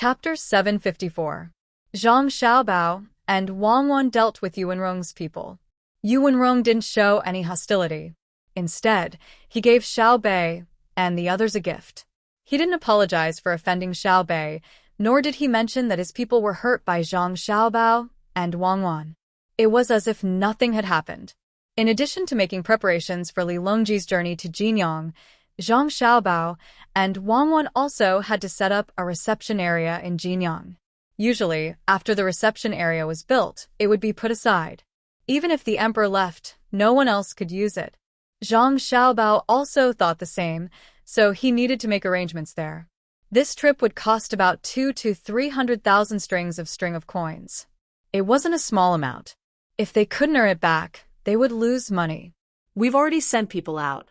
Chapter 754. Zhang Xiaobao and Wang Wan dealt with Yuanrong's people. Yuanrong didn't show any hostility. Instead, he gave Xiao Bei and the others a gift. He didn't apologize for offending Xiao Bei, nor did he mention that his people were hurt by Zhang Xiaobao and Wang Wan. It was as if nothing had happened. In addition to making preparations for Li Longji's journey to Jinyang, Zhang Xiaobao and Wang Wan also had to set up a reception area in Jinyang. Usually, after the reception area was built, it would be put aside. Even if the emperor left, no one else could use it. Zhang Xiaobao also thought the same, so he needed to make arrangements there. This trip would cost about 200,000 to 300,000 string of coins. It wasn't a small amount. If they couldn't earn it back, they would lose money. We've already sent people out.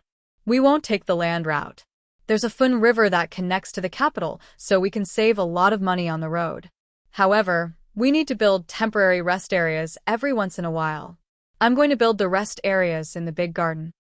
We won't take the land route. There's a Fun River that connects to the capital, so we can save a lot of money on the road. However, we need to build temporary rest areas every once in a while. I'm going to build the rest areas in the big garden.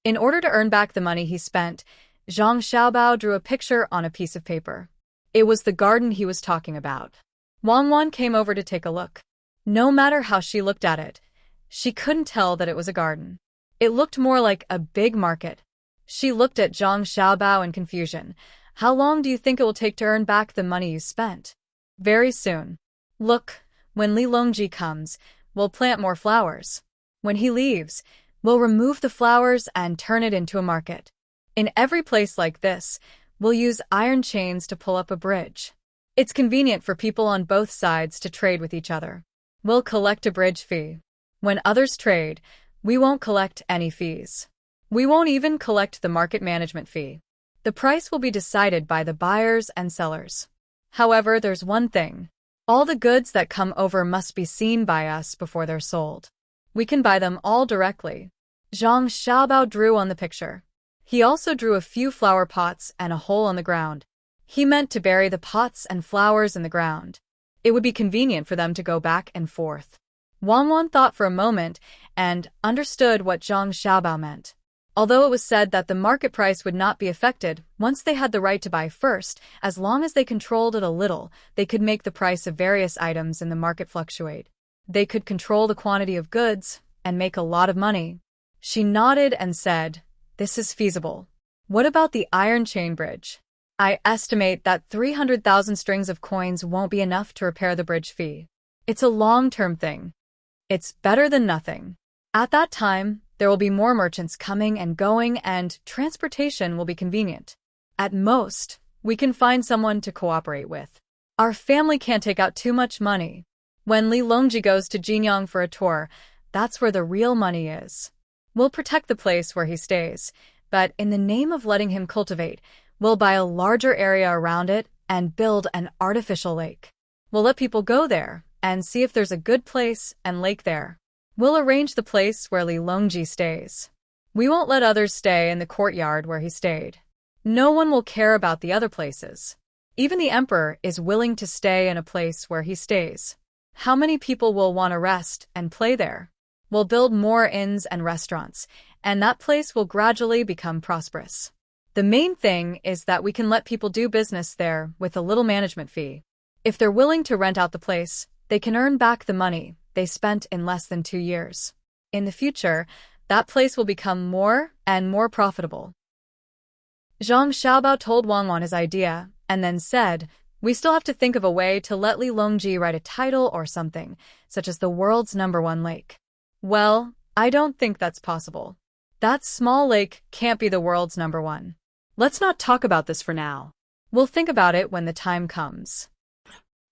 In order to earn back the money he spent, Zhang Xiaobao drew a picture on a piece of paper. It was the garden he was talking about. Wang Wan came over to take a look. No matter how she looked at it, she couldn't tell that it was a garden. It looked more like a big market. She looked at Zhang Xiaobao in confusion. How long do you think it will take to earn back the money you spent? Very soon. Look, when Li Longji comes, we'll plant more flowers. When he leaves, we'll remove the flowers and turn it into a market. In every place like this, we'll use iron chains to pull up a bridge. It's convenient for people on both sides to trade with each other. We'll collect a bridge fee. When others trade, we won't collect any fees. We won't even collect the market management fee. The price will be decided by the buyers and sellers. However, there's one thing. All the goods that come over must be seen by us before they're sold. We can buy them all directly. Zhang Xiaobao drew on the picture. He also drew a few flower pots and a hole on the ground. He meant to bury the pots and flowers in the ground. It would be convenient for them to go back and forth. Wang Wan thought for a moment and understood what Zhang Xiaobao meant. Although it was said that the market price would not be affected once they had the right to buy first, as long as they controlled it a little, they could make the price of various items in the market fluctuate. They could control the quantity of goods and make a lot of money. She nodded and said, "This is feasible. What about the iron chain bridge? I estimate that 300,000 strings of coins won't be enough to repair the bridge fee. It's a long-term thing. It's better than nothing. At that time, there will be more merchants coming and going and transportation will be convenient. At most, we can find someone to cooperate with. Our family can't take out too much money. When Li Longji goes to Jinyang for a tour, that's where the real money is. We'll protect the place where he stays, but in the name of letting him cultivate, we'll buy a larger area around it and build an artificial lake. We'll let people go there and see if there's a good place and lake there. We'll arrange the place where Li Longji stays. We won't let others stay in the courtyard where he stayed. No one will care about the other places. Even the emperor is willing to stay in a place where he stays. How many people will want to rest and play there? We'll build more inns and restaurants, and that place will gradually become prosperous. The main thing is that we can let people do business there with a little management fee. If they're willing to rent out the place, they can earn back the money they spent in less than 2 years. In the future, that place will become more and more profitable." Zhang Xiaobao told Wang Wan his idea, and then said, "We still have to think of a way to let Li Longji write a title or something, such as the world's #1 lake." "Well, I don't think that's possible. That small lake can't be the world's #1. Let's not talk about this for now. We'll think about it when the time comes.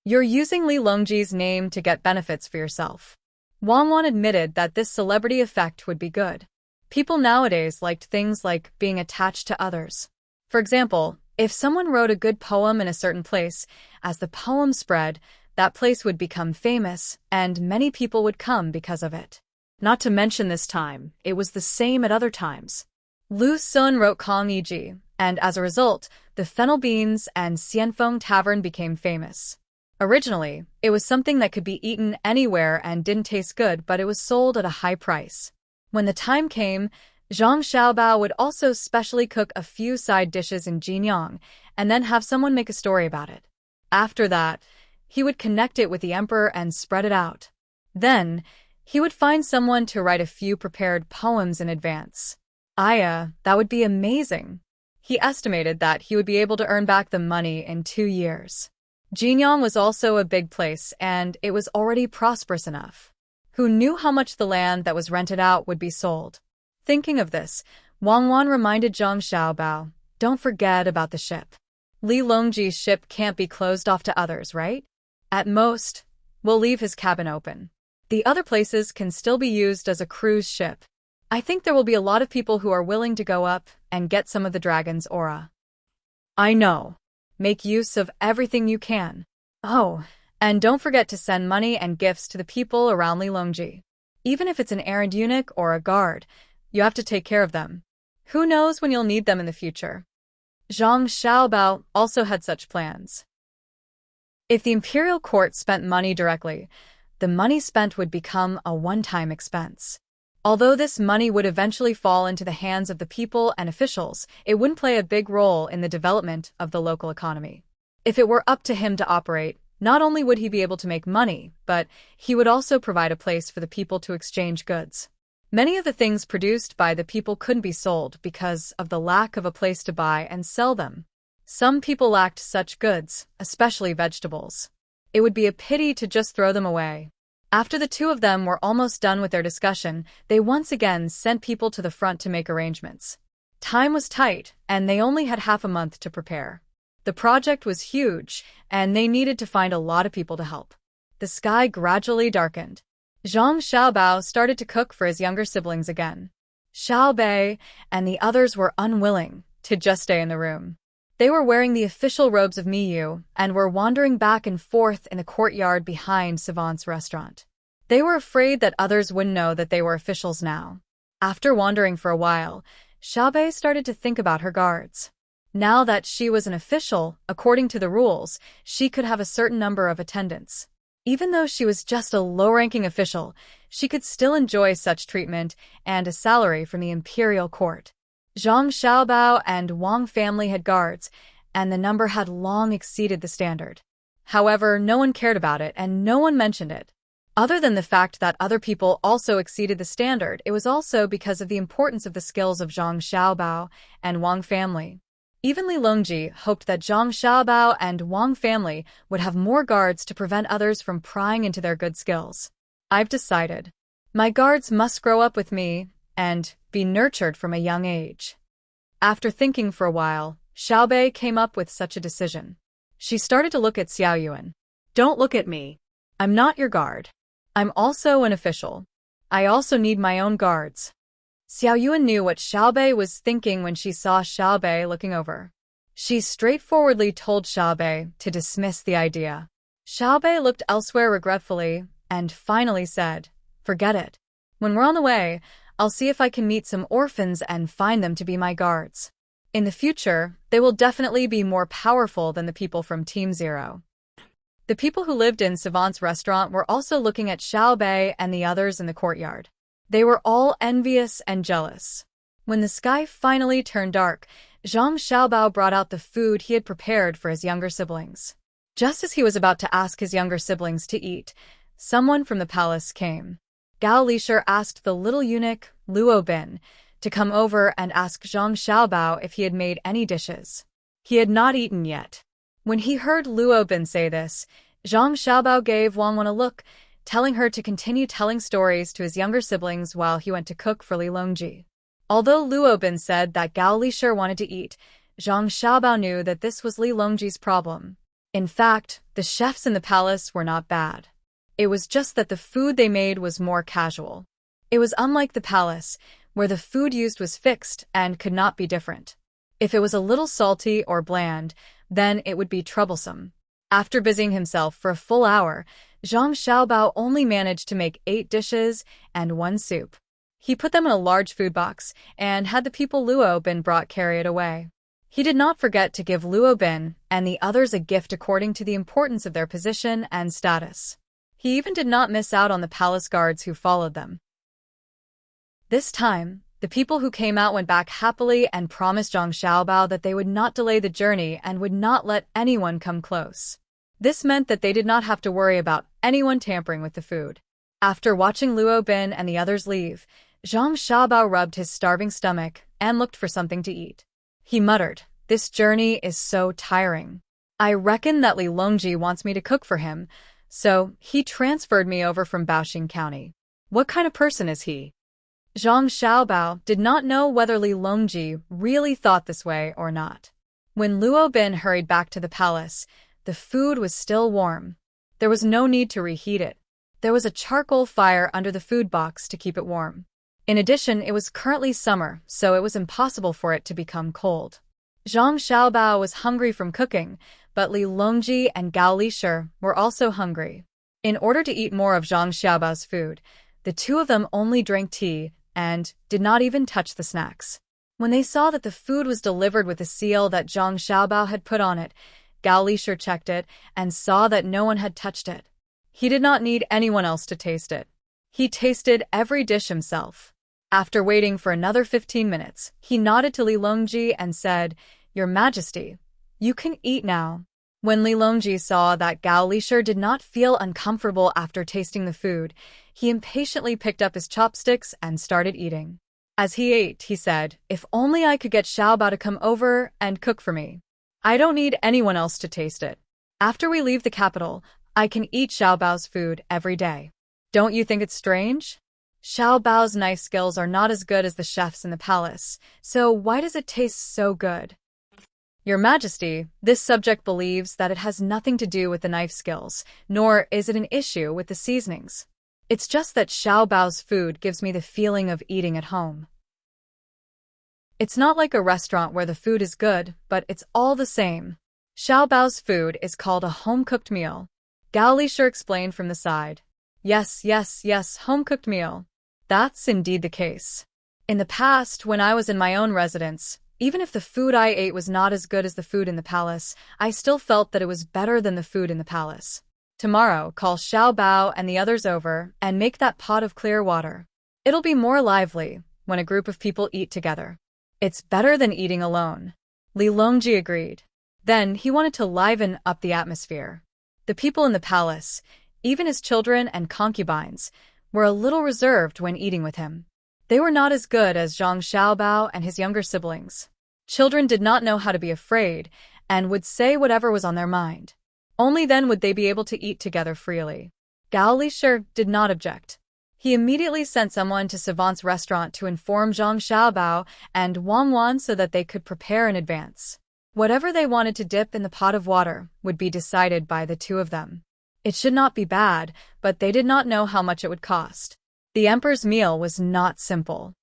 You're using Li Longji's name to get benefits for yourself." Wang Wan admitted that this celebrity effect would be good. People nowadays liked things like being attached to others. For example, if someone wrote a good poem in a certain place, as the poem spread, that place would become famous, and many people would come because of it. Not to mention this time, it was the same at other times. Lu Sun wrote Kong Yi, and as a result, the Fennel Beans and Xianfeng Tavern became famous. Originally, it was something that could be eaten anywhere and didn't taste good, but it was sold at a high price. When the time came, Zhang Xiaobao would also specially cook a few side dishes in Jinyang and then have someone make a story about it. After that, he would connect it with the emperor and spread it out. Then, he would find someone to write a few prepared poems in advance. That would be amazing. He estimated that he would be able to earn back the money in 2 years. Jinyang was also a big place, and it was already prosperous enough. Who knew how much the land that was rented out would be sold? Thinking of this, Wang Wan reminded Zhang Xiaobao, "Don't forget about the ship. Li Longji's ship can't be closed off to others, right? At most, we'll leave his cabin open. The other places can still be used as a cruise ship. I think there will be a lot of people who are willing to go up and get some of the dragon's aura." "I know. Make use of everything you can. Oh, and don't forget to send money and gifts to the people around Li Longji. Even if it's an errand eunuch or a guard, you have to take care of them. Who knows when you'll need them in the future." Zhang Xiaobao also had such plans. If the imperial court spent money directly, the money spent would become a one-time expense. Although this money would eventually fall into the hands of the people and officials, it wouldn't play a big role in the development of the local economy. If it were up to him to operate, not only would he be able to make money, but he would also provide a place for the people to exchange goods. Many of the things produced by the people couldn't be sold because of the lack of a place to buy and sell them. Some people lacked such goods, especially vegetables. It would be a pity to just throw them away. After the two of them were almost done with their discussion, they once again sent people to the front to make arrangements. Time was tight, and they only had half a month to prepare. The project was huge, and they needed to find a lot of people to help. The sky gradually darkened. Zhang Xiaobao started to cook for his younger siblings again. Xiaobei and the others were unwilling to just stay in the room. They were wearing the official robes of Miyu and were wandering back and forth in the courtyard behind Savant's restaurant. They were afraid that others wouldn't know that they were officials now. After wandering for a while, Xiaobei started to think about her guards. Now that she was an official, according to the rules, she could have a certain number of attendants. Even though she was just a low-ranking official, she could still enjoy such treatment and a salary from the imperial court. Zhang Xiaobao and Wang family had guards, and the number had long exceeded the standard. However, no one cared about it and no one mentioned it. Other than the fact that other people also exceeded the standard, it was also because of the importance of the skills of Zhang Xiaobao and Wang family. Even Li Longji hoped that Zhang Xiaobao and Wang family would have more guards to prevent others from prying into their good skills. "I've decided. My guards must grow up with me and be nurtured from a young age." After thinking for a while, Xiaobei came up with such a decision. She started to look at Xiao Yuan. Don't look at me. "I'm not your guard. I'm also an official. I also need my own guards." Xiao Yuan knew what Xiaobei was thinking when she saw Xiaobei looking over. She straightforwardly told Xiaobei to dismiss the idea. Xiaobei looked elsewhere regretfully and finally said, "Forget it. When we're on the way, I'll see if I can meet some orphans and find them to be my guards. In the future, they will definitely be more powerful than the people from Team Zero." The people who lived in Savant's restaurant were also looking at Xiaobei and the others in the courtyard. They were all envious and jealous. When the sky finally turned dark, Zhang Xiaobao brought out the food he had prepared for his younger siblings. Just as he was about to ask his younger siblings to eat, someone from the palace came. Gao Lishir asked the little eunuch, Luo Bin, to come over and ask Zhang Xiaobao if he had made any dishes. He had not eaten yet. When he heard Luo Bin say this, Zhang Xiaobao gave Wang Wan a look, telling her to continue telling stories to his younger siblings while he went to cook for Li Longji. Although Luo Bin said that Gao Lishir wanted to eat, Zhang Xiaobao knew that this was Li Longji's problem. In fact, the chefs in the palace were not bad. It was just that the food they made was more casual. It was unlike the palace, where the food used was fixed and could not be different. If it was a little salty or bland, then it would be troublesome. After busying himself for a full hour, Zhang Xiaobao only managed to make 8 dishes and 1 soup. He put them in a large food box and had the people Luo Bin brought carry it away. He did not forget to give Luo Bin and the others a gift according to the importance of their position and status. He even did not miss out on the palace guards who followed them. This time, the people who came out went back happily and promised Zhang Xiaobao that they would not delay the journey and would not let anyone come close. This meant that they did not have to worry about anyone tampering with the food. After watching Luo Bin and the others leave, Zhang Xiaobao rubbed his starving stomach and looked for something to eat. He muttered, "This journey is so tiring. I reckon that Li Longji wants me to cook for him, so he transferred me over from Baoxing County. What kind of person is he?" Zhang Xiaobao did not know whether Li Longji really thought this way or not. When Luo Bin hurried back to the palace, the food was still warm. There was no need to reheat it. There was a charcoal fire under the food box to keep it warm. In addition, it was currently summer, so it was impossible for it to become cold. Zhang Xiaobao was hungry from cooking, but Li Longji and Gao Lishir were also hungry. In order to eat more of Zhang Xiaobao's food, the two of them only drank tea and did not even touch the snacks. When they saw that the food was delivered with a seal that Zhang Xiaobao had put on it, Gao Lishir checked it and saw that no one had touched it. He did not need anyone else to taste it. He tasted every dish himself. After waiting for another 15 minutes, he nodded to Li Longji and said, "Your Majesty, you can eat now." When Li Longji saw that Gao Lishir did not feel uncomfortable after tasting the food, he impatiently picked up his chopsticks and started eating. As he ate, he said, "If only I could get Xiaobao to come over and cook for me. I don't need anyone else to taste it. After we leave the capital, I can eat Xiaobao's food every day. Don't you think it's strange? Xiaobao's knife skills are not as good as the chefs in the palace, so why does it taste so good?" "Your Majesty, this subject believes that it has nothing to do with the knife skills, nor is it an issue with the seasonings. It's just that Xiaobao's food gives me the feeling of eating at home. It's not like a restaurant where the food is good, but it's all the same. Xiaobao's food is called a home-cooked meal," Gao Lishir explained from the side. Yes, home-cooked meal. That's indeed the case. In the past, when I was in my own residence, even if the food I ate was not as good as the food in the palace, I still felt that it was better than the food in the palace. Tomorrow, call Xiaobao and the others over and make that pot of clear water. It'll be more lively when a group of people eat together. It's better than eating alone. Li Longji agreed. Then he wanted to liven up the atmosphere. The people in the palace, even his children and concubines, were a little reserved when eating with him. They were not as good as Zhang Xiaobao and his younger siblings. Children did not know how to be afraid and would say whatever was on their mind. Only then would they be able to eat together freely. Gao Lishir did not object. He immediately sent someone to Savant's restaurant to inform Zhang Xiaobao and Wang Wan so that they could prepare in advance. Whatever they wanted to dip in the pot of water would be decided by the two of them. It should not be bad, but they did not know how much it would cost. The emperor's meal was not simple.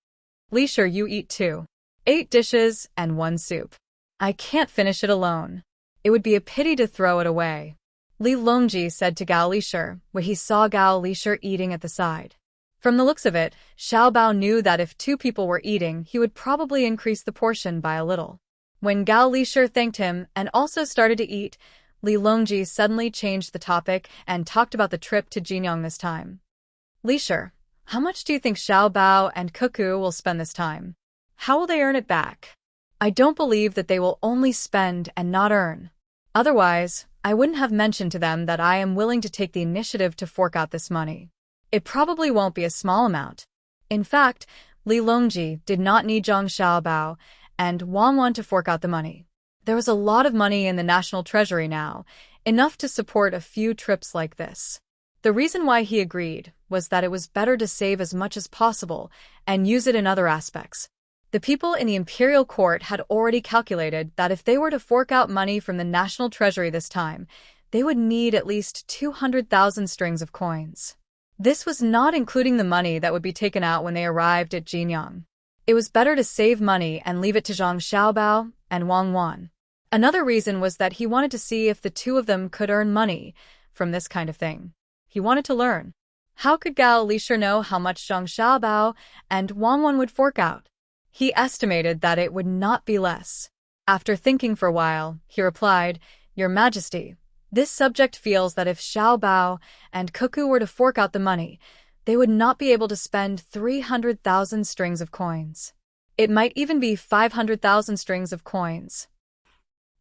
"Lishir, you eat too. 8 dishes and 1 soup. I can't finish it alone. It would be a pity to throw it away," Li Longji said to Gao Lishir when he saw Gao Lishir eating at the side. From the looks of it, Xiaobao knew that if 2 people were eating, he would probably increase the portion by a little. When Gao Lishir thanked him and also started to eat, Li Longji suddenly changed the topic and talked about the trip to Jinyang this time. "Lishir, how much do you think Xiaobao and Cuckoo will spend this time? How will they earn it back? I don't believe that they will only spend and not earn. Otherwise, I wouldn't have mentioned to them that I am willing to take the initiative to fork out this money. It probably won't be a small amount." In fact, Li Longji did not need Zhang Xiaobao and Wang Wan to fork out the money. There was a lot of money in the national treasury now, enough to support a few trips like this. The reason why he agreed was that it was better to save as much as possible and use it in other aspects. The people in the imperial court had already calculated that if they were to fork out money from the national treasury this time, they would need at least 200,000 strings of coins. This was not including the money that would be taken out when they arrived at Jinyang. It was better to save money and leave it to Zhang Xiaobao and Wang Wan. Another reason was that he wanted to see if the two of them could earn money from this kind of thing. He wanted to learn. How could Gao Lishir know how much Zhang Xiaobao and Wang Wan would fork out? He estimated that it would not be less. After thinking for a while, he replied, "Your Majesty, this subject feels that if Xiaobao and Cuckoo were to fork out the money, they would not be able to spend 300,000 strings of coins. It might even be 500,000 strings of coins."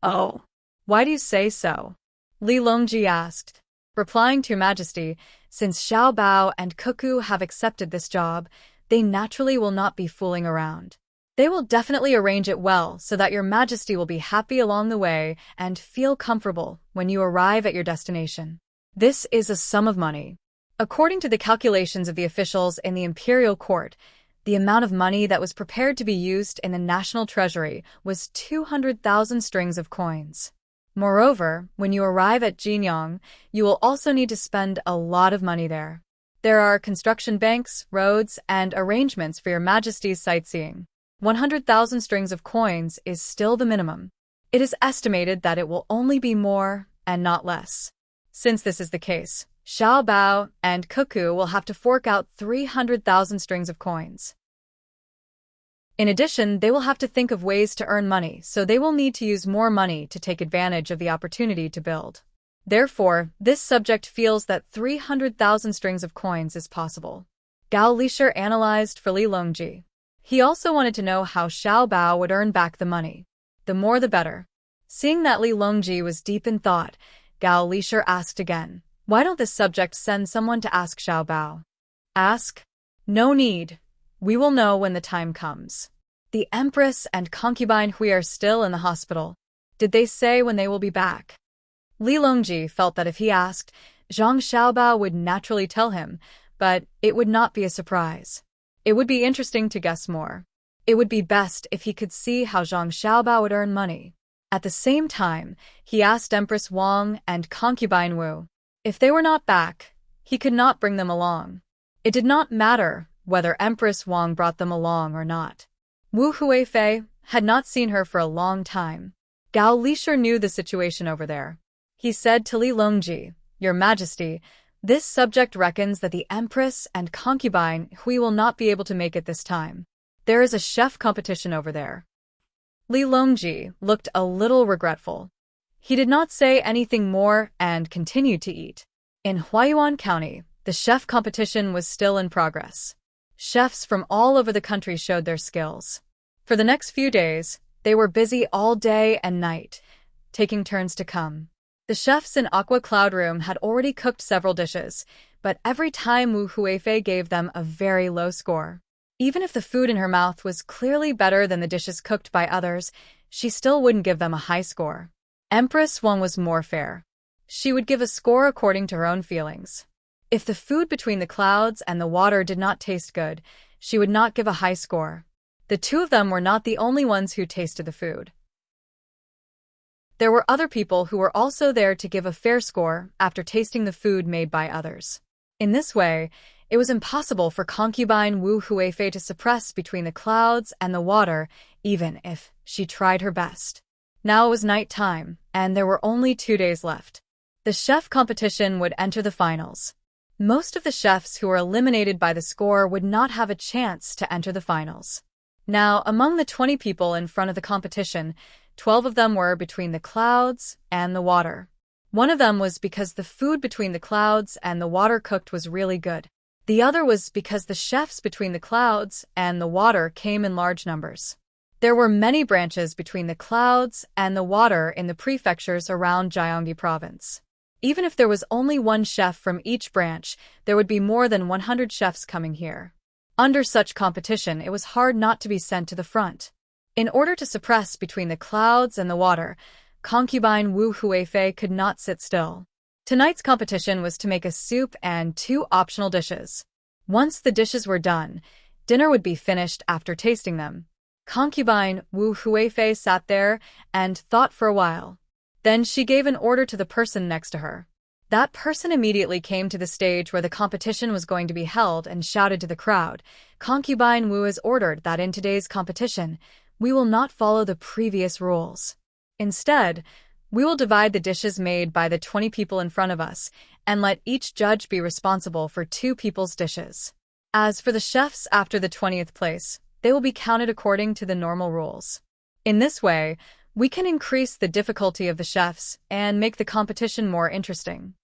"Oh, why do you say so?" Li Longji asked. Replying to Your Majesty, since Xiao Bao and Cuckoo have accepted this job, they naturally will not be fooling around. They will definitely arrange it well so that Your Majesty will be happy along the way and feel comfortable when you arrive at your destination. This is a sum of money. According to the calculations of the officials in the imperial court, the amount of money that was prepared to be used in the national treasury was 200,000 strings of coins. Moreover, when you arrive at Jinyang, you will also need to spend a lot of money there. There are construction banks, roads, and arrangements for Your Majesty's sightseeing. 100,000 strings of coins is still the minimum. It is estimated that it will only be more and not less. Since this is the case, Xiao Bao and Cuckoo will have to fork out 300,000 strings of coins. In addition, they will have to think of ways to earn money, so they will need to use more money to take advantage of the opportunity to build. Therefore, this subject feels that 300,000 strings of coins is possible. Gao Lisher analyzed for Li Longji. He also wanted to know how Xiao Bao would earn back the money. The more the better. Seeing that Li Longji was deep in thought, Gao Lisher asked again, why don't this subject send someone to ask Xiao Bao? Ask? No need. We will know when the time comes. The Empress and concubine Hui are still in the hospital. Did they say when they will be back? Li Longji felt that if he asked, Zhang Xiaobao would naturally tell him, but it would not be a surprise. It would be interesting to guess more. It would be best if he could see how Zhang Xiaobao would earn money. At the same time, he asked Empress Wang and concubine Wu. If they were not back, he could not bring them along. It did not matter whether Empress Wang brought them along or not. Wu Huifei had not seen her for a long time. Gao Lisher knew the situation over there. He said to Li Longji, Your Majesty, this subject reckons that the Empress and concubine Hui will not be able to make it this time. There is a chef competition over there. Li Longji looked a little regretful. He did not say anything more and continued to eat. In Huayuan County, the chef competition was still in progress. Chefs from all over the country showed their skills. For the next few days, they were busy all day and night, taking turns to come. The chefs in Aqua Cloud Room had already cooked several dishes, but every time Wu Huifei gave them a very low score. Even if the food in her mouth was clearly better than the dishes cooked by others, she still wouldn't give them a high score. Empress Wang was more fair. She would give a score according to her own feelings. If the food between the clouds and the water did not taste good, she would not give a high score. The two of them were not the only ones who tasted the food. There were other people who were also there to give a fair score after tasting the food made by others. In this way, it was impossible for concubine Wu Huifei to suppress between the clouds and the water, even if she tried her best. Now it was night time, and there were only 2 days left. The chef competition would enter the finals. Most of the chefs who were eliminated by the score would not have a chance to enter the finals. Now, among the 20 people in front of the competition, 12 of them were between the clouds and the water. One of them was because the food between the clouds and the water cooked was really good. The other was because the chefs between the clouds and the water came in large numbers. There were many branches between the clouds and the water in the prefectures around Gyeonggi province. Even if there was only one chef from each branch, there would be more than 100 chefs coming here. Under such competition, it was hard not to be sent to the front. In order to suppress between the clouds and the water, concubine Wu Huifei could not sit still. Tonight's competition was to make a soup and 2 optional dishes. Once the dishes were done, dinner would be finished after tasting them. Concubine Wu Huifei sat there and thought for a while. Then she gave an order to the person next to her. That person immediately came to the stage where the competition was going to be held and shouted to the crowd, Concubine Wu has ordered that in today's competition, we will not follow the previous rules. Instead, we will divide the dishes made by the 20 people in front of us and let each judge be responsible for 2 people's dishes. As for the chefs after the 20th place, they will be counted according to the normal rules. In this way, we can increase the difficulty of the chefs and make the competition more interesting.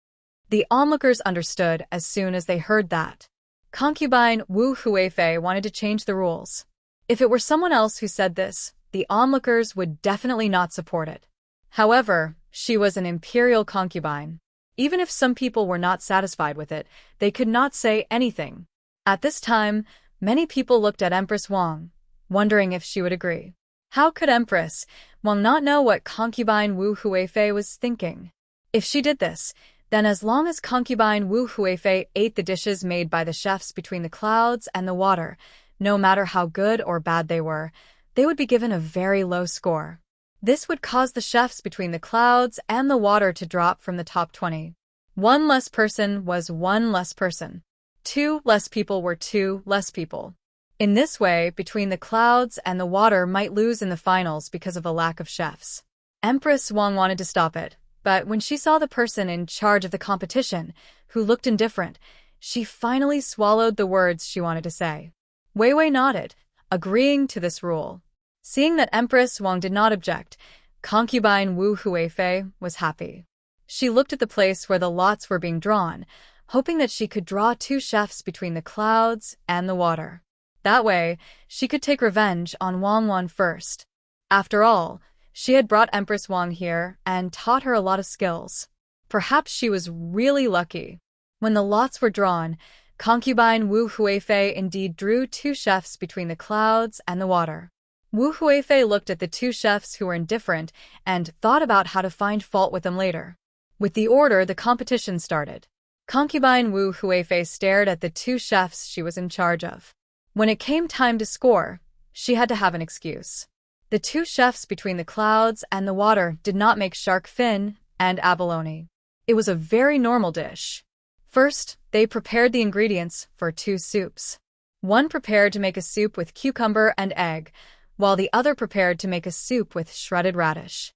The onlookers understood as soon as they heard that. Concubine Wu Huifei wanted to change the rules. If it were someone else who said this, the onlookers would definitely not support it. However, She was an imperial concubine. Even if some people were not satisfied with it, they could not say anything. At this time, many people looked at Empress Wang, wondering if she would agree. How could Empress Wang not know what concubine Wu Huifei was thinking? If she did this, then as long as concubine Wu Huifei ate the dishes made by the chefs between the clouds and the water, no matter how good or bad they would be given a very low score. This would cause the chefs between the clouds and the water to drop from the top 20. One less person was one less person. Two less people were two less people. In this way, between the clouds and the water might lose in the finals because of a lack of chefs. Empress Wang wanted to stop it, but when she saw the person in charge of the competition, who looked indifferent, she finally swallowed the words she wanted to say. Wei Wei nodded, agreeing to this rule. Seeing that Empress Wang did not object, concubine Wu Huifei was happy. She looked at the place where the lots were being drawn, hoping that she could draw two chefs between the clouds and the water. That way, she could take revenge on Wang first. After all, she had brought Empress Wang here and taught her a lot of skills. Perhaps she was really lucky. When the lots were drawn, concubine Wu Huifei indeed drew two chefs between the clouds and the water. Wu Huifei looked at the two chefs who were indifferent and thought about how to find fault with them later. With the order, the competition started. Concubine Wu Huifei stared at the two chefs she was in charge of. When it came time to score, she had to have an excuse. The two chefs between the clouds and the water did not make shark fin and abalone. It was a very normal dish. First, they prepared the ingredients for two soups. One prepared to make a soup with cucumber and egg, while the other prepared to make a soup with shredded radish.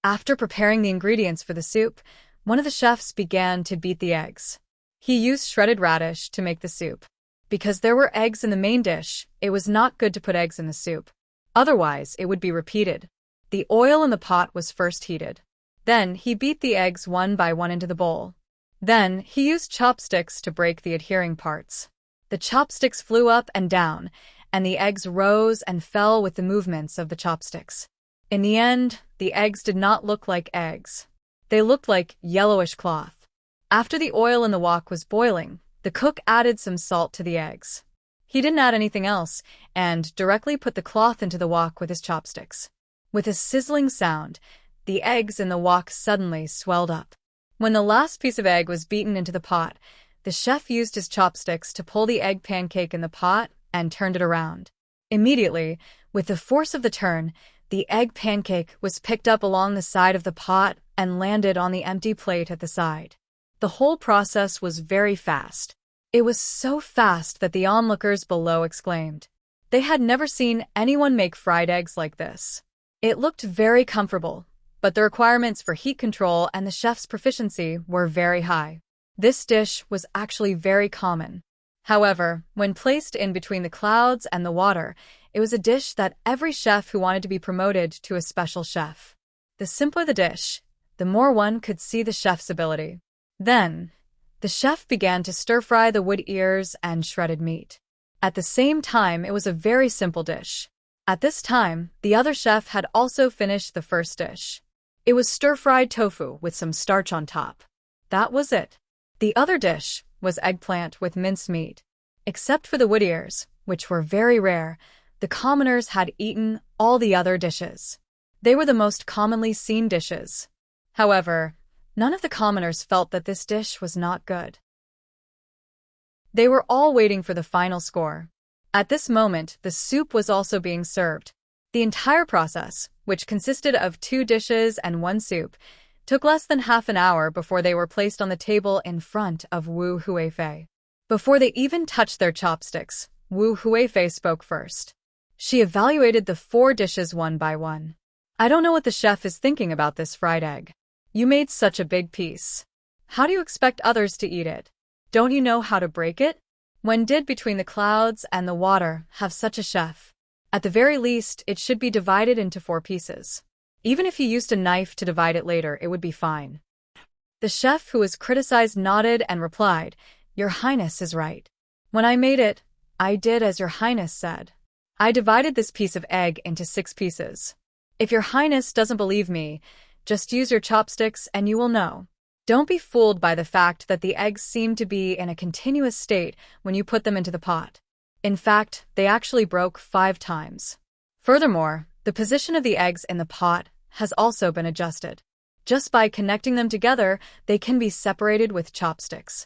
After preparing the ingredients for the soup, one of the chefs began to beat the eggs. He used shredded radish to make the soup. Because there were eggs in the main dish, it was not good to put eggs in the soup. Otherwise, it would be repeated. The oil in the pot was first heated. Then, he beat the eggs one by one into the bowl. Then, he used chopsticks to break the adhering parts. The chopsticks flew up and down, and the eggs rose and fell with the movements of the chopsticks. In the end, the eggs did not look like eggs. They looked like yellowish cloth. After the oil in the wok was boiling, the cook added some salt to the eggs. He didn't add anything else, and directly put the cloth into the wok with his chopsticks. With a sizzling sound, the eggs in the wok suddenly swelled up. When the last piece of egg was beaten into the pot, the chef used his chopsticks to pull the egg pancake in the pot and turned it around. Immediately, with the force of the turn, the egg pancake was picked up along the side of the pot and landed on the empty plate at the side. The whole process was very fast. It was so fast that the onlookers below exclaimed. They had never seen anyone make fried eggs like this. It looked very comfortable, but the requirements for heat control and the chef's proficiency were very high. This dish was actually very common. However, when placed in between the clouds and the water, it was a dish that every chef who wanted to be promoted to a special chef. The simpler the dish, the more one could see the chef's ability. Then, the chef began to stir-fry the wood ears and shredded meat. At the same time, it was a very simple dish. At this time, the other chef had also finished the first dish. It was stir-fried tofu with some starch on top. That was it. The other dish was eggplant with minced meat. Except for the wood ears, which were very rare, the commoners had eaten all the other dishes. They were the most commonly seen dishes. However, none of the commoners felt that this dish was not good. They were all waiting for the final score. At this moment, the soup was also being served. The entire process, which consisted of 2 dishes and 1 soup, took less than half an hour before they were placed on the table in front of Wu Huifei. Before they even touched their chopsticks, Wu Huifei spoke first. She evaluated the 4 dishes one by one. I don't know what the chef is thinking about this fried egg. You made such a big piece. How do you expect others to eat it? Don't you know how to break it? When did Between the Clouds and the Water have such a chef? At the very least, it should be divided into 4 pieces. Even if you used a knife to divide it later, it would be fine. The chef who was criticized nodded and replied, "Your Highness is right. When I made it, I did as Your Highness said. I divided this piece of egg into 6 pieces. If your highness doesn't believe me, just use your chopsticks and you will know. Don't be fooled by the fact that the eggs seem to be in a continuous state when you put them into the pot. In fact, they actually broke 5 times. Furthermore, the position of the eggs in the pot has also been adjusted. Just by connecting them together, they can be separated with chopsticks.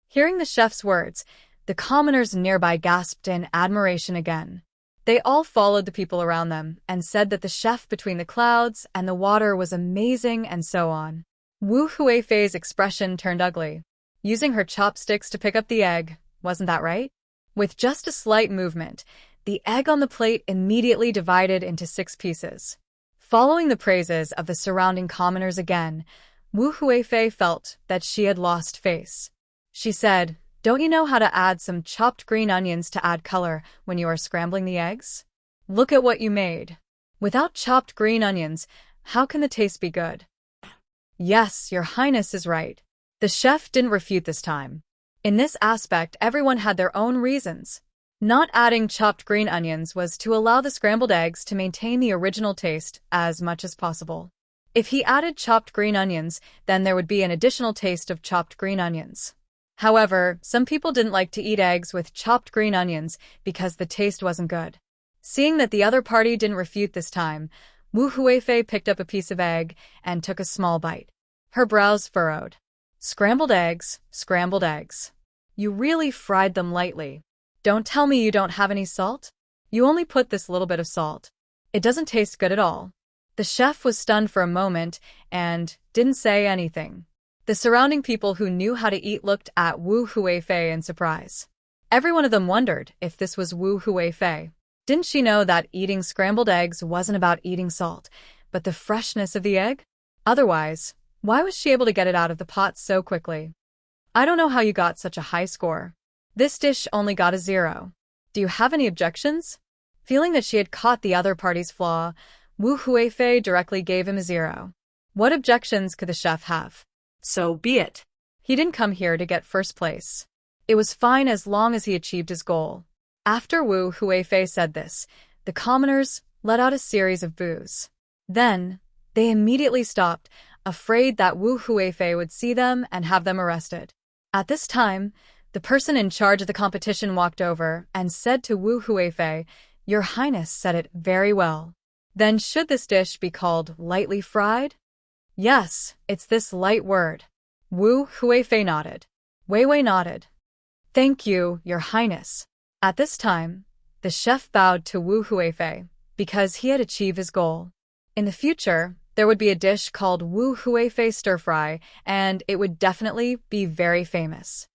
Hearing the chef's words, the commoners nearby gasped in admiration again. They all followed the people around them and said that the chef between the clouds and the water was amazing and so on. Wu Huifei's expression turned ugly. Using her chopsticks to pick up the egg, wasn't that right? With just a slight movement, the egg on the plate immediately divided into 6 pieces. Following the praises of the surrounding commoners again, Wu Huifei felt that she had lost face. She said, "Don't you know how to add some chopped green onions to add color when you are scrambling the eggs? Look at what you made. Without chopped green onions, how can the taste be good?" Yes, your highness is right. The chef didn't refute this time. In this aspect, everyone had their own reasons. Not adding chopped green onions was to allow the scrambled eggs to maintain the original taste as much as possible. If he added chopped green onions, then there would be an additional taste of chopped green onions. However, some people didn't like to eat eggs with chopped green onions because the taste wasn't good. Seeing that the other party didn't refute this time, Wu Huifei picked up a piece of egg and took a small bite. Her brows furrowed. Scrambled eggs, scrambled eggs. You really fried them lightly. Don't tell me you don't have any salt? You only put this little bit of salt. It doesn't taste good at all. The chef was stunned for a moment and didn't say anything. The surrounding people who knew how to eat looked at Wu Huifei in surprise. Every one of them wondered if this was Wu Huifei. Didn't she know that eating scrambled eggs wasn't about eating salt, but the freshness of the egg? Otherwise, why was she able to get it out of the pot so quickly? I don't know how you got such a high score. This dish only got a 0. Do you have any objections? Feeling that she had caught the other party's flaw, Wu Huifei directly gave him a 0. What objections could the chef have? So be it. He didn't come here to get first place. It was fine as long as he achieved his goal. After Wu Huifei said this, the commoners let out a series of boos. Then, they immediately stopped, afraid that Wu Huifei would see them and have them arrested. At this time, the person in charge of the competition walked over and said to Wu Huifei, "Your Highness said it very well. Then should this dish be called lightly fried?" "Yes, it's this light word." Wu Huifei nodded. Wei Wei nodded. "Thank you, Your Highness." At this time, the chef bowed to Wu Huifei because he had achieved his goal. In the future, there would be a dish called Wu Huifei stir-fry, and it would definitely be very famous.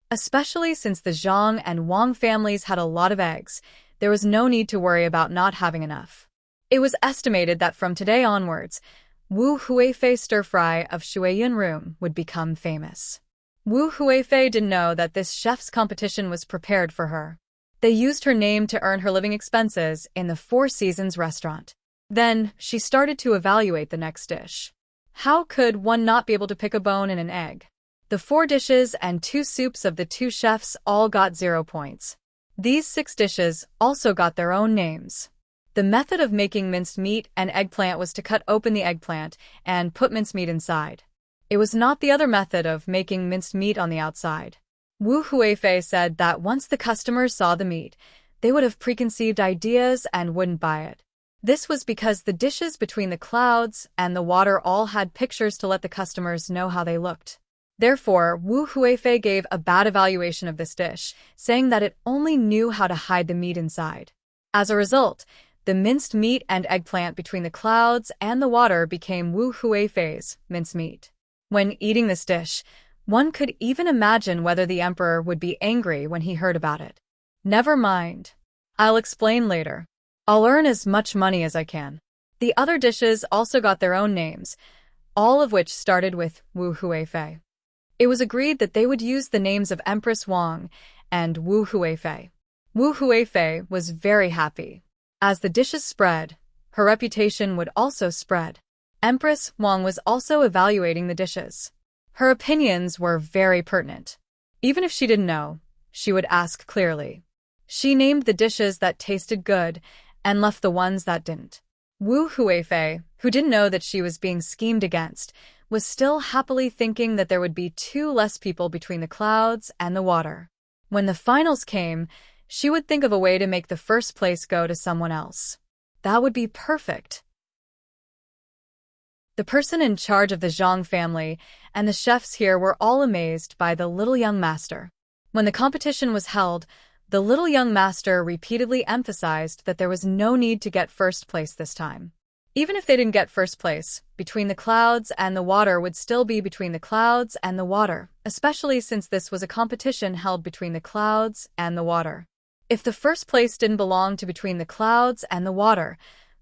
Especially since the Zhang and Wang families had a lot of eggs, there was no need to worry about not having enough. It was estimated that from today onwards, Wu Huifei stir-fry of Shuiyun Room would become famous. Wu Huifei didn't know that this chef's competition was prepared for her. They used her name to earn her living expenses in the Four Seasons restaurant. Then, she started to evaluate the next dish. How could one not be able to pick a bone in an egg? The 4 dishes and 2 soups of the 2 chefs all got 0 points. These 6 dishes also got their own names. The method of making minced meat and eggplant was to cut open the eggplant and put minced meat inside. It was not the other method of making minced meat on the outside. Wu Huifei said that once the customers saw the meat, they would have preconceived ideas and wouldn't buy it. This was because the dishes between the clouds and the water all had pictures to let the customers know how they looked. Therefore, Wu Huifei gave a bad evaluation of this dish, saying that it only knew how to hide the meat inside. As a result, the minced meat and eggplant between the clouds and the water became Wu Huifei's mincemeat. When eating this dish, one could even imagine whether the emperor would be angry when he heard about it. Never mind. I'll explain later. I'll earn as much money as I can. The other dishes also got their own names, all of which started with Wu Huifei. It was agreed that they would use the names of Empress Wang and Wu Huifei. Wu Huifei was very happy. As the dishes spread, her reputation would also spread. Empress Wang was also evaluating the dishes. Her opinions were very pertinent. Even if she didn't know, she would ask clearly. She named the dishes that tasted good and left the ones that didn't. Wu Huifei, who didn't know that she was being schemed against, was still happily thinking that there would be 2 less people between the clouds and the water. When the finals came, she would think of a way to make the first place go to someone else. That would be perfect. The person in charge of the Zhang family and the chefs here were all amazed by the little young master. When the competition was held, the little young master repeatedly emphasized that there was no need to get first place this time. Even if they didn't get first place, between the clouds and the water would still be between the clouds and the water, especially since this was a competition held between the clouds and the water. If the first place didn't belong to between the clouds and the water,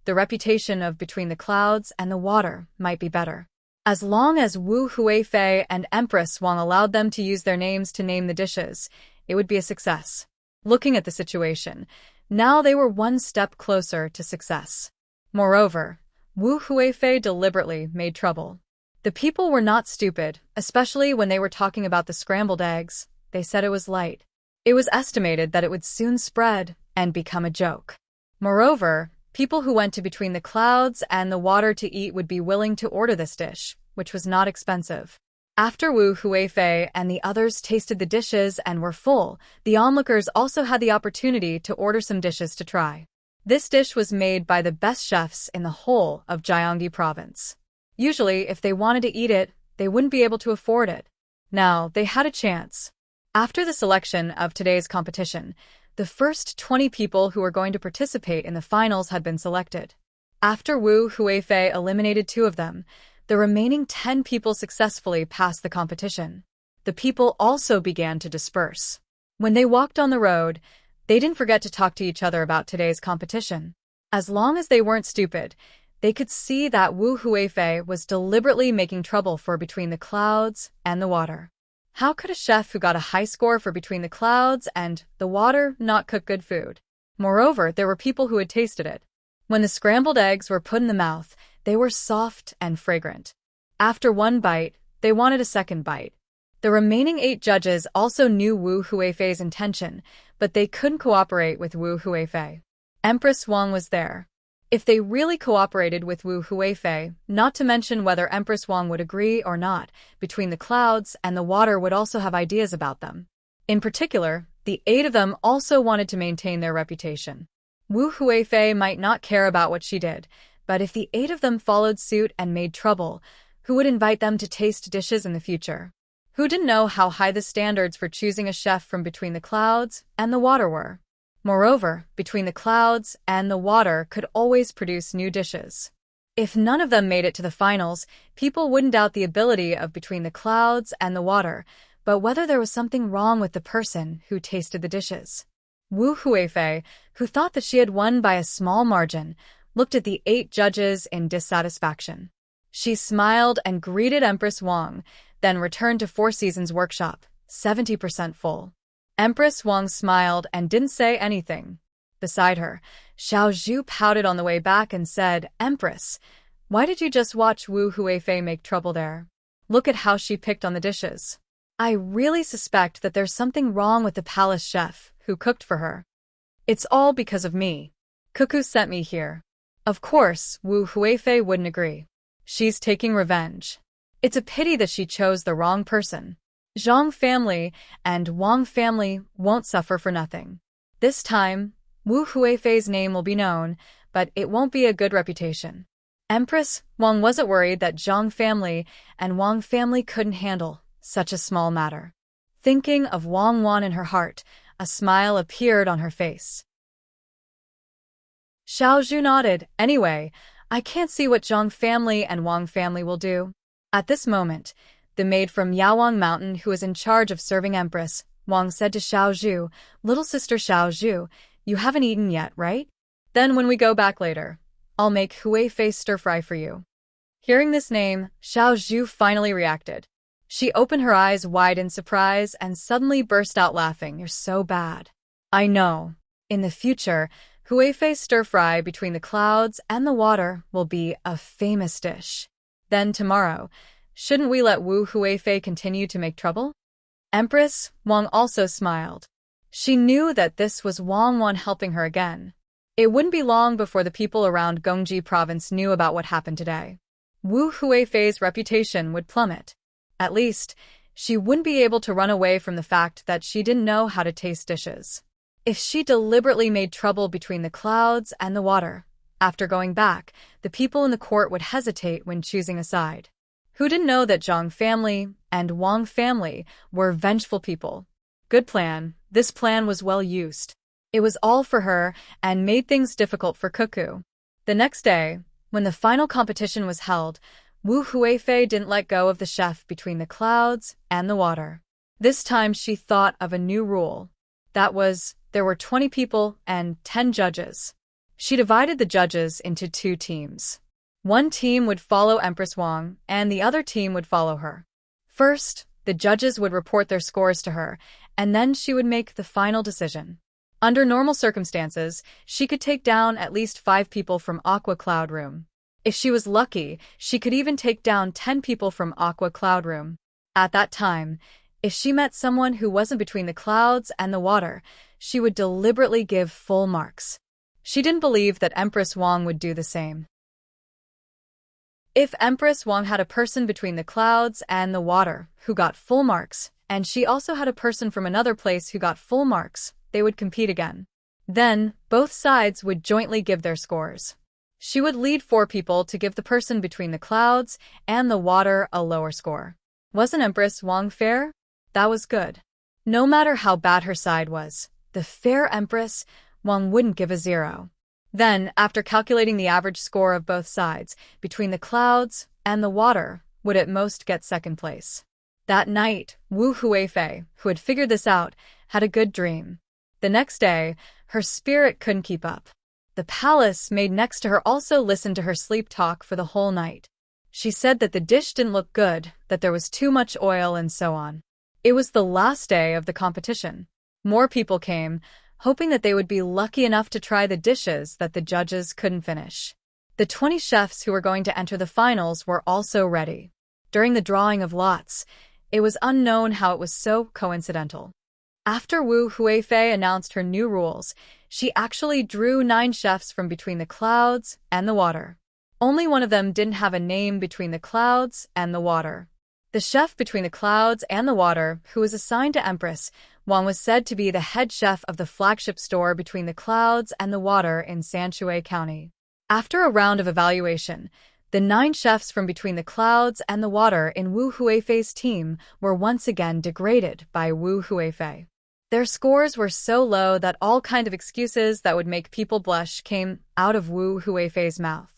the reputation of between the clouds and the water might be better. As long as Wu Huifei and Empress Wang allowed them to use their names to name the dishes, it would be a success. Looking at the situation, now they were one step closer to success. Moreover, Wu Huifei deliberately made trouble. The people were not stupid, especially when they were talking about the scrambled eggs. They said it was light. It was estimated that it would soon spread and become a joke. Moreover, people who went to between the clouds and the water to eat would be willing to order this dish, which was not expensive. After Wu Huifei and the others tasted the dishes and were full, the onlookers also had the opportunity to order some dishes to try. This dish was made by the best chefs in the whole of Gyeonggi province. Usually, if they wanted to eat it, they wouldn't be able to afford it. Now, they had a chance. After the selection of today's competition, the first 20 people who were going to participate in the finals had been selected. After Wu Huifei eliminated 2 of them, the remaining 10 people successfully passed the competition. The people also began to disperse. When they walked on the road, they didn't forget to talk to each other about today's competition. As long as they weren't stupid, they could see that Wu Huifei was deliberately making trouble for between the clouds and the water. How could a chef who got a high score for between the clouds and the water not cook good food? Moreover, there were people who had tasted it. When the scrambled eggs were put in the mouth, they were soft and fragrant. After one bite, they wanted a second bite. The remaining 8 judges also knew Wu Huifei's intention, but they couldn't cooperate with Wu Huifei. Empress Wang was there. If they really cooperated with Wu Huifei, not to mention whether Empress Wang would agree or not, between the clouds and the water would also have ideas about them. In particular, the 8 of them also wanted to maintain their reputation. Wu Huifei might not care about what she did, but if the 8 of them followed suit and made trouble, who would invite them to taste dishes in the future? Who didn't know how high the standards for choosing a chef from between the clouds and the water were? Moreover, between the clouds and the water could always produce new dishes. If none of them made it to the finals, people wouldn't doubt the ability of between the clouds and the water, but whether there was something wrong with the person who tasted the dishes. Wu Huifei, who thought that she had won by a small margin, looked at the 8 judges in dissatisfaction. She smiled and greeted Empress Wang, then returned to Four Seasons Workshop, 70% full. Empress Wang smiled and didn't say anything. Beside her, Xiao Zhu pouted on the way back and said, "Empress, why did you just watch Wu Huifei make trouble there? Look at how she picked on the dishes. I really suspect that there's something wrong with the palace chef who cooked for her. It's all because of me. Cuckoo sent me here." Of course, Wu Huifei wouldn't agree. She's taking revenge. It's a pity that she chose the wrong person. Zhang family and Wang family won't suffer for nothing. This time, Wu Huifei's name will be known, but it won't be a good reputation. Empress Wang wasn't worried that Zhang family and Wang family couldn't handle such a small matter. Thinking of Wang Wan in her heart, a smile appeared on her face. Xiao Zhu nodded. Anyway, I can't see what Zhang family and Wang family will do. At this moment, the maid from Yaowang Mountain who was in charge of serving Empress Wang said to Xiao Zhu, "Little sister Xiao Zhu, you haven't eaten yet, right? Then when we go back later, I'll make Huifei stir-fry for you." Hearing this name, Xiao Zhu finally reacted. She opened her eyes wide in surprise and suddenly burst out laughing. "You're so bad. I know. In the future, Huifei stir-fry between the clouds and the water will be a famous dish. Then tomorrow, shouldn't we let Wu Huifei continue to make trouble?" Empress Wang also smiled. She knew that this was Wang Wan helping her again. It wouldn't be long before the people around Gongji province knew about what happened today. Wu Huifei's reputation would plummet. At least, she wouldn't be able to run away from the fact that she didn't know how to taste dishes. If she deliberately made trouble between the clouds and the water, after going back, the people in the court would hesitate when choosing a side. Who didn't know that Zhang family and Wang family were vengeful people? Good plan. This plan was well used. It was all for her and made things difficult for Cuckoo. The next day, when the final competition was held, Wu Huifei didn't let go of the chef between the clouds and the water. This time she thought of a new rule. That was, there were 20 people and 10 judges. She divided the judges into 2 teams. One team would follow Empress Wang, and the other team would follow her. First, the judges would report their scores to her, and then she would make the final decision. Under normal circumstances, she could take down at least 5 people from Aqua Cloud Room. If she was lucky, she could even take down 10 people from Aqua Cloud Room. At that time, if she met someone who wasn't between the clouds and the water, she would deliberately give full marks. She didn't believe that Empress Wang would do the same. If Empress Wang had a person between the clouds and the water who got full marks, and she also had a person from another place who got full marks, they would compete again. Then, both sides would jointly give their scores. She would lead 4 people to give the person between the clouds and the water a lower score. Wasn't Empress Wang fair? That was good. No matter how bad her side was, the fair Empress Wang wouldn't give a 0. Then, after calculating the average score of both sides, between the clouds and the water would at most get second place. That night, Wu Huifei, who had figured this out, had a good dream. The next day, her spirit couldn't keep up. The palace maid next to her also listened to her sleep talk for the whole night. She said that the dish didn't look good, that there was too much oil and so on. It was the last day of the competition. More people came, hoping that they would be lucky enough to try the dishes that the judges couldn't finish. The 20 chefs who were going to enter the finals were also ready. During the drawing of lots, it was unknown how it was so coincidental. After Wu Huifei announced her new rules, she actually drew 9 chefs from between the clouds and the water. Only one of them didn't have a name between the clouds and the water. The chef between the clouds and the water, who was assigned to Empress Wang, was said to be the head chef of the flagship store between the clouds and the water in Sanshui County. After a round of evaluation, the 9 chefs from between the clouds and the water in Wu Huifei's team were once again degraded by Wu Huifei. Their scores were so low that all kinds of excuses that would make people blush came out of Wu Huifei's mouth.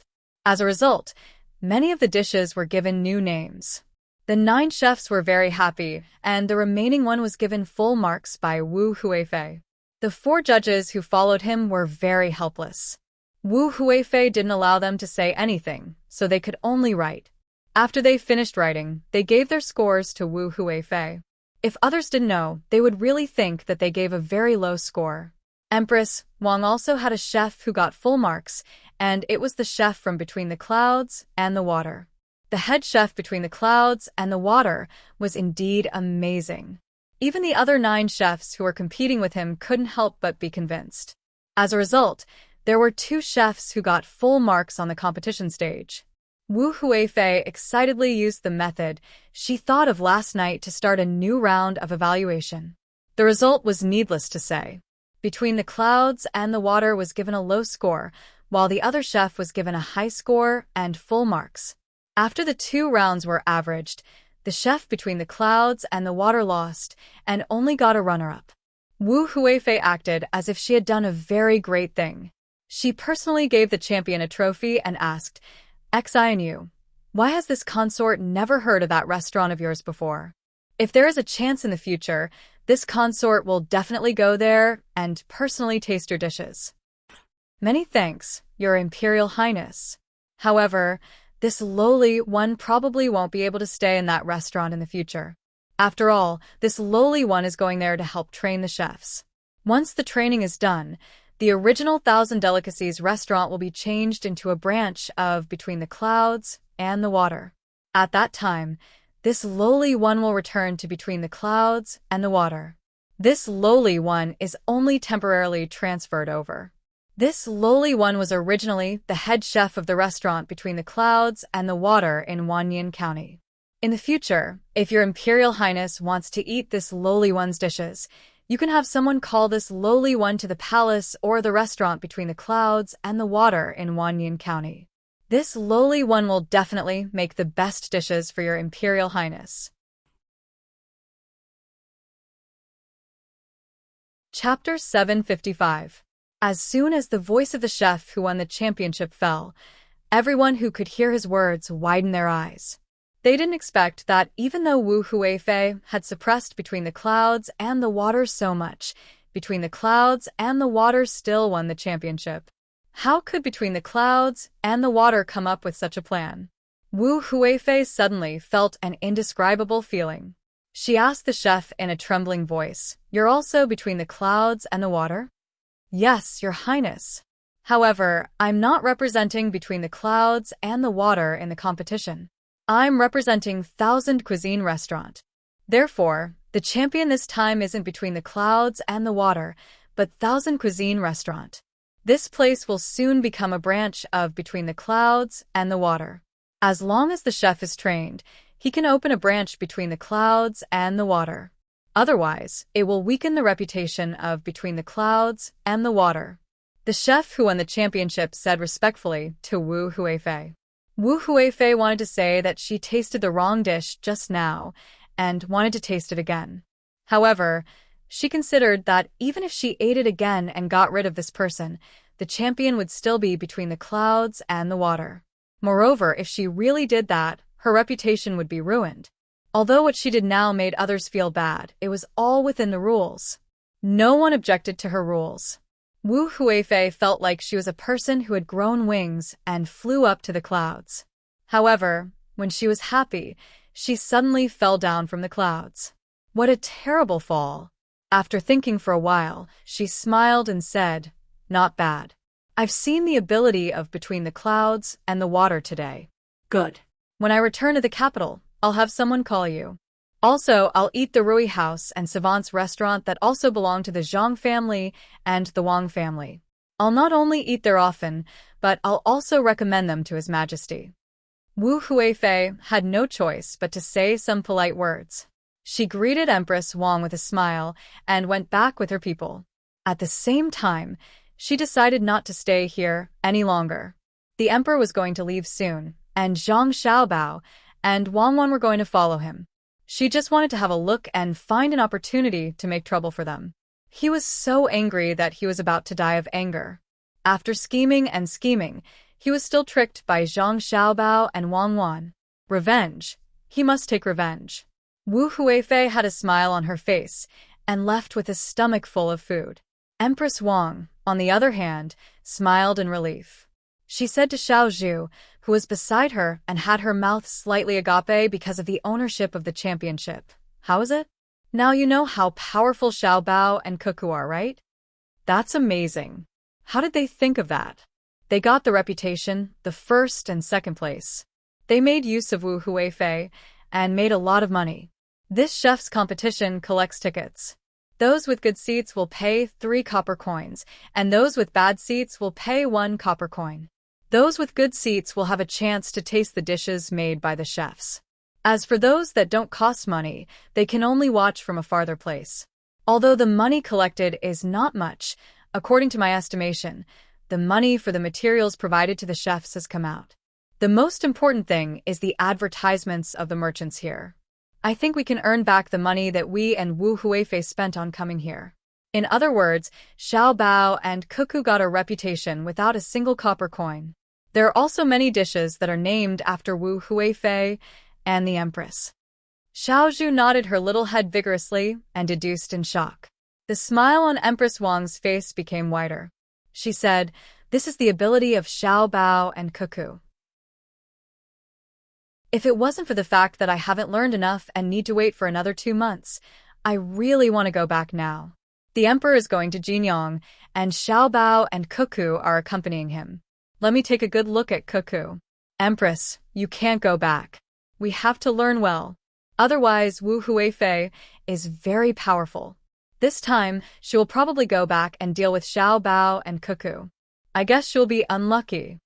As a result, many of the dishes were given new names. The 9 chefs were very happy, and the remaining one was given full marks by Wu Huifei. The 4 judges who followed him were very helpless. Wu Huifei didn't allow them to say anything, so they could only write. After they finished writing, they gave their scores to Wu Huifei. If others didn't know, they would really think that they gave a very low score. Empress Wang also had a chef who got full marks, and it was the chef from between the clouds and the water. The head chef between the clouds and the water was indeed amazing. Even the other 9 chefs who were competing with him couldn't help but be convinced. As a result, there were 2 chefs who got full marks on the competition stage. Wu Huifei excitedly used the method she thought of last night to start a new round of evaluation. The result was needless to say. Between the clouds and the water was given a low score, while the other chef was given a high score and full marks. After the 2 rounds were averaged, the chef between the clouds and the water lost and only got a runner-up. Wu Huifei acted as if she had done a very great thing. She personally gave the champion a trophy and asked, "XINU, why has this consort never heard of that restaurant of yours before? If there is a chance in the future, this consort will definitely go there and personally taste your dishes." "Many thanks, Your Imperial Highness. However, this lowly one probably won't be able to stay in that restaurant in the future. After all, this lowly one is going there to help train the chefs. Once the training is done, the original 1,000 Delicacies restaurant will be changed into a branch of Between the Clouds and the Water. At that time, this lowly one will return to Between the Clouds and the Water. This lowly one is only temporarily transferred over. This lowly one was originally the head chef of the restaurant between the clouds and the water in Wanyan County. In the future, if your Imperial Highness wants to eat this lowly one's dishes, you can have someone call this lowly one to the palace or the restaurant between the clouds and the water in Wanyan County. This lowly one will definitely make the best dishes for your Imperial Highness. Chapter 755. As soon as the voice of the chef who won the championship fell, everyone who could hear his words widened their eyes. They didn't expect that even though Wu Huifei had suppressed Between the Clouds and the Water so much, Between the Clouds and the Water still won the championship. How could Between the Clouds and the Water come up with such a plan? Wu Huifei suddenly felt an indescribable feeling. She asked the chef in a trembling voice, "You're also Between the Clouds and the Water?" "Yes, Your Highness. However, I'm not representing Between the Clouds and the Water in the competition. I'm representing Thousand Cuisine Restaurant. Therefore, the champion this time isn't Between the Clouds and the Water, but Thousand Cuisine Restaurant. This place will soon become a branch of Between the Clouds and the Water. As long as the chef is trained, he can open a branch Between the Clouds and the Water. Otherwise, it will weaken the reputation of Between the Clouds and the Water." The chef who won the championship said respectfully to Wu Huifei. Wu Huifei wanted to say that she tasted the wrong dish just now and wanted to taste it again. However, she considered that even if she ate it again and got rid of this person, the champion would still be Between the Clouds and the Water. Moreover, if she really did that, her reputation would be ruined. Although what she did now made others feel bad, it was all within the rules. No one objected to her rules. Wu Huifei felt like she was a person who had grown wings and flew up to the clouds. However, when she was happy, she suddenly fell down from the clouds. What a terrible fall! After thinking for a while, she smiled and said, "Not bad. I've seen the ability of Between the Clouds and the Water today. Good. When I return to the capital, I'll have someone call you. Also, I'll eat the Rui House and Savant's restaurant that also belong to the Zhang family and the Wang family. I'll not only eat there often, but I'll also recommend them to His Majesty." Wu Huifei had no choice but to say some polite words. She greeted Empress Wang with a smile and went back with her people. At the same time, she decided not to stay here any longer. The emperor was going to leave soon, and Zhang Xiaobao and Wang Wan were going to follow him. She just wanted to have a look and find an opportunity to make trouble for them. He was so angry that he was about to die of anger. After scheming and scheming, he was still tricked by Zhang Xiaobao and Wang Wan. Revenge. He must take revenge. Wu Huifei had a smile on her face and left with a stomach full of food. Empress Wang, on the other hand, smiled in relief. She said to Xiao Zhu, who was beside her and had her mouth slightly agape because of the ownership of the championship, "How is it? Now you know how powerful Xiao Bao and Cuckoo are, right? That's amazing. How did they think of that? They got the reputation, the first and second place. They made use of Wu Huifei and made a lot of money. This chef's competition collects tickets. Those with good seats will pay 3 copper coins, and those with bad seats will pay 1 copper coin. Those with good seats will have a chance to taste the dishes made by the chefs. As for those that don't cost money, they can only watch from a farther place. Although the money collected is not much, according to my estimation, the money for the materials provided to the chefs has come out. The most important thing is the advertisements of the merchants here. I think we can earn back the money that we and Wu Huifei spent on coming here." In other words, Xiao Bao and Cuckoo got a reputation without a single copper coin. There are also many dishes that are named after Wu Huifei and the Empress. Xiao Zhu nodded her little head vigorously and deduced in shock. The smile on Empress Wang's face became wider. She said, "This is the ability of Xiao Bao and Cuckoo. If it wasn't for the fact that I haven't learned enough and need to wait for another 2 months, I really want to go back now." The emperor is going to Jinyang, and Xiao Bao and Cuckoo are accompanying him. Let me take a good look at Cuckoo. "Empress, you can't go back. We have to learn well. Otherwise, Wu Huifei is very powerful. This time, she will probably go back and deal with Xiao Bao and Cuckoo. I guess she'll be unlucky.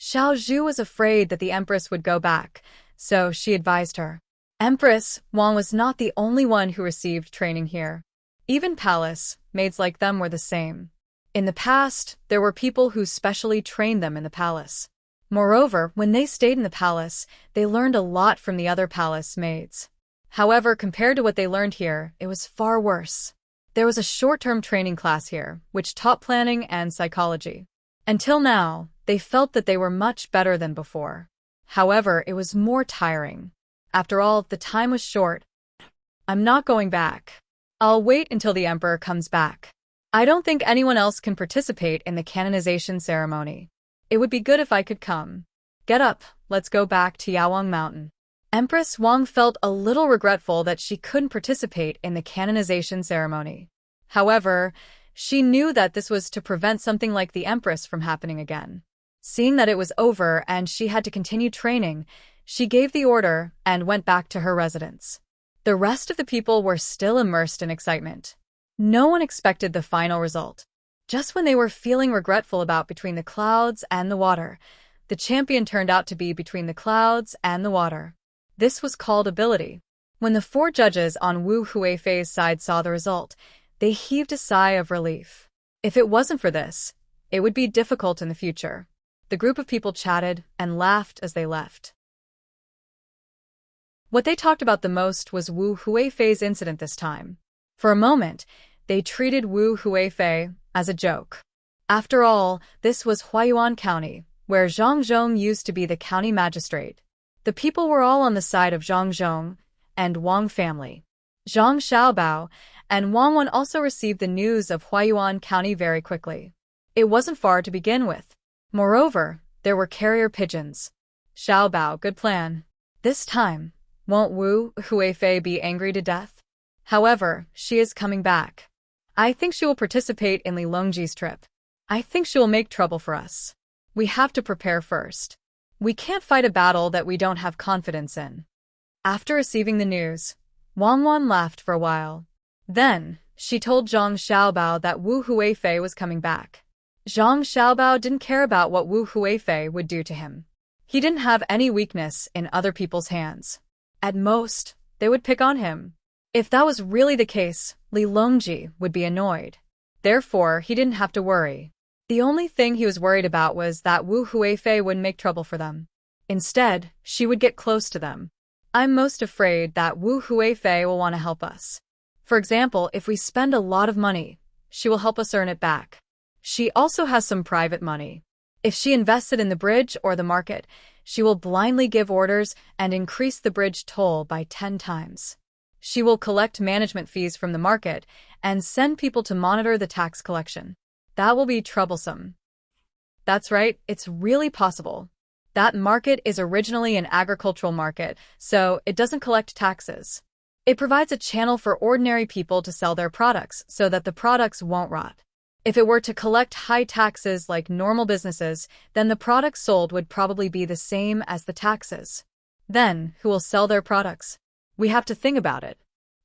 Xiao Zhu was afraid that the Empress would go back, so she advised her. Empress, Wang was not the only one who received training here. Even palace maids like them were the same. In the past, there were people who specially trained them in the palace. Moreover, when they stayed in the palace, they learned a lot from the other palace maids. However, compared to what they learned here, it was far worse. There was a short-term training class here, which taught planning and psychology. Until now, they felt that they were much better than before. However, it was more tiring. After all, the time was short. I'm not going back. I'll wait until the emperor comes back. I don't think anyone else can participate in the canonization ceremony. It would be good if I could come. Get up, let's go back to Yawang Mountain. Empress Wang felt a little regretful that she couldn't participate in the canonization ceremony. However, she knew that this was to prevent something like the Empress from happening again. Seeing that it was over and she had to continue training, she gave the order and went back to her residence. The rest of the people were still immersed in excitement. No one expected the final result. Just when they were feeling regretful about between the clouds and the water, the champion turned out to be between the clouds and the water. This was called ability. When the 4 judges on Wu Huifei's side saw the result, they heaved a sigh of relief. If it wasn't for this, it would be difficult in the future. The group of people chatted and laughed as they left. What they talked about the most was Wu Huifei's incident this time. For a moment, they treated Wu Huifei as a joke. After all, this was Huayuan County, where Zhang Zhong used to be the county magistrate. The people were all on the side of Zhang Zhong and Wang family. Zhang Xiaobao and Wang Wan also received the news of Huayuan County very quickly. It wasn't far to begin with. Moreover, there were carrier pigeons. Xiaobao, good plan. This time, won't Wu Huifei be angry to death? However, she is coming back. I think she will participate in Li Longji's trip. I think she will make trouble for us. We have to prepare first. We can't fight a battle that we don't have confidence in. After receiving the news, Wang Wan laughed for a while. Then, she told Zhang Xiaobao that Wu Huifei was coming back. Zhang Xiaobao didn't care about what Wu Huifei would do to him. He didn't have any weakness in other people's hands. At most, they would pick on him. If that was really the case, Li Longji would be annoyed. Therefore, he didn't have to worry. The only thing he was worried about was that Wu Huifei would make trouble for them. Instead, she would get close to them. I'm most afraid that Wu Huifei will want to help us. For example, if we spend a lot of money, she will help us earn it back. She also has some private money. If she invested in the bridge or the market, she will blindly give orders and increase the bridge toll by 10 times. She will collect management fees from the market and send people to monitor the tax collection. That will be troublesome. That's right, it's really possible. That market is originally an agricultural market, so it doesn't collect taxes. It provides a channel for ordinary people to sell their products so that the products won't rot. If it were to collect high taxes like normal businesses, then the products sold would probably be the same as the taxes. Then, who will sell their products? We have to think about it.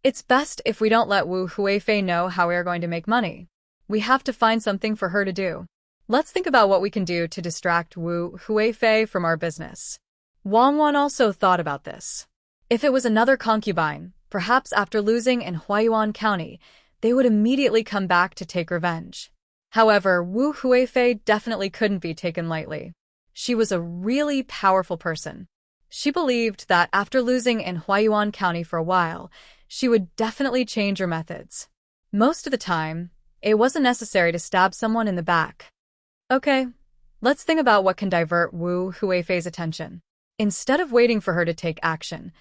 It's best if we don't let Wu Huifei know how we are going to make money. We have to find something for her to do. Let's think about what we can do to distract Wu Huifei from our business. Wang Wan also thought about this. If it was another concubine, perhaps after losing in Huayuan County, they would immediately come back to take revenge. However, Wu Huifei definitely couldn't be taken lightly. She was a really powerful person. She believed that after losing in Huayuan County for a while, she would definitely change her methods. Most of the time, it wasn't necessary to stab someone in the back. Okay, let's think about what can divert Wu Huifei's attention. Instead of waiting for her to take action,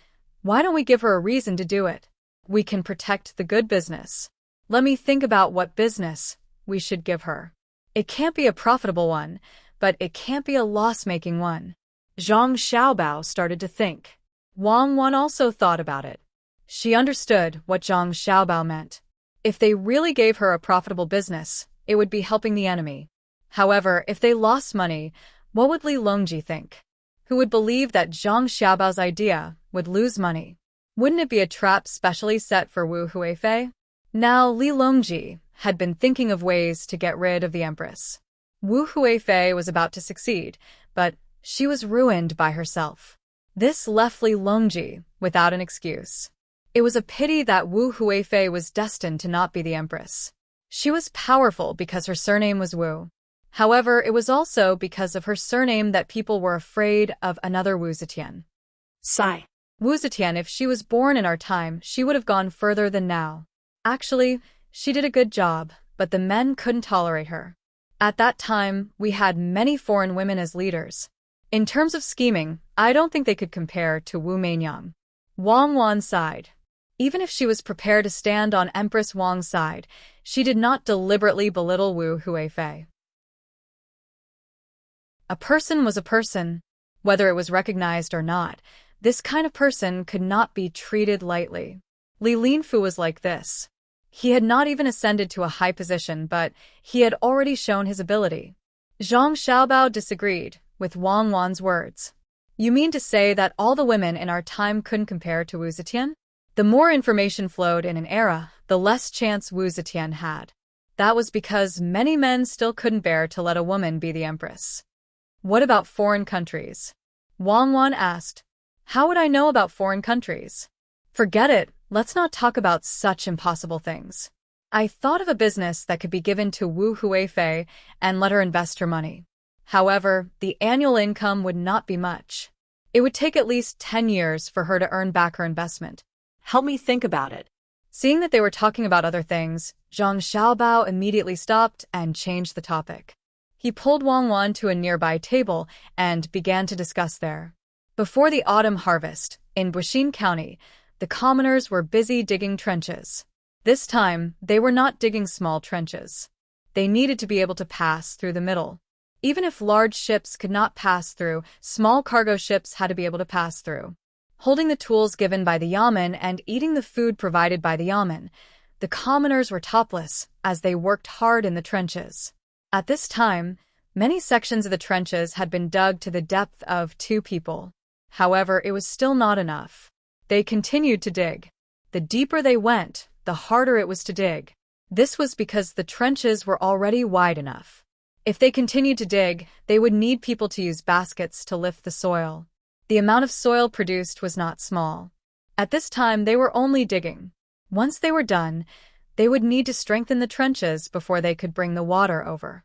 why don't we give her a reason to do it? We can protect the good business. Let me think about what business we should give her. It can't be a profitable one, but it can't be a loss-making one. Zhang Xiaobao started to think. Wang Wan also thought about it. She understood what Zhang Xiaobao meant. If they really gave her a profitable business, it would be helping the enemy. However, if they lost money, what would Li Longji think? Who would believe that Zhang Xiaobao's idea would lose money? Wouldn't it be a trap specially set for Wu Huifei? Now, Li Longji had been thinking of ways to get rid of the Empress. Wu Huifei was about to succeed, but she was ruined by herself. This left Li Longji without an excuse. It was a pity that Wu Huifei was destined to not be the empress. She was powerful because her surname was Wu. However, it was also because of her surname that people were afraid of another Wu Zetian. Sigh. Wu Zetian, if she was born in our time, she would have gone further than now. Actually, she did a good job, but the men couldn't tolerate her. At that time, we had many foreign women as leaders. In terms of scheming, I don't think they could compare to Wu Mainyang. Wang Wan sighed. Even if she was prepared to stand on Empress Wang's side, she did not deliberately belittle Wu Huifei. A person was a person. Whether it was recognized or not, this kind of person could not be treated lightly. Li Linfu was like this. He had not even ascended to a high position, but he had already shown his ability. Zhang Xiaobao disagreed with Wang Wan's words. You mean to say that all the women in our time couldn't compare to Wu Zetian? The more information flowed in an era, the less chance Wu Zetian had. That was because many men still couldn't bear to let a woman be the empress. What about foreign countries? Wang Wan asked. How would I know about foreign countries? Forget it, let's not talk about such impossible things. I thought of a business that could be given to Wu Huifei and let her invest her money. However, the annual income would not be much. It would take at least 10 years for her to earn back her investment. Help me think about it. Seeing that they were talking about other things, Zhang Xiaobao immediately stopped and changed the topic. He pulled Wang Wan to a nearby table and began to discuss there. Before the autumn harvest, in Buxin County, the commoners were busy digging trenches. This time, they were not digging small trenches. They needed to be able to pass through the middle. Even if large ships could not pass through, small cargo ships had to be able to pass through. Holding the tools given by the yamen and eating the food provided by the yamen, the commoners were topless as they worked hard in the trenches. At this time, many sections of the trenches had been dug to the depth of 2 people. However, it was still not enough. They continued to dig. The deeper they went, the harder it was to dig. This was because the trenches were already wide enough. If they continued to dig, they would need people to use baskets to lift the soil. The amount of soil produced was not small. At this time, they were only digging. Once they were done, they would need to strengthen the trenches before they could bring the water over.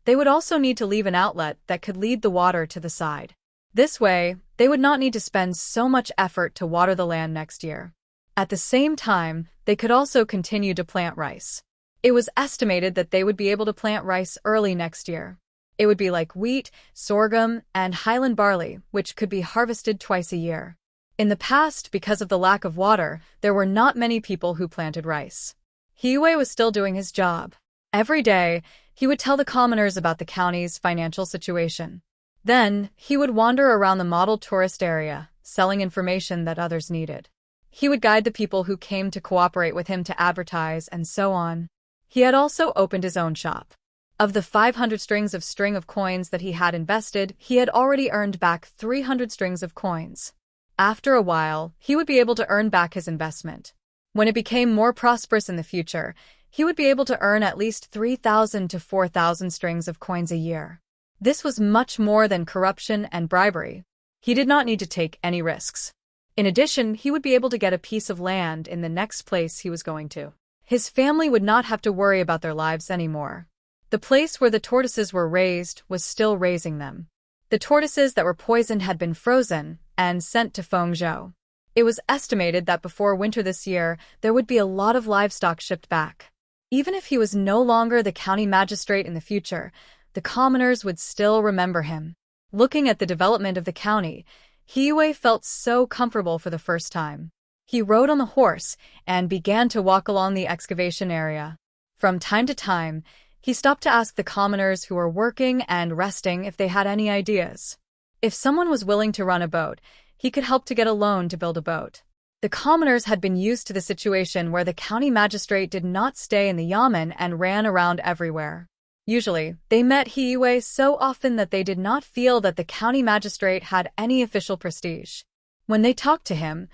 They would also need to leave an outlet that could lead the water to the side. This way, they would not need to spend so much effort to water the land next year. At the same time, they could also continue to plant rice. It was estimated that they would be able to plant rice early next year. It would be like wheat, sorghum, and highland barley, which could be harvested twice a year. In the past, because of the lack of water, there were not many people who planted rice. Hiwei was still doing his job. Every day, he would tell the commoners about the county's financial situation. Then, he would wander around the model tourist area, selling information that others needed. He would guide the people who came to cooperate with him to advertise and so on. He had also opened his own shop. Of the 500 strings of coins that he had invested, he had already earned back 300 strings of coins. After a while, he would be able to earn back his investment. When it became more prosperous in the future, he would be able to earn at least 3,000 to 4,000 strings of coins a year. This was much more than corruption and bribery. He did not need to take any risks. In addition, he would be able to get a piece of land in the next place he was going to. His family would not have to worry about their lives anymore. The place where the tortoises were raised was still raising them. The tortoises that were poisoned had been frozen and sent to Fengzhou. It was estimated that before winter this year, there would be a lot of livestock shipped back. Even if he was no longer the county magistrate in the future, the commoners would still remember him. Looking at the development of the county, Hiwei felt so comfortable for the first time. He rode on the horse and began to walk along the excavation area. From time to time, he stopped to ask the commoners who were working and resting if they had any ideas. If someone was willing to run a boat, he could help to get a loan to build a boat. The commoners had been used to the situation where the county magistrate did not stay in the yamen and ran around everywhere. Usually, they met Hiwei so often that they did not feel that the county magistrate had any official prestige. When they talked to him,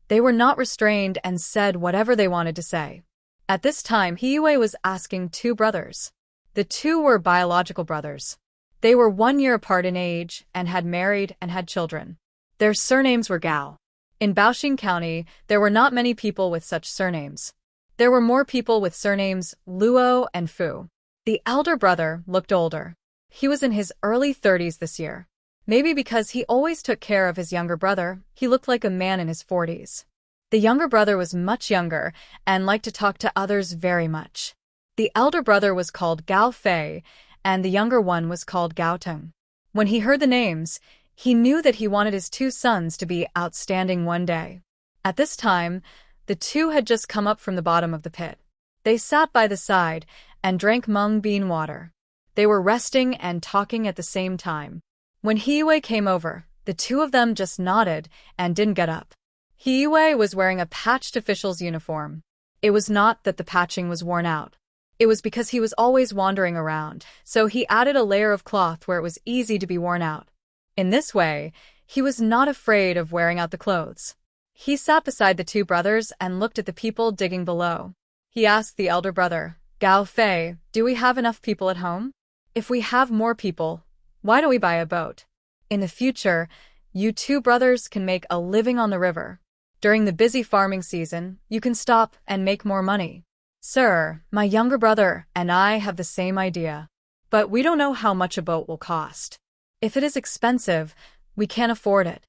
they were not restrained and said whatever they wanted to say. At this time, Hiwei was asking 2 brothers. The two were biological brothers. They were 1 year apart in age and had married and had children. Their surnames were Gao. In Baoxing County, there were not many people with such surnames. There were more people with surnames Luo and Fu. The elder brother looked older. He was in his early 30s this year. Maybe because he always took care of his younger brother, he looked like a man in his 40s. The younger brother was much younger and liked to talk to others very much. The elder brother was called Gao Fei, and the younger one was called Gao Tang. When he heard the names, he knew that he wanted his two sons to be outstanding one day. At this time, the two had just come up from the bottom of the pit. They sat by the side and drank mung bean water. They were resting and talking at the same time. When Hiyue came over, the two of them just nodded and didn't get up. Hiyue was wearing a patched official's uniform. It was not that the patching was worn out. It was because he was always wandering around, so he added a layer of cloth where it was easy to be worn out. In this way, he was not afraid of wearing out the clothes. He sat beside the two brothers and looked at the people digging below. He asked the elder brother, Gao Fei, do we have enough people at home? If we have more people, why don't we buy a boat? In the future, you two brothers can make a living on the river. During the busy farming season, you can stop and make more money. Sir, my younger brother and I have the same idea, but we don't know how much a boat will cost. If it is expensive, we can't afford it.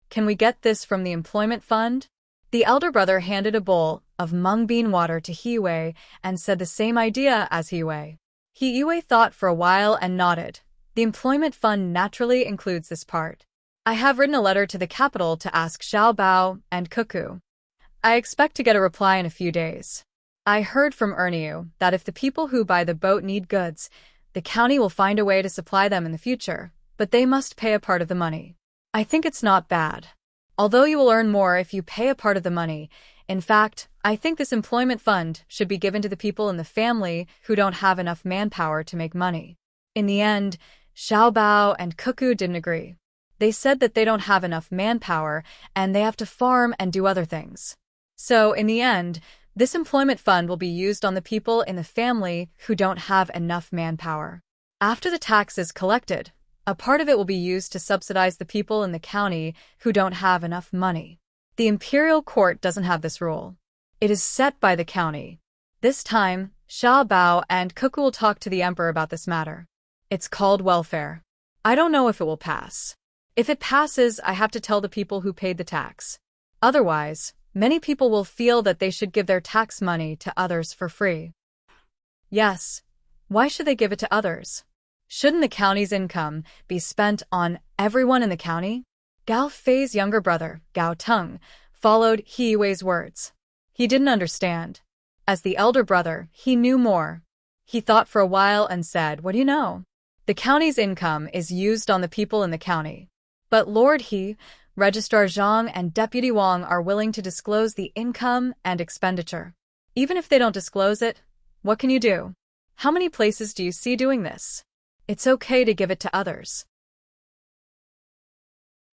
Can we get this from the employment fund? The elder brother handed a bowl of mung bean water to Hiyue and said the same idea as Hiyue. Hiyue thought for a while and nodded. The employment fund naturally includes this part. I have written a letter to the capital to ask Xiao Bao and Cuckoo. I expect to get a reply in a few days. I heard from Erniu that if the people who buy the boat need goods, the county will find a way to supply them in the future, but they must pay a part of the money. I think it's not bad. Although you will earn more if you pay a part of the money, in fact, I think this employment fund should be given to the people in the family who don't have enough manpower to make money. In the end, Xiao Bao and Cuckoo didn't agree. They said that they don't have enough manpower and they have to farm and do other things. So, in the end, this employment fund will be used on the people in the family who don't have enough manpower. After the tax is collected, a part of it will be used to subsidize the people in the county who don't have enough money. The imperial court doesn't have this rule. It is set by the county. This time, Xiao Bao and Cuckoo will talk to the emperor about this matter. It's called welfare. I don't know if it will pass. If it passes, I have to tell the people who paid the tax. Otherwise, many people will feel that they should give their tax money to others for free. Yes. Why should they give it to others? Shouldn't the county's income be spent on everyone in the county? Gao Fei's younger brother, Gao Tang, followed Hiyue's words. He didn't understand. As the elder brother, he knew more. He thought for a while and said, what do you know? The county's income is used on the people in the county. But Lord He, Registrar Zhang and Deputy Wang are willing to disclose the income and expenditure. Even if they don't disclose it, what can you do? How many places do you see doing this? It's okay to give it to others.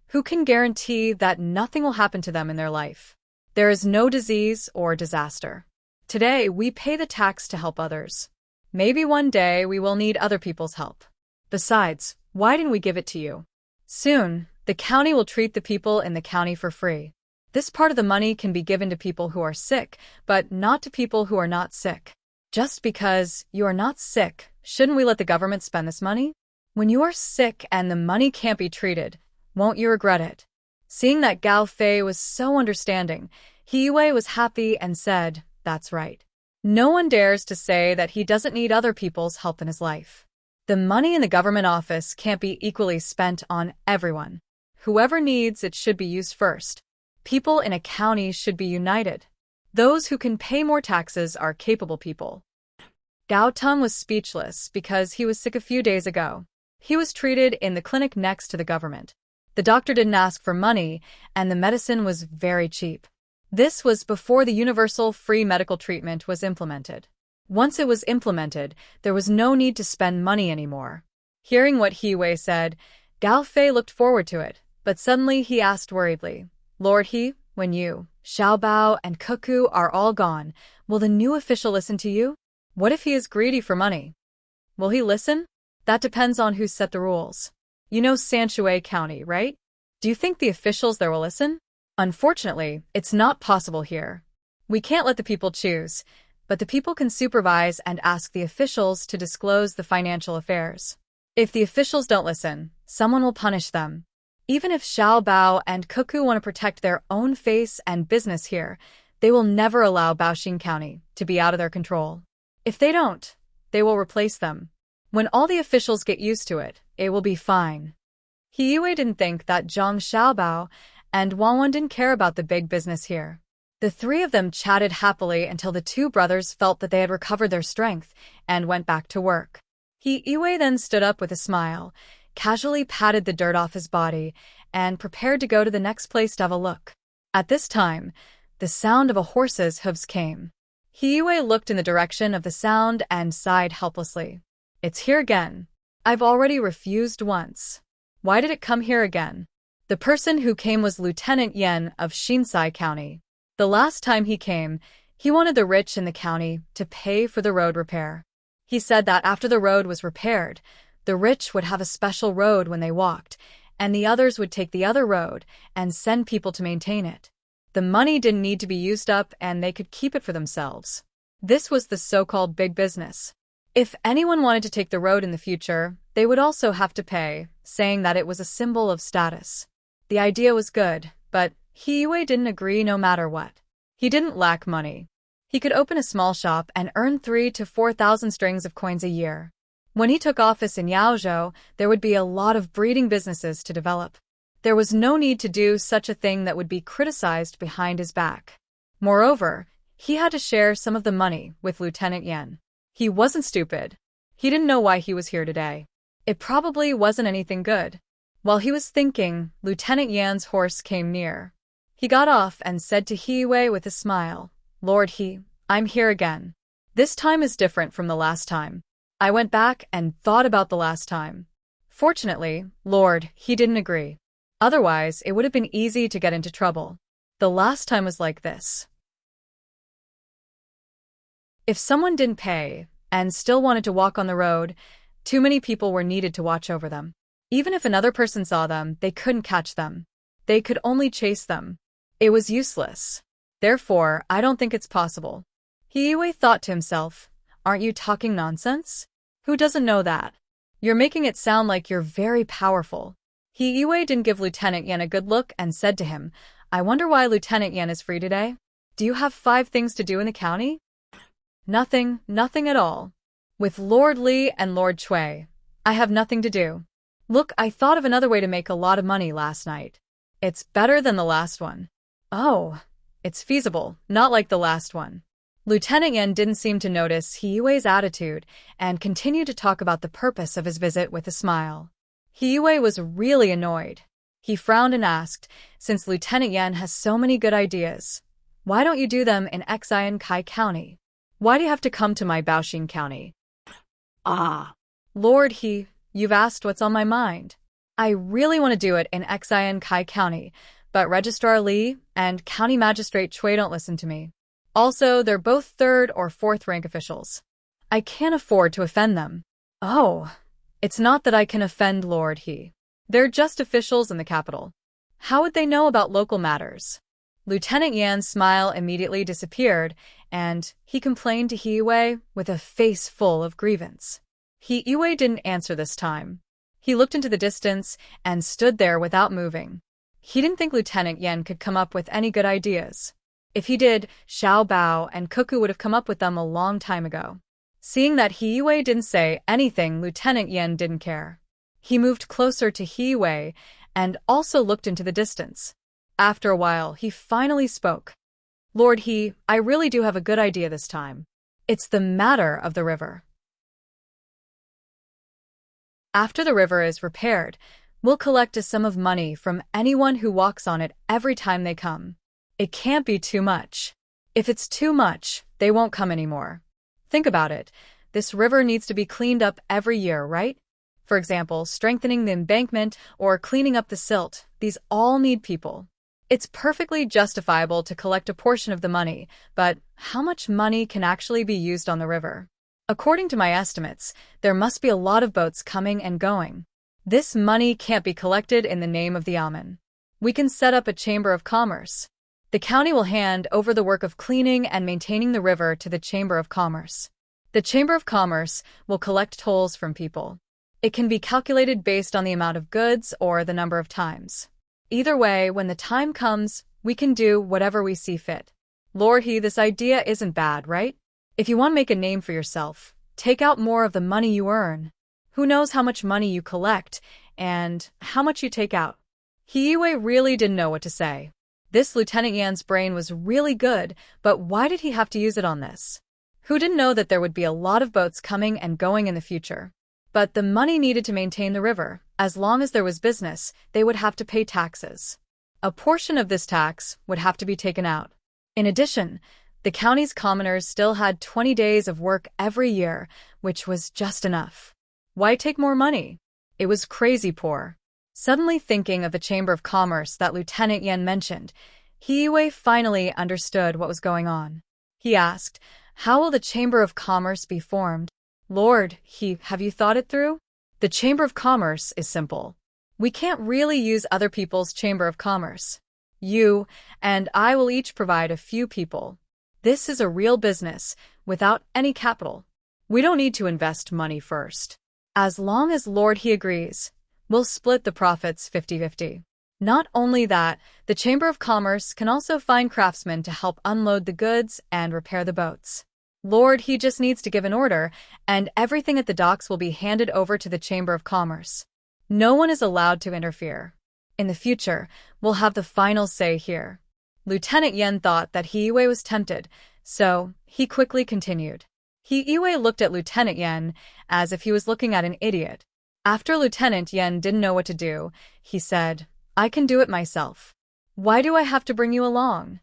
Who can guarantee that nothing will happen to them in their life? There is no disease or disaster. Today, we pay the tax to help others. Maybe one day we will need other people's help. Besides, why didn't we give it to you? Soon, the county will treat the people in the county for free. This part of the money can be given to people who are sick, but not to people who are not sick. Just because you are not sick, shouldn't we let the government spend this money? When you are sick and the money can't be treated, won't you regret it? Seeing that Gao Fei was so understanding, Hiyue was happy and said, that's right. No one dares to say that he doesn't need other people's help in his life. The money in the government office can't be equally spent on everyone. Whoever needs it should be used first. People in a county should be united. Those who can pay more taxes are capable people. Gao Tang was speechless because he was sick a few days ago. He was treated in the clinic next to the government. The doctor didn't ask for money, and the medicine was very cheap. This was before the universal free medical treatment was implemented. Once it was implemented, there was no need to spend money anymore. Hearing what Hiyue said, Gao Fei looked forward to it, but suddenly he asked worriedly, Lord He, when you, Xiao Bao, and Cuckoo are all gone, will the new official listen to you? What if he is greedy for money? Will he listen? That depends on who set the rules. You know Sanshui County, right? Do you think the officials there will listen? Unfortunately, it's not possible here. We can't let the people choose, but the people can supervise and ask the officials to disclose the financial affairs. If the officials don't listen, someone will punish them. Even if Xiao Bao and Cuckoo want to protect their own face and business here, they will never allow Baoxing County to be out of their control. If they don't, they will replace them. When all the officials get used to it, it will be fine. He Yue didn't think that Zhang Xiaobao and Wang Wan didn't care about the big business here. The three of them chatted happily until the two brothers felt that they had recovered their strength and went back to work. He Yue then stood up with a smile, casually patted the dirt off his body, and prepared to go to the next place to have a look. At this time, the sound of a horse's hooves came. He Yue looked in the direction of the sound and sighed helplessly. It's here again. I've already refused once. Why did it come here again? The person who came was Lieutenant Yen of Shinsai County. The last time he came, he wanted the rich in the county to pay for the road repair. He said that after the road was repaired, the rich would have a special road when they walked, and the others would take the other road and send people to maintain it. The money didn't need to be used up and they could keep it for themselves. This was the so-called big business. If anyone wanted to take the road in the future, they would also have to pay, saying that it was a symbol of status. The idea was good, but He Yue didn't agree no matter what. He didn't lack money. He could open a small shop and earn 3,000 to 4,000 strings of coins a year. When he took office in Yaozhou, there would be a lot of breeding businesses to develop. There was no need to do such a thing that would be criticized behind his back. Moreover, he had to share some of the money with Lieutenant Yen. He wasn't stupid. He didn't know why he was here today. It probably wasn't anything good. While he was thinking, Lieutenant Yan's horse came near. He got off and said to He Yue with a smile, "Lord He, I'm here again. This time is different from the last time. I went back and thought about the last time. Fortunately, Lord, he didn't agree. Otherwise, it would have been easy to get into trouble. The last time was like this. If someone didn't pay and still wanted to walk on the road, too many people were needed to watch over them. Even if another person saw them, they couldn't catch them. They could only chase them. It was useless. Therefore, I don't think it's possible." He Yue thought to himself, "Aren't you talking nonsense? Who doesn't know that? You're making it sound like you're very powerful." He Yue didn't give Lieutenant Yen a good look and said to him, "I wonder why Lieutenant Yen is free today? Do you have 5 things to do in the county?" Nothing at all. With Lord Li and Lord Cui, I have nothing to do. Look, I thought of another way to make a lot of money last night. It's better than the last one. Oh, it's feasible, not like the last one. Lieutenant Yen didn't seem to notice He Yue's attitude and continued to talk about the purpose of his visit with a smile. He Yue was really annoyed. He frowned and asked, "Since Lieutenant Yen has so many good ideas, why don't you do them in Xian Kai County? Why do you have to come to my Baoxing County?" Lord He, you've asked what's on my mind. I really want to do it in Xian Kai County, but Registrar Li and County Magistrate Cui don't listen to me. Also, they're both 3rd or 4th rank officials. I can't afford to offend them. Oh, it's not that I can offend Lord He. They're just officials in the capital. How would they know about local matters? Lieutenant Yan's smile immediately disappeared, and he complained to He Yue with a face full of grievance. He Yue didn't answer this time. He looked into the distance and stood there without moving. He didn't think Lieutenant Yen could come up with any good ideas. If he did, Xiao Bao and Cuckoo would have come up with them a long time ago. Seeing that He Yue didn't say anything, Lieutenant Yen didn't care. He moved closer to He Yue and also looked into the distance. After a while, he finally spoke. "Lord He, I really do have a good idea this time. It's the matter of the river. After the river is repaired, we'll collect a sum of money from anyone who walks on it every time they come. It can't be too much. If it's too much, they won't come anymore. Think about it. This river needs to be cleaned up every year, right? For example, strengthening the embankment or cleaning up the silt. These all need people. It's perfectly justifiable to collect a portion of the money, but how much money can actually be used on the river? According to my estimates, there must be a lot of boats coming and going. This money can't be collected in the name of the Amun. We can set up a chamber of commerce. The county will hand over the work of cleaning and maintaining the river to the Chamber of Commerce. The Chamber of Commerce will collect tolls from people. It can be calculated based on the amount of goods or the number of times. Either way, when the time comes, we can do whatever we see fit. Lord He, this idea isn't bad, right? If you want to make a name for yourself, take out more of the money you earn. Who knows how much money you collect and how much you take out? Hiyue really didn't know what to say. This Lieutenant Yan's brain was really good, but why did he have to use it on this? Who didn't know that there would be a lot of boats coming and going in the future? But the money needed to maintain the river. As long as there was business, they would have to pay taxes. A portion of this tax would have to be taken out. In addition, the county's commoners still had 20 days of work every year, which was just enough. Why take more money? It was crazy poor. Suddenly thinking of the Chamber of Commerce that Lieutenant Yan mentioned, Hiyue finally understood what was going on. He asked, "How will the Chamber of Commerce be formed?" Lord, have you thought it through? The Chamber of Commerce is simple. We can't really use other people's Chamber of Commerce. You and I will each provide a few people. This is a real business, without any capital. We don't need to invest money first. As long as Lord He agrees, we'll split the profits 50-50. Not only that, the Chamber of Commerce can also find craftsmen to help unload the goods and repair the boats. Lord He just needs to give an order, and everything at the docks will be handed over to the Chamber of Commerce. No one is allowed to interfere. In the future, we'll have the final say here. Lieutenant Yan thought that Hiyue was tempted, so he quickly continued. Hiyue looked at Lieutenant Yan as if he was looking at an idiot. After Lieutenant Yan didn't know what to do, he said, "I can do it myself. Why do I have to bring you along?"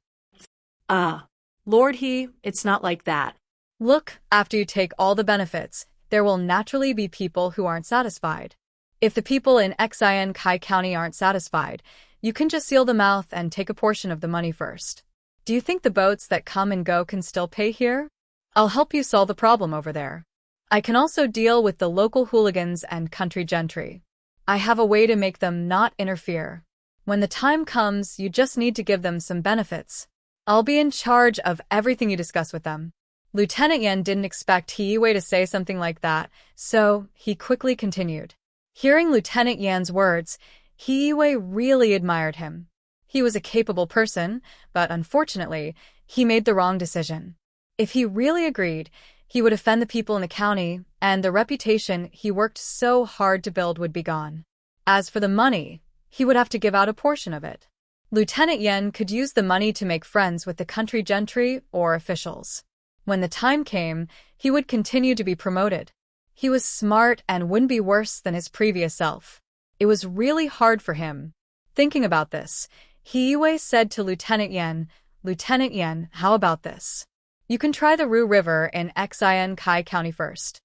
Lord He, it's not like that. Look, after you take all the benefits, there will naturally be people who aren't satisfied. If the people in Xian Kai County aren't satisfied, you can just seal the mouth and take a portion of the money first. Do you think the boats that come and go can still pay here? I'll help you solve the problem over there. I can also deal with the local hooligans and country gentry. I have a way to make them not interfere. When the time comes, you just need to give them some benefits. I'll be in charge of everything you discuss with them. Lieutenant Yan didn't expect Hiyue to say something like that, so he quickly continued. Hearing Lieutenant Yan's words, Hiyue really admired him. He was a capable person, but unfortunately, he made the wrong decision. If he really agreed, he would offend the people in the county, and the reputation he worked so hard to build would be gone. As for the money, he would have to give out a portion of it. Lieutenant Yan could use the money to make friends with the country gentry or officials. When the time came, he would continue to be promoted. He was smart and wouldn't be worse than his previous self. It was really hard for him. Thinking about this, Hiyue said to Lieutenant Yan, how about this? You can try the Ru River in Xian Kai County first.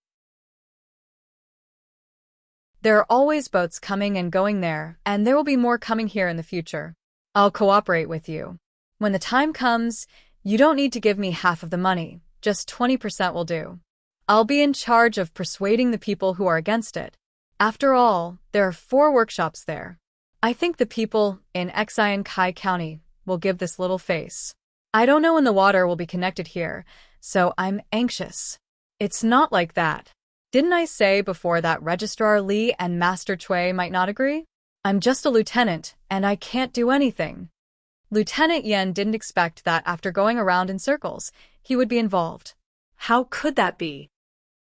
There are always boats coming and going there, and there will be more coming here in the future. I'll cooperate with you. When the time comes, you don't need to give me half of the money, just 20% will do. I'll be in charge of persuading the people who are against it. After all, there are 4 workshops there. I think the people in Xian Kai County will give this little face. I don't know when the water will be connected here, so I'm anxious. It's not like that. Didn't I say before that Registrar Li and Master Cui might not agree? I'm just a lieutenant, and I can't do anything. Lieutenant Yan didn't expect that after going around in circles, he would be involved. How could that be?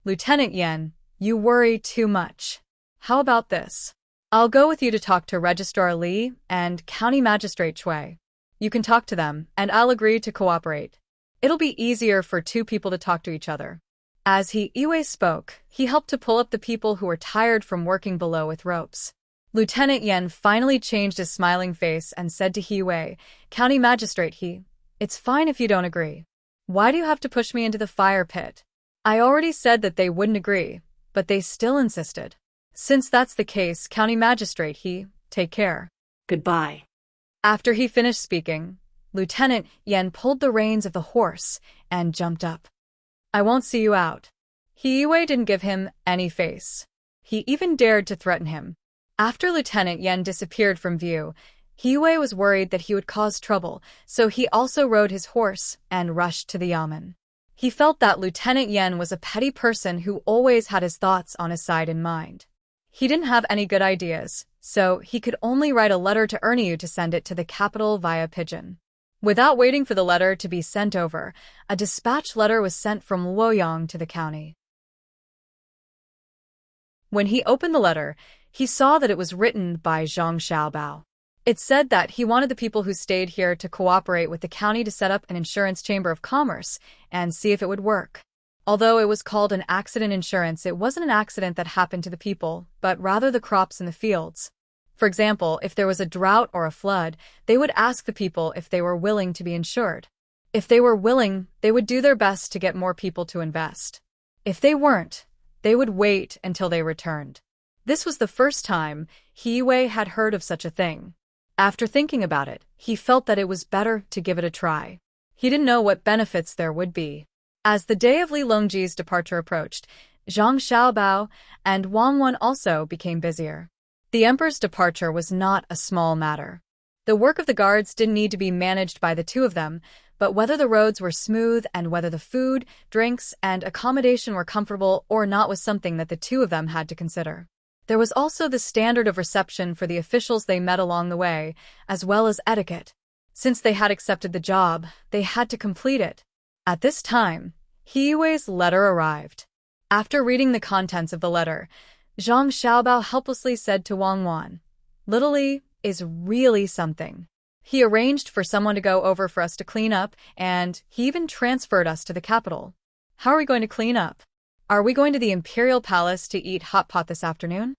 Lieutenant Yan, you worry too much. How about this? I'll go with you to talk to Registrar Li and County Magistrate Cui. You can talk to them, and I'll agree to cooperate. It'll be easier for 2 people to talk to each other. As Hiyue spoke, he helped to pull up the people who were tired from working below with ropes. Lieutenant Yan finally changed his smiling face and said to Hiyue, County Magistrate it's fine if you don't agree. Why do you have to push me into the fire pit? I already said that they wouldn't agree, but they still insisted. Since that's the case, County Magistrate take care. Goodbye. After he finished speaking, Lieutenant Yan pulled the reins of the horse and jumped up. I won't see you out. He Yue didn't give him any face. He even dared to threaten him. After Lieutenant Yen disappeared from view, He Yue was worried that he would cause trouble, so he also rode his horse and rushed to the yamen. He felt that Lieutenant Yen was a petty person who always had his thoughts on his side in mind. He didn't have any good ideas, so he could only write a letter to Ernyu to send it to the capital via pigeon. Without waiting for the letter to be sent over, a dispatch letter was sent from Luoyang to the county. When he opened the letter, he saw that it was written by Zhang Xiaobao. It said that he wanted the people who stayed here to cooperate with the county to set up an insurance chamber of commerce and see if it would work. Although it was called an accident insurance, it wasn't an accident that happened to the people, but rather the crops in the fields. For example, if there was a drought or a flood, they would ask the people if they were willing to be insured. If they were willing, they would do their best to get more people to invest. If they weren't, they would wait until they returned. This was the first time He Yue had heard of such a thing. After thinking about it, he felt that it was better to give it a try. He didn't know what benefits there would be. As the day of Li Longji's departure approached, Zhang Xiaobao and Wang Wan also became busier. The emperor's departure was not a small matter. The work of the guards didn't need to be managed by the two of them, but whether the roads were smooth and whether the food, drinks, and accommodation were comfortable or not was something that the two of them had to consider. There was also the standard of reception for the officials they met along the way, as well as etiquette. Since they had accepted the job, they had to complete it. At this time, He Yue's letter arrived. After reading the contents of the letter, Zhang Xiaobao helplessly said to Wang Wan, "Little Li is really something. He arranged for someone to go over for us to clean up, and he even transferred us to the capital. How are we going to clean up? Are we going to the Imperial Palace to eat hot pot this afternoon?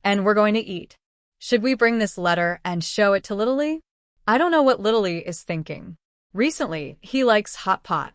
And we're going to eat. Should we bring this letter and show it to Little Li? I don't know what Little Li is thinking. Recently, he likes hot pot.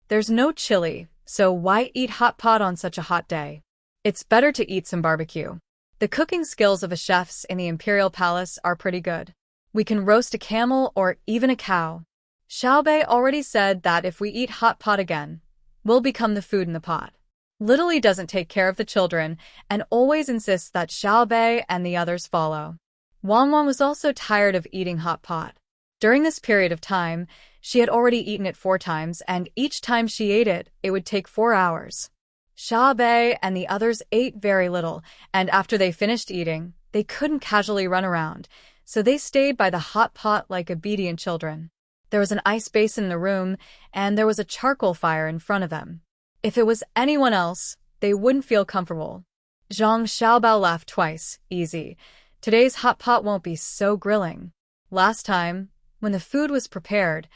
There's no chili, so why eat hot pot on such a hot day? It's better to eat some barbecue. The cooking skills of the chefs in the Imperial Palace are pretty good. We can roast a camel or even a cow. Xiaobei already said that if we eat hot pot again, we'll become the food in the pot. Little Li doesn't take care of the children and always insists that Xiaobei and the others follow. Wang Wan was also tired of eating hot pot. During this period of time, she had already eaten it 4 times, and each time she ate it, it would take 4 hours. Xiaobei and the others ate very little, and after they finished eating, they couldn't casually run around, so they stayed by the hot pot like obedient children. There was an ice basin in the room, and there was a charcoal fire in front of them. If it was anyone else, they wouldn't feel comfortable. Zhang Xiaobao laughed twice. Easy. Today's hot pot won't be so grilling. Last time, when the food was prepared,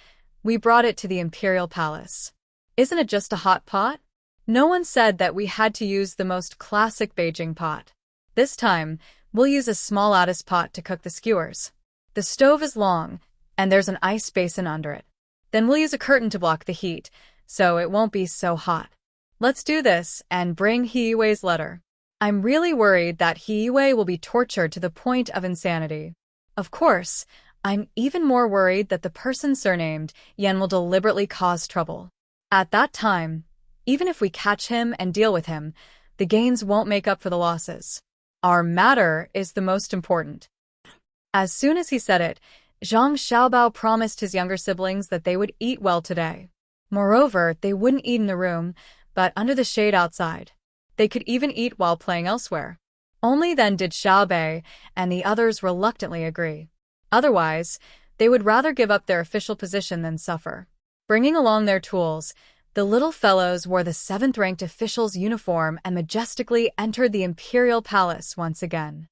we brought it to the Imperial Palace. Isn't it just a hot pot? No one said that we had to use the most classic Beijing pot. This time, we'll use a small lattice pot to cook the skewers. The stove is long, and there's an ice basin under it. Then we'll use a curtain to block the heat, so it won't be so hot. Let's do this and bring He Yue's letter. I'm really worried that He Yue will be tortured to the point of insanity. Of course, I'm even more worried that the person surnamed Yen will deliberately cause trouble. At that time, even if we catch him and deal with him, the gains won't make up for the losses. Our matter is the most important." As soon as he said it, Zhang Xiaobao promised his younger siblings that they would eat well today. Moreover, they wouldn't eat in the room, but under the shade outside. They could even eat while playing elsewhere. Only then did Xiaobei and the others reluctantly agree. Otherwise, they would rather give up their official position than suffer. Bringing along their tools, the little fellows wore the 7th-ranked official's uniform and majestically entered the Imperial Palace once again.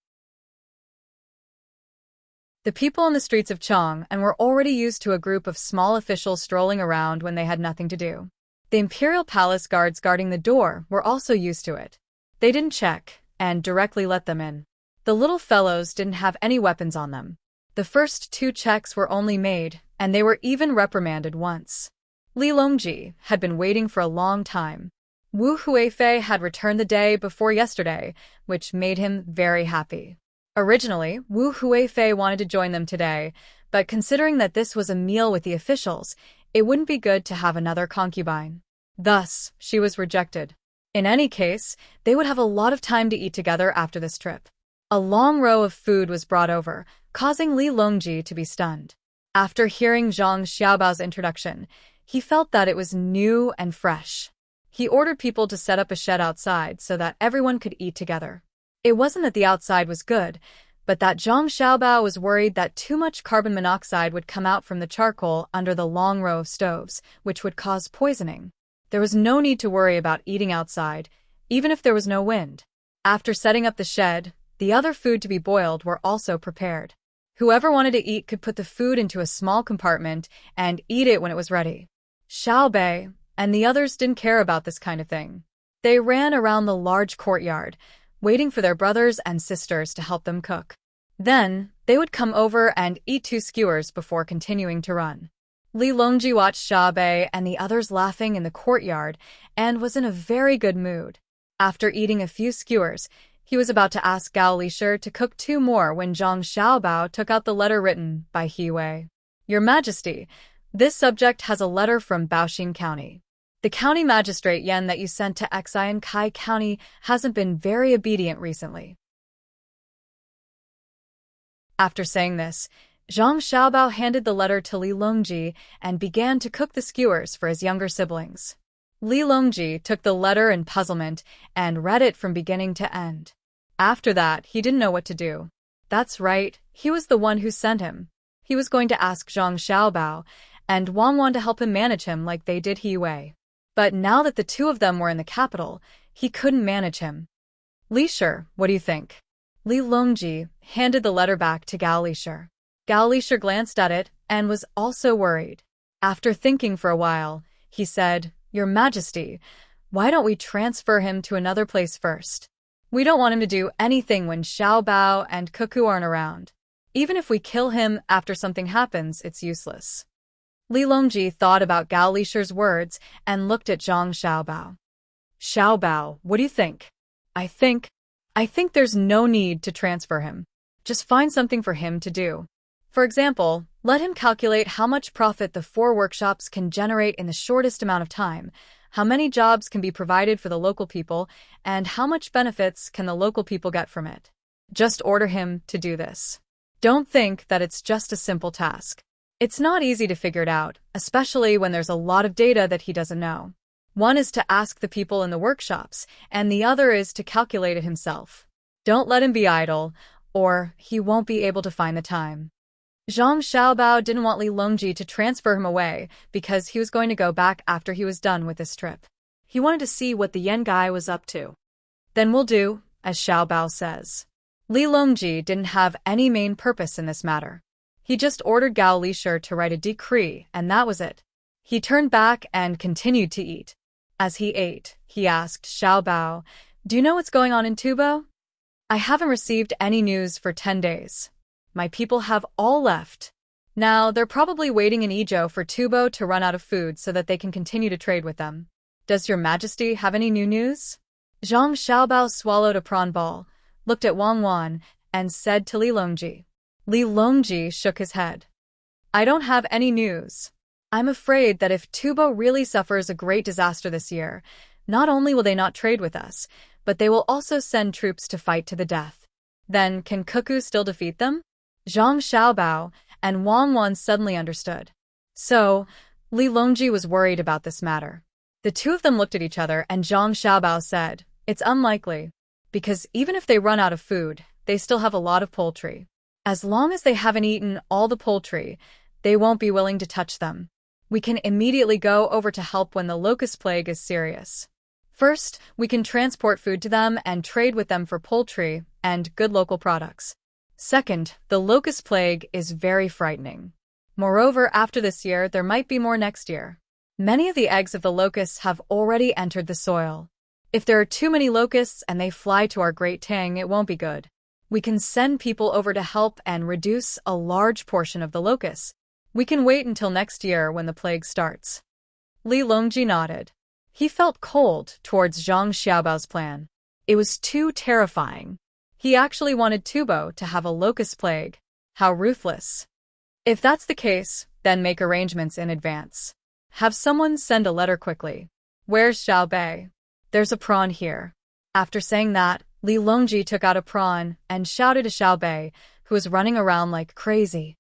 The people on the streets of Chang'an were already used to a group of small officials strolling around when they had nothing to do. The Imperial Palace guards guarding the door were also used to it. They didn't check and directly let them in. The little fellows didn't have any weapons on them. The first 2 checks were only made, and they were even reprimanded once. Li Longji had been waiting for a long time. Wu Huifei had returned the day before yesterday, which made him very happy. Originally, Wu Huifei wanted to join them today, but considering that this was a meal with the officials, it wouldn't be good to have another concubine. Thus, she was rejected. In any case, they would have a lot of time to eat together after this trip. A long row of food was brought over, causing Li Longji to be stunned. After hearing Zhang Xiaobao's introduction, he felt that it was new and fresh. He ordered people to set up a shed outside so that everyone could eat together. It wasn't that the outside was good, but that Zhang Xiaobao was worried that too much carbon monoxide would come out from the charcoal under the long row of stoves, which would cause poisoning. There was no need to worry about eating outside, even if there was no wind. After setting up the shed, the other food to be boiled were also prepared. Whoever wanted to eat could put the food into a small compartment and eat it when it was ready. Xiao Bei and the others didn't care about this kind of thing. They ran around the large courtyard, waiting for their brothers and sisters to help them cook. Then, they would come over and eat 2 skewers before continuing to run. Li Longji watched Xiao Bei and the others laughing in the courtyard and was in a very good mood. After eating a few skewers, he was about to ask Gao Lishir to cook 2 more when Zhang Xiaobao took out the letter written by He Wei. Your Majesty, this subject has a letter from Baoxing County. The county magistrate Yan that you sent to Xian Kai County hasn't been very obedient recently. After saying this, Zhang Xiaobao handed the letter to Li Longji and began to cook the skewers for his younger siblings. Li Longji took the letter in puzzlement and read it from beginning to end. After that, he didn't know what to do. That's right, he was the one who sent him. He was going to ask Zhang Xiaobao and Wang Wan to help him manage him like they did He Wei. But now that the 2 of them were in the capital, he couldn't manage him. Lishir, what do you think? Li Longji handed the letter back to Gao Lishir. Gao Lishir glanced at it and was also worried. After thinking for a while, he said, Your Majesty, why don't we transfer him to another place first? We don't want him to do anything when Xiao Bao and Cuckoo aren't around. Even if we kill him after something happens, it's useless. Li Longji thought about Gao Lishir's words and looked at Zhang Xiaobao. Xiaobao, what do you think? I think there's no need to transfer him. Just find something for him to do. For example, let him calculate how much profit the 4 workshops can generate in the shortest amount of time, how many jobs can be provided for the local people, and how much benefits can the local people get from it. Just order him to do this. Don't think that it's just a simple task. It's not easy to figure it out, especially when there's a lot of data that he doesn't know. One is to ask the people in the workshops, and the other is to calculate it himself. Don't let him be idle, or he won't be able to find the time. Zhang Xiaobao didn't want Li Longji to transfer him away because he was going to go back after he was done with this trip. He wanted to see what the Yan guy was up to. Then we'll do, as Xiaobao says. Li Longji didn't have any main purpose in this matter. He just ordered Gao Lishir to write a decree, and that was it. He turned back and continued to eat. As he ate, he asked Xiaobao, Do you know what's going on in Tubo? I haven't received any news for 10 days. My people have all left. Now, they're probably waiting in Idyll for Tubo to run out of food so that they can continue to trade with them. Does your Majesty have any new news? Zhang Xiaobao swallowed a prawn ball, looked at Wang Wan, and said to Li Longji. Li Longji shook his head. I don't have any news. I'm afraid that if Tubo really suffers a great disaster this year, not only will they not trade with us, but they will also send troops to fight to the death. Then, can Cuckoo still defeat them? Zhang Xiaobao and Wang Wan suddenly understood. So, Li Longji was worried about this matter. The 2 of them looked at each other and Zhang Xiaobao said, It's unlikely, because even if they run out of food, they still have a lot of poultry. As long as they haven't eaten all the poultry, they won't be willing to touch them. We can immediately go over to help when the locust plague is serious. First, we can transport food to them and trade with them for poultry and good local products. Second, the locust plague is very frightening. Moreover, after this year, there might be more next year. Many of the eggs of the locusts have already entered the soil. If there are too many locusts and they fly to our Great Tang, it won't be good. We can send people over to help and reduce a large portion of the locusts. We can wait until next year when the plague starts. Li Longji nodded. He felt cold towards Zhang Xiaobao's plan. It was too terrifying. He actually wanted Tubo to have a locust plague. How ruthless. If that's the case, then make arrangements in advance. Have someone send a letter quickly. Where's Xiao Bei? There's a prawn here. After saying that, Li Longji took out a prawn and shouted to Xiao Bei, who was running around like crazy.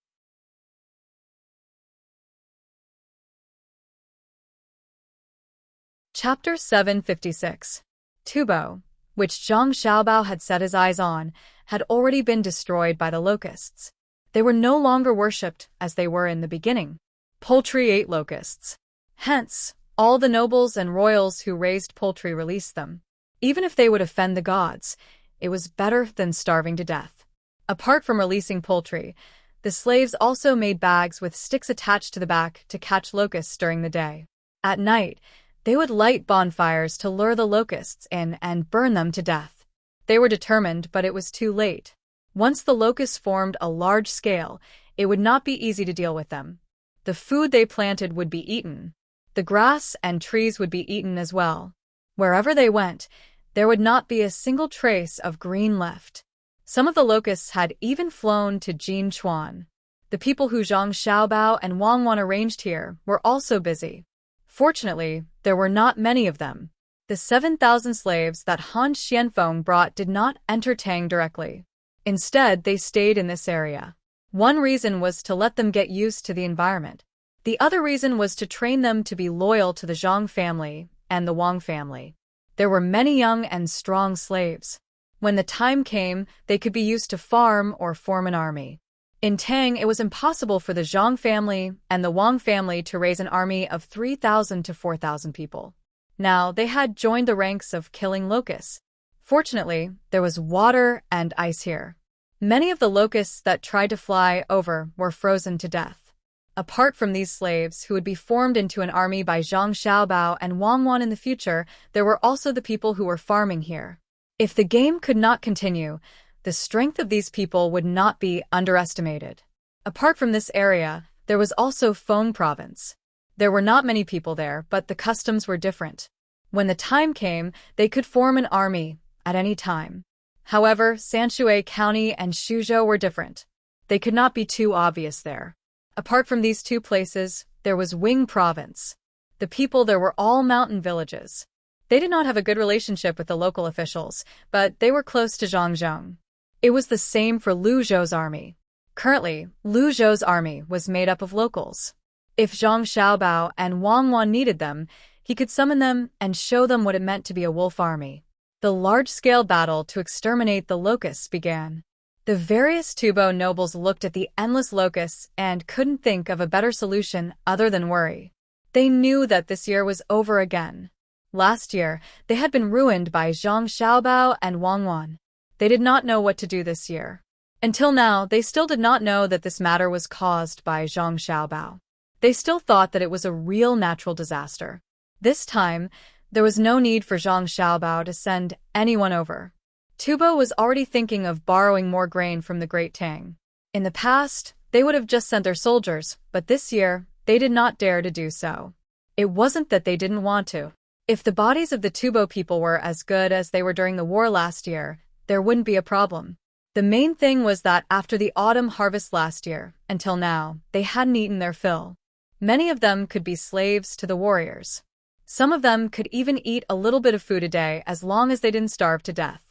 Chapter 756. Tubo, which Zhang Xiaobao had set his eyes on, had already been destroyed by the locusts. They were no longer worshipped as they were in the beginning. Poultry ate locusts. Hence, all the nobles and royals who raised poultry released them. Even if they would offend the gods, it was better than starving to death. Apart from releasing poultry, the slaves also made bags with sticks attached to the back to catch locusts during the day. At night, they would light bonfires to lure the locusts in and burn them to death. They were determined, but it was too late. Once the locusts formed a large scale, it would not be easy to deal with them. The food they planted would be eaten. The grass and trees would be eaten as well. Wherever they went, there would not be a single trace of green left. Some of the locusts had even flown to Jinchuan. The people who Zhang Xiaobao and Wang Wan arranged here were also busy. Fortunately, there were not many of them. The 7,000 slaves that Han Xianfeng brought did not enter Tang directly. Instead, they stayed in this area. One reason was to let them get used to the environment. The other reason was to train them to be loyal to the Zhang family and the Wang family. There were many young and strong slaves. When the time came, they could be used to farm or form an army. In Tang, it was impossible for the Zhang family and the Wang family to raise an army of 3,000 to 4,000 people. Now, they had joined the ranks of killing locusts. Fortunately, there was water and ice here. Many of the locusts that tried to fly over were frozen to death. Apart from these slaves, who would be formed into an army by Zhang Xiaobao and Wang Wan in the future, there were also the people who were farming here. If the game could not continue, the strength of these people would not be underestimated. Apart from this area, there was also Feng Province. There were not many people there, but the customs were different. When the time came, they could form an army at any time. However, Sanshui County and Shuzhou were different. They could not be too obvious there. Apart from these two places, there was Wing Province. The people there were all mountain villages. They did not have a good relationship with the local officials, but they were close to Zhangzheng. It was the same for Lu Zhou's army. Currently, Lu Zhou's army was made up of locals. If Zhang Xiaobao and Wang Wan needed them, he could summon them and show them what it meant to be a wolf army. The large-scale battle to exterminate the locusts began. The various Tubo nobles looked at the endless locusts and couldn't think of a better solution other than worry. They knew that this year was over again. Last year, they had been ruined by Zhang Xiaobao and Wang Wan. They did not know what to do this year. Until now, they still did not know that this matter was caused by Zhang Xiaobao. They still thought that it was a real natural disaster. This time, there was no need for Zhang Xiaobao to send anyone over. Tubo was already thinking of borrowing more grain from the Great Tang. In the past, they would have just sent their soldiers, but this year, they did not dare to do so. It wasn't that they didn't want to. If the bodies of the Tubo people were as good as they were during the war last year, there wouldn't be a problem. The main thing was that after the autumn harvest last year, until now, they hadn't eaten their fill. Many of them could be slaves to the warriors. Some of them could even eat a little bit of food a day as long as they didn't starve to death.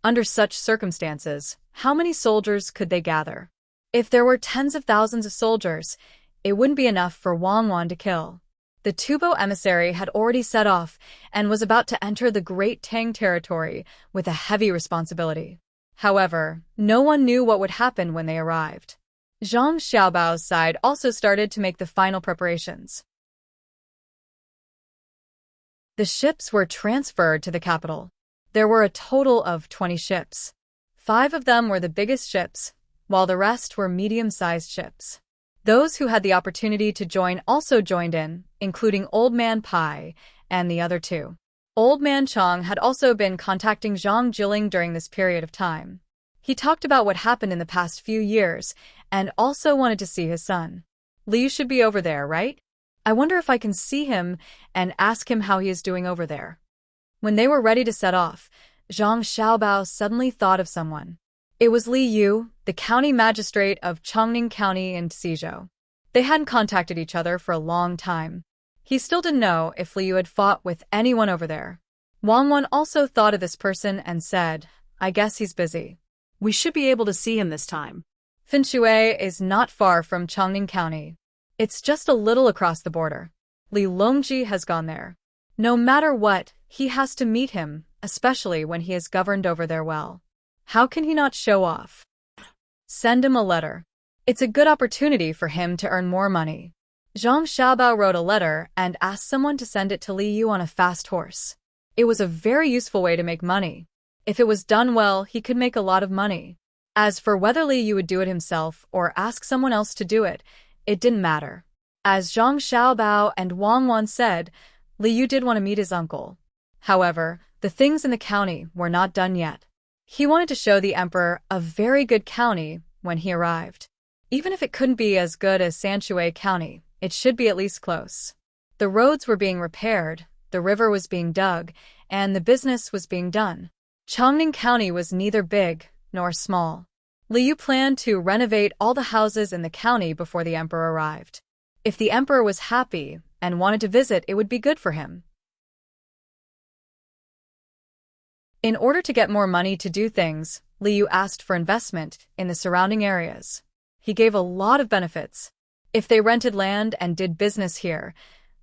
Under such circumstances, how many soldiers could they gather? If there were tens of thousands of soldiers, it wouldn't be enough for Wang Wan to kill. The Tubo emissary had already set off and was about to enter the Great Tang territory with a heavy responsibility. However, no one knew what would happen when they arrived. Zhang Xiaobao's side also started to make the final preparations. The ships were transferred to the capital. There were a total of 20 ships. 5 of them were the biggest ships, while the rest were medium-sized ships. Those who had the opportunity to join also joined in, including Old Man Pai and the other 2. Old Man Chong had also been contacting Zhang Jiling during this period of time. He talked about what happened in the past few years and also wanted to see his son. Liu should be over there, right? I wonder if I can see him and ask him how he is doing over there. When they were ready to set off, Zhang Xiaobao suddenly thought of someone. It was Li Yu, the county magistrate of Chongning County in Xizhou. They hadn't contacted each other for a long time. He still didn't know if Li Yu had fought with anyone over there. Wang Wan also thought of this person and said, I guess he's busy. We should be able to see him this time. Finshui is not far from Chongning County. It's just a little across the border. Li Longji has gone there. No matter what, he has to meet him, especially when he has governed over there well. How can he not show off? Send him a letter. It's a good opportunity for him to earn more money. Zhang Xiaobao wrote a letter and asked someone to send it to Li Yu on a fast horse. It was a very useful way to make money. If it was done well, he could make a lot of money. As for whether Li Yu would do it himself or ask someone else to do it, it didn't matter. As Zhang Xiaobao and Wang Wan said, Li Yu did want to meet his uncle. However, the things in the county were not done yet. He wanted to show the emperor a very good county when he arrived. Even if it couldn't be as good as Sanshui County, it should be at least close. The roads were being repaired, the river was being dug, and the business was being done. Chongning County was neither big nor small. Li Yu planned to renovate all the houses in the county before the emperor arrived. If the emperor was happy and wanted to visit, it would be good for him. In order to get more money to do things, Li Yu asked for investment in the surrounding areas. He gave a lot of benefits. If they rented land and did business here,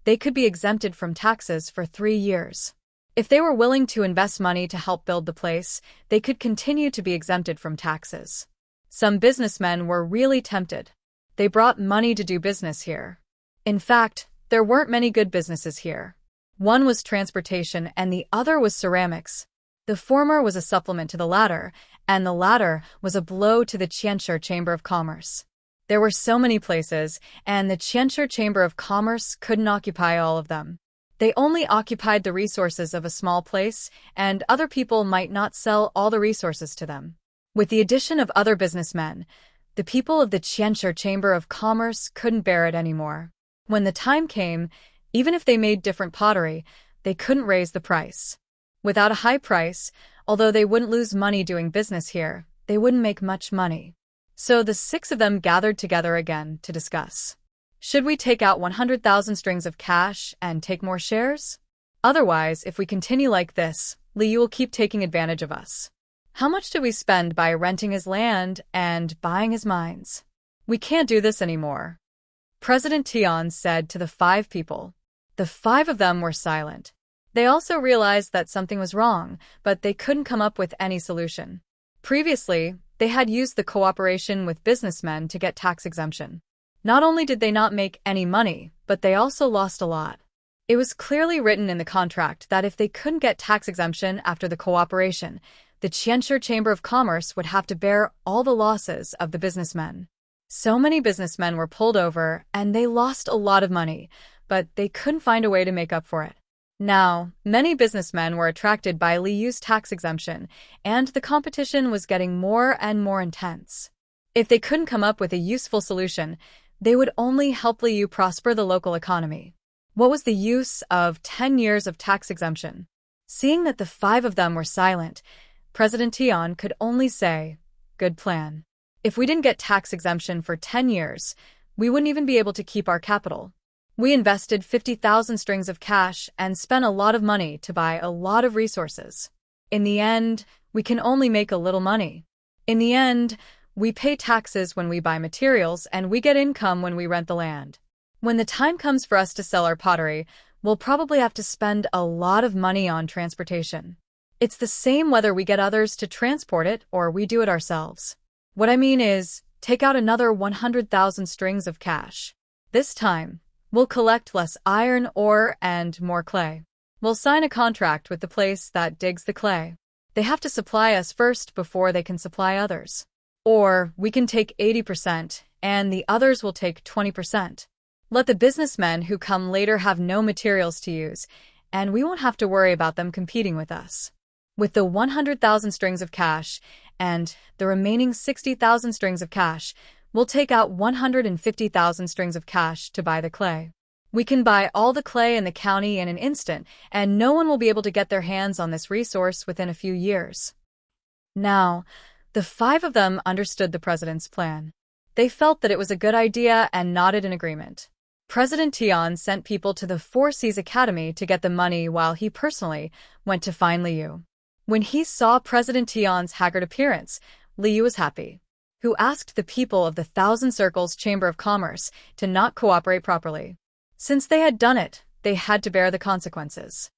they could be exempted from taxes for 3 years. If they were willing to invest money to help build the place, they could continue to be exempted from taxes. Some businessmen were really tempted. They brought money to do business here. In fact, there weren't many good businesses here. One was transportation and the other was ceramics. The former was a supplement to the latter, and the latter was a blow to the Qianshi Chamber of Commerce. There were so many places, and the Qianshi Chamber of Commerce couldn't occupy all of them. They only occupied the resources of a small place, and other people might not sell all the resources to them. With the addition of other businessmen, the people of the Qianshi Chamber of Commerce couldn't bear it anymore. When the time came, even if they made different pottery, they couldn't raise the price. Without a high price, although they wouldn't lose money doing business here, they wouldn't make much money. So the 6 of them gathered together again to discuss. Should we take out 100,000 strings of cash and take more shares? Otherwise, if we continue like this, Li Yu will keep taking advantage of us. How much do we spend by renting his land and buying his mines? We can't do this anymore. President Tian said to the 5 people. The 5 of them were silent. They also realized that something was wrong, but they couldn't come up with any solution. Previously, they had used the cooperation with businessmen to get tax exemption. Not only did they not make any money, but they also lost a lot. It was clearly written in the contract that if they couldn't get tax exemption after the cooperation, the Qianshi Chamber of Commerce would have to bear all the losses of the businessmen. So many businessmen were pulled over, and they lost a lot of money, but they couldn't find a way to make up for it. Now, many businessmen were attracted by Li Yu's tax exemption, and the competition was getting more and more intense. If they couldn't come up with a useful solution, they would only help Li Yu prosper the local economy. What was the use of 10 years of tax exemption? Seeing that the 5 of them were silent, President Tian could only say, "Good plan. If we didn't get tax exemption for 10 years, we wouldn't even be able to keep our capital. We invested 50,000 strings of cash and spent a lot of money to buy a lot of resources. In the end, we can only make a little money. In the end, we pay taxes when we buy materials and we get income when we rent the land. When the time comes for us to sell our pottery, we'll probably have to spend a lot of money on transportation. It's the same whether we get others to transport it or we do it ourselves. What I mean is, take out another 100,000 strings of cash. This time, we'll collect less iron ore and more clay. We'll sign a contract with the place that digs the clay. They have to supply us first before they can supply others. Or we can take 80% and the others will take 20%. Let the businessmen who come later have no materials to use, and we won't have to worry about them competing with us. With the 100,000 strings of cash and the remaining 60,000 strings of cash, we'll take out 150,000 strings of cash to buy the clay. We can buy all the clay in the county in an instant, and no one will be able to get their hands on this resource within a few years." Now, the 5 of them understood the president's plan. They felt that it was a good idea and nodded in agreement. President Tian sent people to the Four Seas Academy to get the money while he personally went to find Liu. When he saw President Tian's haggard appearance, Liu was happy, who asked the people of the Thousand Circles Chamber of Commerce to not cooperate properly. Since they had done it, they had to bear the consequences.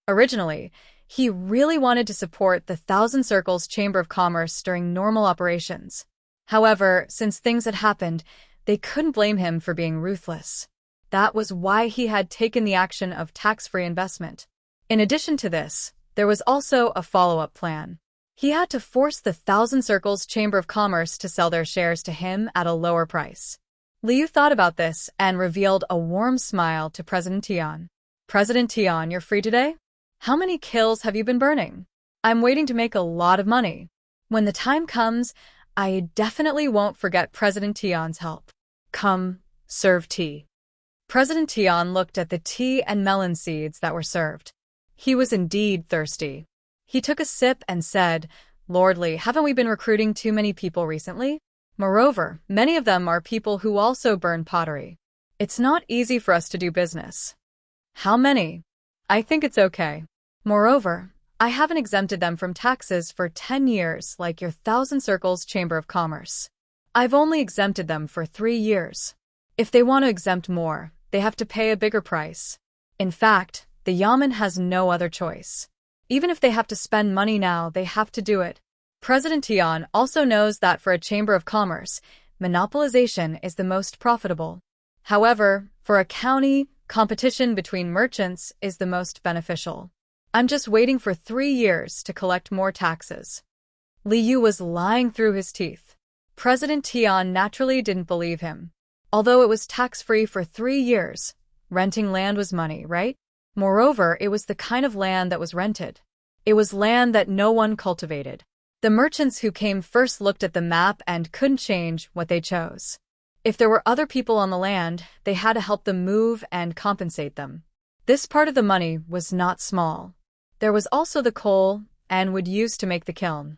Originally, he really wanted to support the Thousand Circles Chamber of Commerce during normal operations. However, since things had happened, they couldn't blame him for being ruthless. That was why he had taken the action of tax-free investment. In addition to this, there was also a follow-up plan. He had to force the Thousand Circles Chamber of Commerce to sell their shares to him at a lower price. Liu thought about this and revealed a warm smile to President Tian. President Tian, you're free today? How many kills have you been burning? I'm waiting to make a lot of money. When the time comes, I definitely won't forget President Tian's help. Come, serve tea. President Tian looked at the tea and melon seeds that were served. He was indeed thirsty. He took a sip and said, Lordly, haven't we been recruiting too many people recently? Moreover, many of them are people who also burn pottery. It's not easy for us to do business. How many? I think it's okay. Moreover, I haven't exempted them from taxes for 10 years like your Thousand Circles Chamber of Commerce. I've only exempted them for 3 years. If they want to exempt more, they have to pay a bigger price. In fact, the Yamen has no other choice. Even if they have to spend money now, they have to do it. President Tian also knows that for a Chamber of Commerce, monopolization is the most profitable. However, for a county, competition between merchants is the most beneficial. I'm just waiting for 3 years to collect more taxes. Liu was lying through his teeth. President Tian naturally didn't believe him. Although it was tax-free for 3 years, renting land was money, right? Moreover, it was the kind of land that was rented. It was land that no one cultivated. The merchants who came first looked at the map and couldn't change what they chose. If there were other people on the land, they had to help them move and compensate them. This part of the money was not small. There was also the coal and wood used to make the kiln.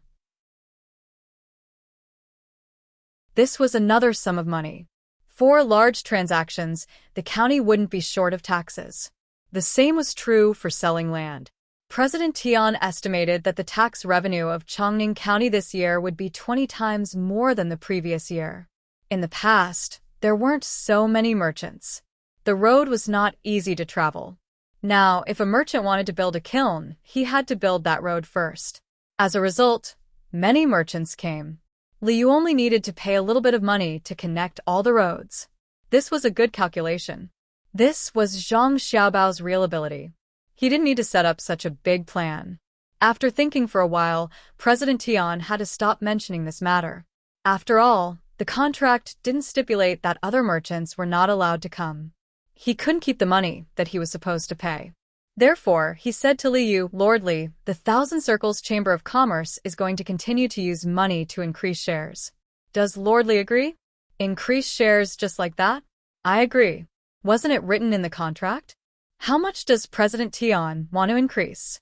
This was another sum of money. For large transactions, the county wouldn't be short of taxes. The same was true for selling land. President Tian estimated that the tax revenue of Chongning County this year would be 20 times more than the previous year. In the past, there weren't so many merchants. The road was not easy to travel. Now, if a merchant wanted to build a kiln, he had to build that road first. As a result, many merchants came. Liu only needed to pay a little bit of money to connect all the roads. This was a good calculation. This was Zhang Xiaobao's real ability. He didn't need to set up such a big plan. After thinking for a while, President Tian had to stop mentioning this matter. After all, the contract didn't stipulate that other merchants were not allowed to come. He couldn't keep the money that he was supposed to pay. Therefore, he said to Liu, Lordly, the Thousand Circles Chamber of Commerce is going to continue to use money to increase shares. Does Lordly agree? Increase shares just like that? I agree. Wasn't it written in the contract? How much does President Tian want to increase?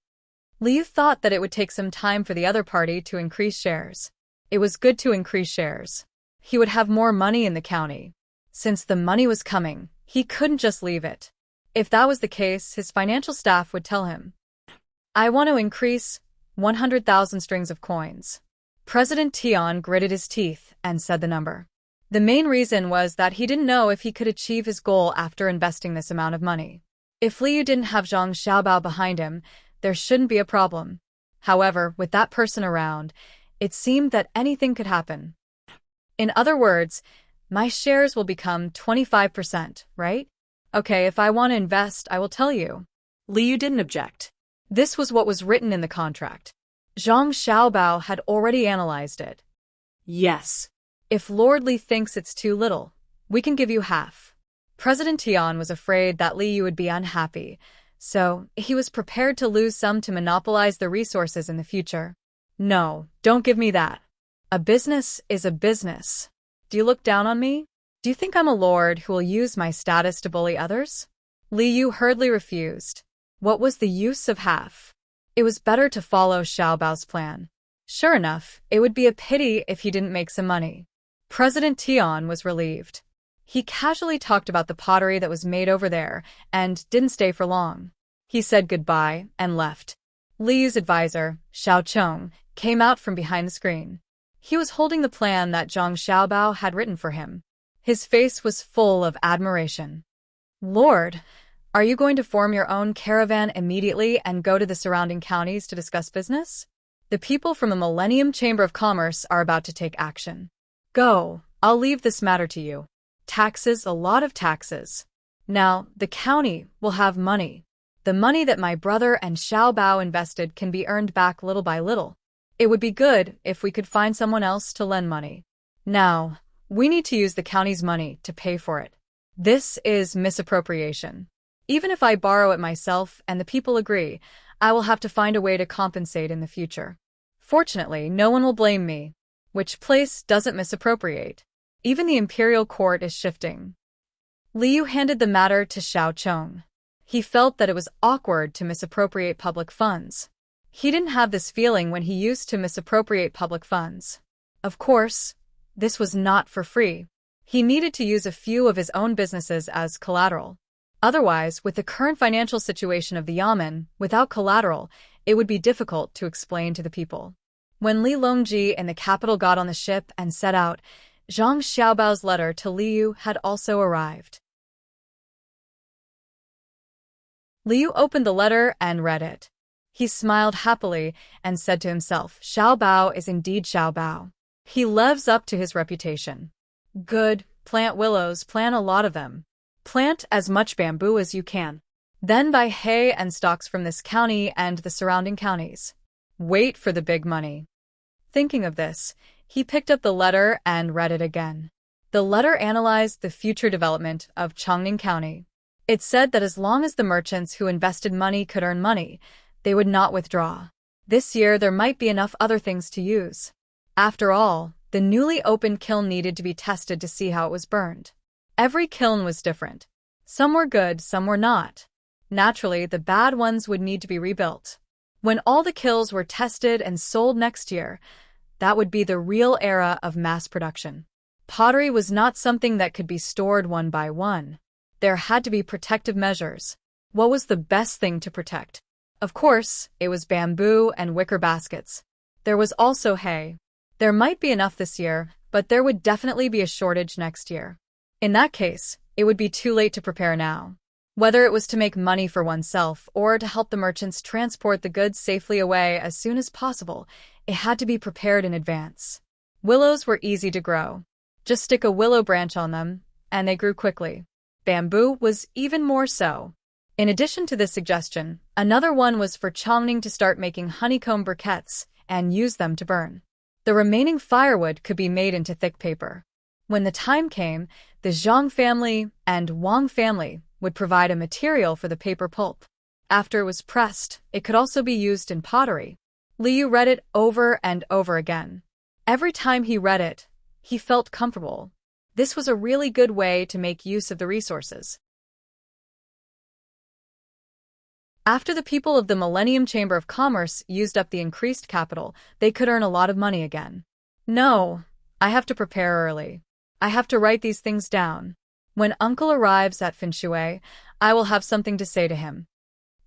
Liu thought that it would take some time for the other party to increase shares. It was good to increase shares. He would have more money in the county. Since the money was coming, he couldn't just leave it. If that was the case, his financial staff would tell him, I want to increase 100,000 strings of coins. President Tian gritted his teeth and said the number. The main reason was that he didn't know if he could achieve his goal after investing this amount of money. If Liu didn't have Zhang Xiaobao behind him, there shouldn't be a problem. However, with that person around, it seemed that anything could happen. In other words, my shares will become 25%, right? Okay, if I want to invest, I will tell you. Liu didn't object. This was what was written in the contract. Zhang Xiaobao had already analyzed it. Yes. If Lord Li thinks it's too little, we can give you half. President Tian was afraid that Liu would be unhappy, so he was prepared to lose some to monopolize the resources in the future. No, don't give me that. A business is a business. Do you look down on me? Do you think I'm a lord who will use my status to bully others? Liu hurriedly refused. What was the use of half? It was better to follow Xiaobao's plan. Sure enough, it would be a pity if he didn't make some money. President Tian was relieved. He casually talked about the pottery that was made over there and didn't stay for long. He said goodbye and left. Liyu's advisor, Xiao Chong, came out from behind the screen. He was holding the plan that Zhang Xiaobao had written for him. His face was full of admiration. Lord, are you going to form your own caravan immediately and go to the surrounding counties to discuss business? The people from the Millennium Chamber of Commerce are about to take action. Go, I'll leave this matter to you. Taxes, a lot of taxes. Now, the county will have money. The money that my brother and Xiaobao invested can be earned back little by little. It would be good if we could find someone else to lend money. Now, we need to use the county's money to pay for it. This is misappropriation. Even if I borrow it myself and the people agree, I will have to find a way to compensate in the future. Fortunately, no one will blame me. Which place doesn't misappropriate? Even the imperial court is shifting. Liu handed the matter to Xiao Chong. He felt that it was awkward to misappropriate public funds. He didn't have this feeling when he used to misappropriate public funds. Of course, this was not for free. He needed to use a few of his own businesses as collateral. Otherwise, with the current financial situation of the Yamen, without collateral, it would be difficult to explain to the people. When Li Longji and the capital got on the ship and set out, Zhang Xiaobao's letter to Liu had also arrived. Liu opened the letter and read it. He smiled happily and said to himself, Xiaobao is indeed Xiaobao. He lives up to his reputation. Good, plant willows, plant a lot of them. Plant as much bamboo as you can. Then buy hay and stocks from this county and the surrounding counties. Wait for the big money. Thinking of this, he picked up the letter and read it again. The letter analyzed the future development of Chongning County. It said that as long as the merchants who invested money could earn money, they would not withdraw. This year there might be enough other things to use. After all, the newly opened kiln needed to be tested to see how it was burned. Every kiln was different. Some were good, some were not. Naturally, the bad ones would need to be rebuilt. When all the kilns were tested and sold next year, that would be the real era of mass production. Pottery was not something that could be stored one by one. There had to be protective measures. What was the best thing to protect? Of course, it was bamboo and wicker baskets. There was also hay. There might be enough this year, but there would definitely be a shortage next year. In that case, it would be too late to prepare now. Whether it was to make money for oneself or to help the merchants transport the goods safely away as soon as possible, it had to be prepared in advance. Willows were easy to grow. Just stick a willow branch on them, and they grew quickly. Bamboo was even more so. In addition to this suggestion, another one was for Chongning to start making honeycomb briquettes and use them to burn. The remaining firewood could be made into thick paper. When the time came, the Zhang family and Wang family would provide a material for the paper pulp. After it was pressed, it could also be used in pottery. Liu read it over and over again. Every time he read it, he felt comfortable. This was a really good way to make use of the resources. After the people of the Millennium Chamber of Commerce used up the increased capital, they could earn a lot of money again. No, I have to prepare early. I have to write these things down. When Uncle arrives at Finshui, I will have something to say to him.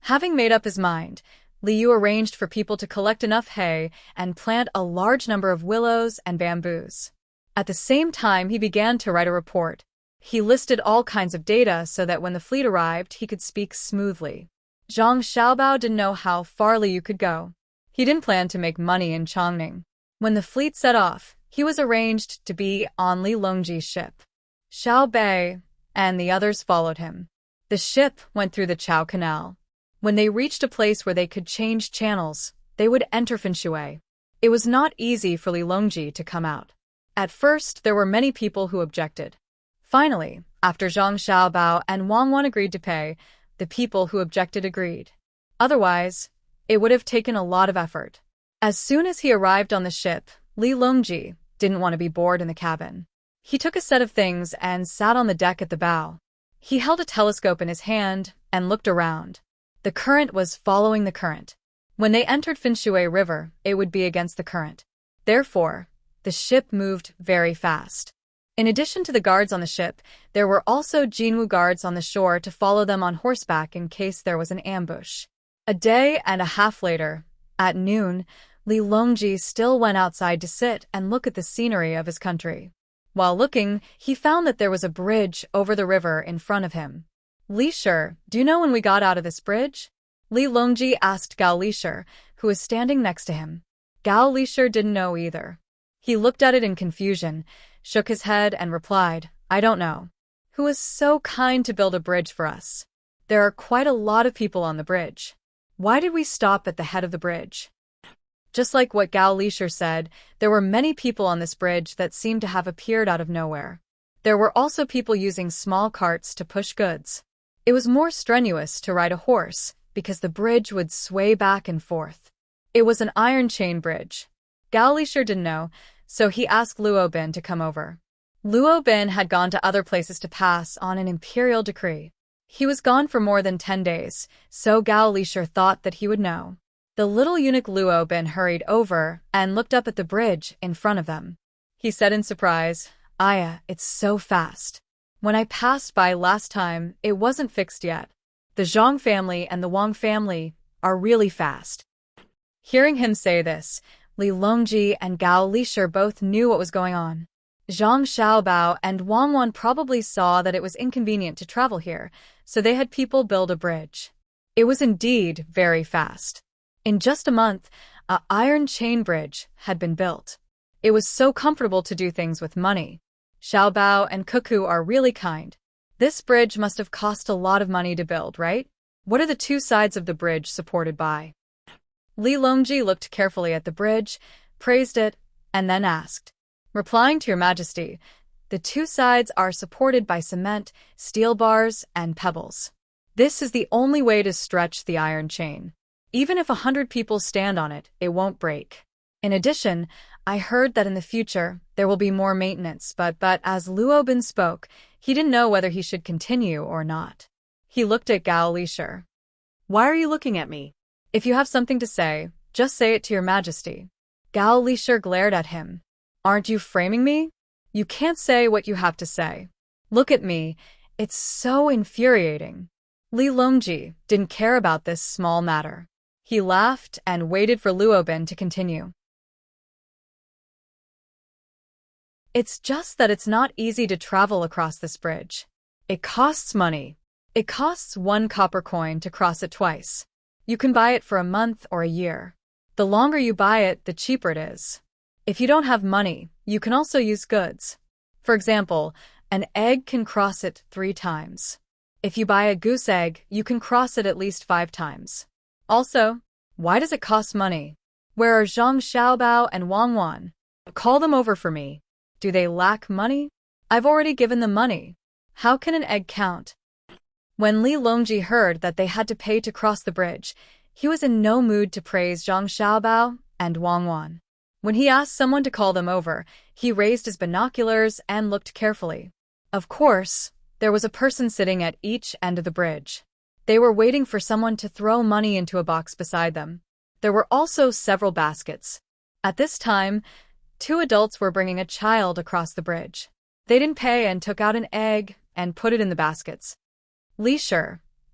Having made up his mind, Liu arranged for people to collect enough hay and plant a large number of willows and bamboos. At the same time, he began to write a report. He listed all kinds of data so that when the fleet arrived, he could speak smoothly. Zhang Xiaobao didn't know how far Liu could go. He didn't plan to make money in Chongning. When the fleet set off, he was arranged to be on Li Longji's ship. Xiao Bei and the others followed him. The ship went through the Chao Canal. When they reached a place where they could change channels, they would enter Finshui. It was not easy for Li Longji to come out. At first, there were many people who objected. Finally, after Zhang Xiaobao and Wang Wan agreed to pay, the people who objected agreed. Otherwise, it would have taken a lot of effort. As soon as he arrived on the ship, Li Longji didn't want to be bored in the cabin. He took a set of things and sat on the deck at the bow. He held a telescope in his hand and looked around. The current was following the current. When they entered Finshui River, it would be against the current. Therefore, the The ship moved very fast. In addition to the guards on the ship, there were also Jinwu guards on the shore to follow them on horseback in case there was an ambush. A day and a half later, at noon, Li Longji still went outside to sit and look at the scenery of his country. While looking, he found that there was a bridge over the river in front of him. Li Shi, do you know when we got out of this bridge? Li Longji asked Gao Li Shi, who was standing next to him. Gao Li Shi didn't know either. He looked at it in confusion, shook his head and replied, I don't know. Who was so kind to build a bridge for us? There are quite a lot of people on the bridge. Why did we stop at the head of the bridge? Just like what Gao Li Shi said, there were many people on this bridge that seemed to have appeared out of nowhere. There were also people using small carts to push goods. It was more strenuous to ride a horse because the bridge would sway back and forth. It was an iron chain bridge. Gao Li Shi didn't know, so he asked Luo Bin to come over. Luo Bin had gone to other places to pass on an imperial decree. He was gone for more than 10 days, so Gao Li Shi thought that he would know. The little eunuch Luo Bin hurried over and looked up at the bridge in front of them. He said in surprise, Aya, it's so fast. When I passed by last time, it wasn't fixed yet. The Zhang family and the Wang family are really fast. Hearing him say this, Li Longji and Gao Li Shi both knew what was going on. Zhang Xiaobao and Wang Wan probably saw that it was inconvenient to travel here, so they had people build a bridge. It was indeed very fast. In just a month, an iron chain bridge had been built. It was so comfortable to do things with money. Xiaobao and Cuckoo are really kind. This bridge must have cost a lot of money to build, right? What are the two sides of the bridge supported by? Li Longji looked carefully at the bridge, praised it, and then asked. Replying to your majesty, the two sides are supported by cement, steel bars, and pebbles. This is the only way to stretch the iron chain. Even if 100 people stand on it, it won't break. In addition, I heard that in the future, there will be more maintenance, but as Luo Bin spoke, he didn't know whether he should continue or not. He looked at Gao Li Shi. Why are you looking at me? If you have something to say, just say it to your majesty. Gao Li Shi glared at him. Aren't you framing me? You can't say what you have to say. Look at me, it's so infuriating. Li Longji didn't care about this small matter. He laughed and waited for Luo Bin to continue. It's just that it's not easy to travel across this bridge. It costs money. It costs 1 copper coin to cross it twice. You can buy it for a month or a year. The longer you buy it, the cheaper it is. If you don't have money, you can also use goods. For example, an egg can cross it 3 times. If you buy a goose egg, you can cross it at least 5 times. Also, why does it cost money? Where are Zhang Xiaobao and Wang Wan? Call them over for me. Do they lack money? I've already given them money. How can an egg count? When Li Longji heard that they had to pay to cross the bridge, he was in no mood to praise Zhang Xiaobao and Wang Wan. When he asked someone to call them over, he raised his binoculars and looked carefully. Of course, there was a person sitting at each end of the bridge. They were waiting for someone to throw money into a box beside them. There were also several baskets. At this time, 2 adults were bringing a child across the bridge. They didn't pay and took out an egg and put it in the baskets. Li Shi,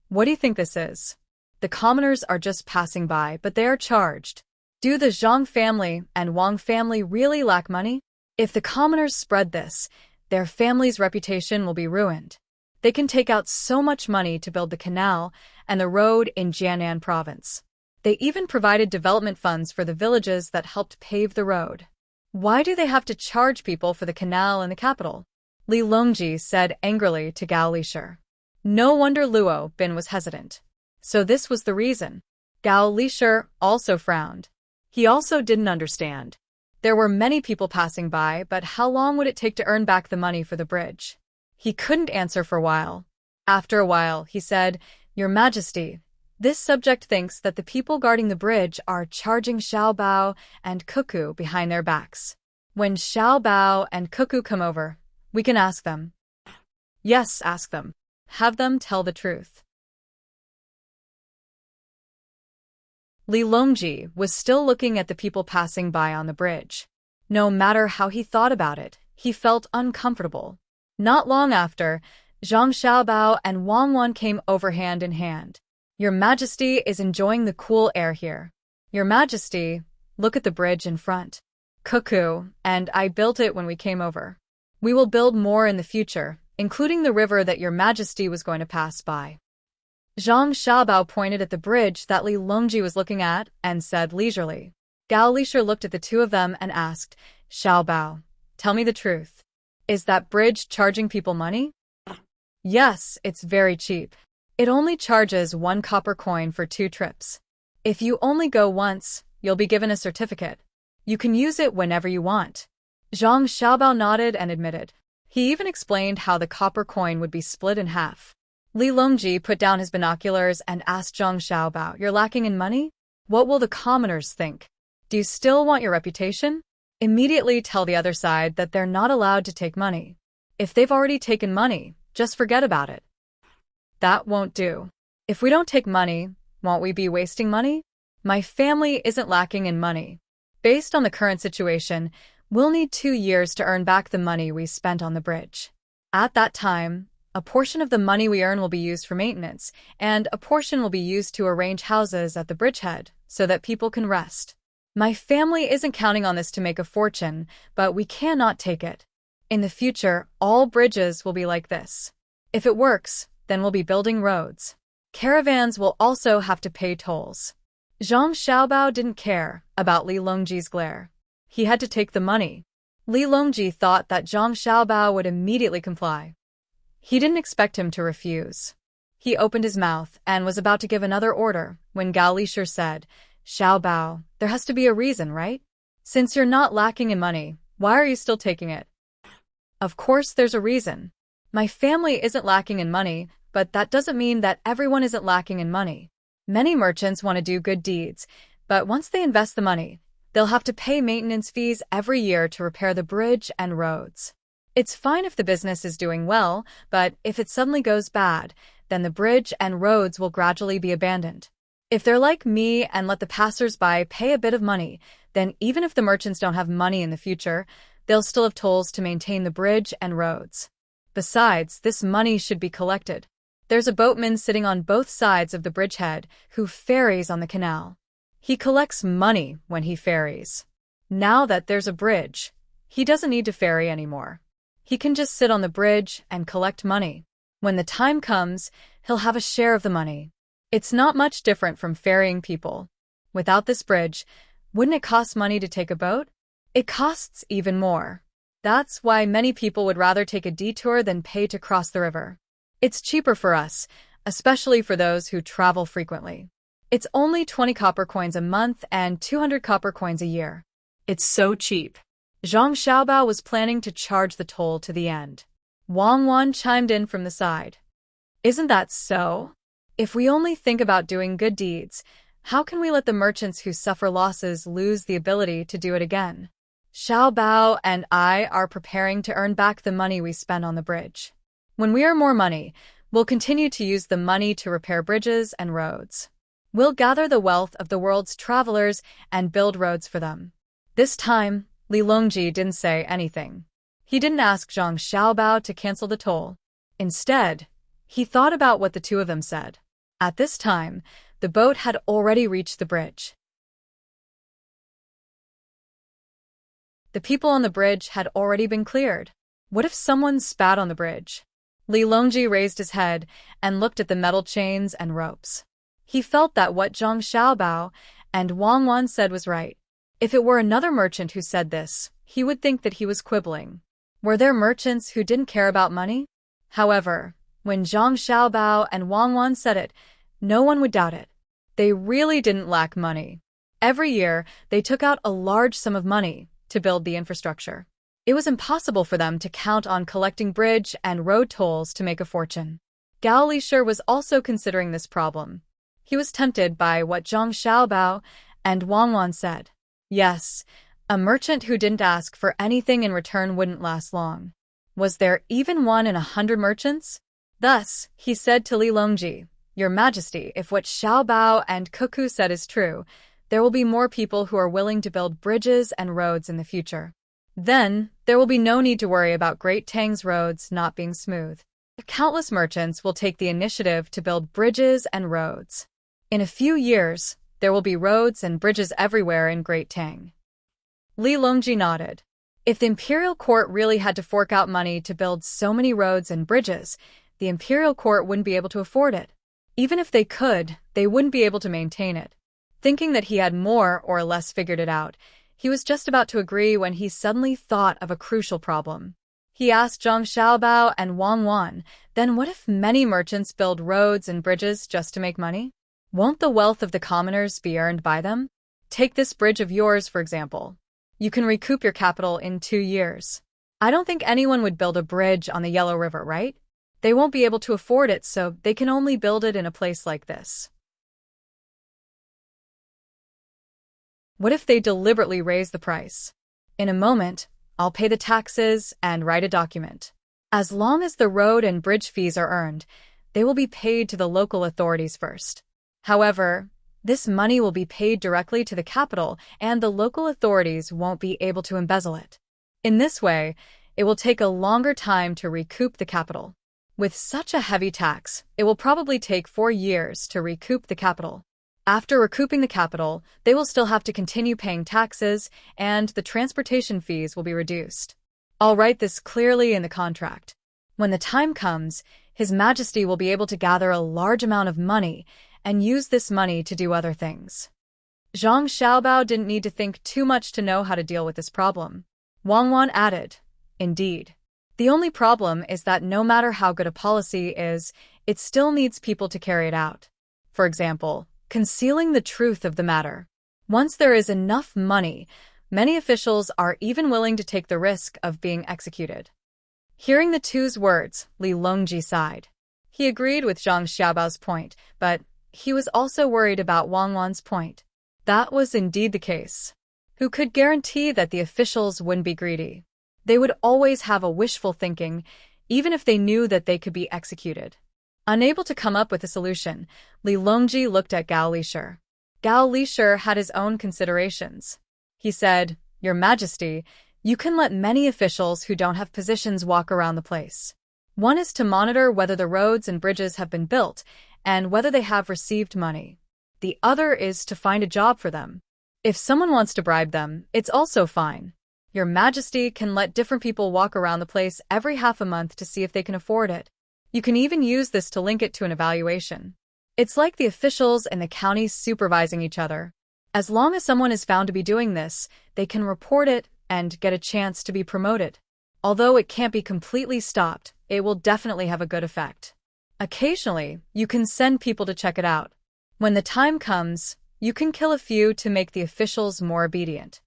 what do you think this is? The commoners are just passing by, but they are charged. Do the Zhang family and Wang family really lack money? If the commoners spread this, their family's reputation will be ruined. They can take out so much money to build the canal and the road in Jiangnan province. They even provided development funds for the villages that helped pave the road. Why do they have to charge people for the canal in the capital? Li Longji said angrily to Gao Li Shi. No wonder Luo Bin was hesitant. So this was the reason. Gao Li Shi also frowned. He also didn't understand. There were many people passing by, but how long would it take to earn back the money for the bridge? He couldn't answer for a while. After a while, he said, Your Majesty, this subject thinks that the people guarding the bridge are charging Xiaobao and Cuckoo behind their backs. When Xiaobao and Cuckoo come over, we can ask them. Yes, ask them. Have them tell the truth. Li Longji was still looking at the people passing by on the bridge. No matter how he thought about it, he felt uncomfortable. Not long after, Zhang Xiaobao and Wang Wan came over hand in hand. Your Majesty is enjoying the cool air here. Your Majesty, look at the bridge in front. Cuckoo, and I built it when we came over. We will build more in the future, including the river that Your Majesty was going to pass by. Zhang Xiaobao pointed at the bridge that Li Longji was looking at and said leisurely. Gao Lisher looked at the two of them and asked, Xiaobao, tell me the truth. Is that bridge charging people money? Yes, it's very cheap. It only charges 1 copper coin for 2 trips. If you only go once, you'll be given a certificate. You can use it whenever you want. Zhang Xiaobao nodded and admitted. He even explained how the copper coin would be split in half. Li Longji put down his binoculars and asked Zhang Xiaobao, you're lacking in money? What will the commoners think? Do you still want your reputation? Immediately tell the other side that they're not allowed to take money. If they've already taken money, just forget about it. That won't do. If we don't take money, won't we be wasting money? My family isn't lacking in money. Based on the current situation, we'll need 2 years to earn back the money we spent on the bridge. At that time, a portion of the money we earn will be used for maintenance, and a portion will be used to arrange houses at the bridgehead so that people can rest. My family isn't counting on this to make a fortune, but we cannot take it. In the future, all bridges will be like this. If it works, then we'll be building roads. Caravans will also have to pay tolls. Zhang Xiaobao didn't care about Li Longji's glare. He had to take the money. Li Longji thought that Zhang Xiaobao would immediately comply. He didn't expect him to refuse. He opened his mouth and was about to give another order when Gao Lisher said, Xiaobao, there has to be a reason, right? Since you're not lacking in money, why are you still taking it? Of course there's a reason. My family isn't lacking in money, but that doesn't mean that everyone isn't lacking in money. Many merchants want to do good deeds, but once they invest the money, they'll have to pay maintenance fees every year to repair the bridge and roads. It's fine if the business is doing well, but if it suddenly goes bad, then the bridge and roads will gradually be abandoned. If they're like me and let the passers-by pay a bit of money, then even if the merchants don't have money in the future, they'll still have tolls to maintain the bridge and roads. Besides, this money should be collected. There's a boatman sitting on both sides of the bridgehead who ferries on the canal. He collects money when he ferries. Now that there's a bridge, he doesn't need to ferry anymore. He can just sit on the bridge and collect money. When the time comes, he'll have a share of the money. It's not much different from ferrying people. Without this bridge, wouldn't it cost money to take a boat? It costs even more. That's why many people would rather take a detour than pay to cross the river. It's cheaper for us, especially for those who travel frequently. It's only 20 copper coins a month and 200 copper coins a year. It's so cheap. Zhang Xiaobao was planning to charge the toll to the end. Wang Wan chimed in from the side. Isn't that so? If we only think about doing good deeds, how can we let the merchants who suffer losses lose the ability to do it again? Xiaobao and I are preparing to earn back the money we spent on the bridge. When we earn more money, we'll continue to use the money to repair bridges and roads. We'll gather the wealth of the world's travelers and build roads for them. This time, Li Longji didn't say anything. He didn't ask Zhang Xiaobao to cancel the toll. Instead, he thought about what the two of them said. At this time, the boat had already reached the bridge. The people on the bridge had already been cleared. What if someone spat on the bridge? Li Longji raised his head and looked at the metal chains and ropes. He felt that what Zhang Xiaobao and Wang Wan said was right. If it were another merchant who said this, he would think that he was quibbling. Were there merchants who didn't care about money? However, when Zhang Xiaobao and Wang Wan said it, no one would doubt it. They really didn't lack money. Every year, they took out a large sum of money to build the infrastructure. It was impossible for them to count on collecting bridge and road tolls to make a fortune. Gao Lisher was also considering this problem. He was tempted by what Zhang Xiaobao and Wang Wan said. Yes, a merchant who didn't ask for anything in return wouldn't last long. Was there even 1 in 100 merchants? Thus, he said to Li Longji, Your Majesty, if what Xiaobao and Cuckoo said is true, there will be more people who are willing to build bridges and roads in the future. Then, there will be no need to worry about Great Tang's roads not being smooth. Countless merchants will take the initiative to build bridges and roads. In a few years, there will be roads and bridges everywhere in Great Tang. Li Longji nodded. If the imperial court really had to fork out money to build so many roads and bridges, the imperial court wouldn't be able to afford it. Even if they could, they wouldn't be able to maintain it. Thinking that he had more or less figured it out, he was just about to agree when he suddenly thought of a crucial problem. He asked Zhang Xiaobao and Wang Wan, then what if many merchants build roads and bridges just to make money? Won't the wealth of the commoners be earned by them? Take this bridge of yours, for example. You can recoup your capital in 2 years. I don't think anyone would build a bridge on the Yellow River, right? They won't be able to afford it, so they can only build it in a place like this. What if they deliberately raise the price? In a moment, I'll pay the taxes and write a document. As long as the road and bridge fees are earned, they will be paid to the local authorities first. However, this money will be paid directly to the capital, and the local authorities won't be able to embezzle it. In this way, it will take a longer time to recoup the capital. With such a heavy tax, it will probably take 4 years to recoup the capital. After recouping the capital, they will still have to continue paying taxes, and the transportation fees will be reduced. I'll write this clearly in the contract. When the time comes, His Majesty will be able to gather a large amount of money and use this money to do other things. Zhang Xiaobao didn't need to think too much to know how to deal with this problem. Wang Wan added, "Indeed. The only problem is that no matter how good a policy is, it still needs people to carry it out. For example, concealing the truth of the matter. Once there is enough money, many officials are even willing to take the risk of being executed." Hearing the two's words, Li Longji sighed. He agreed with Zhang Xiaobao's point, but he was also worried about Wang Wan's point. That was indeed the case. Who could guarantee that the officials wouldn't be greedy? They would always have a wishful thinking, even if they knew that they could be executed. Unable to come up with a solution, Li Longji looked at Gao Lishir. Gao Lishir had his own considerations. He said, "Your Majesty, you can let many officials who don't have positions walk around the place. One is to monitor whether the roads and bridges have been built and whether they have received money. The other is to find a job for them. If someone wants to bribe them, it's also fine. Your Majesty can let different people walk around the place every half a month to see if they can afford it. You can even use this to link it to an evaluation. It's like the officials and the county supervising each other. As long as someone is found to be doing this, they can report it and get a chance to be promoted. Although it can't be completely stopped, it will definitely have a good effect. Occasionally, you can send people to check it out. When the time comes, you can kill a few to make the officials more obedient."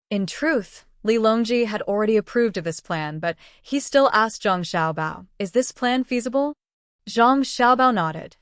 In truth, Li Longji had already approved of this plan, but he still asked Zhang Xiaobao, "Is this plan feasible?" Zhang Xiaobao nodded.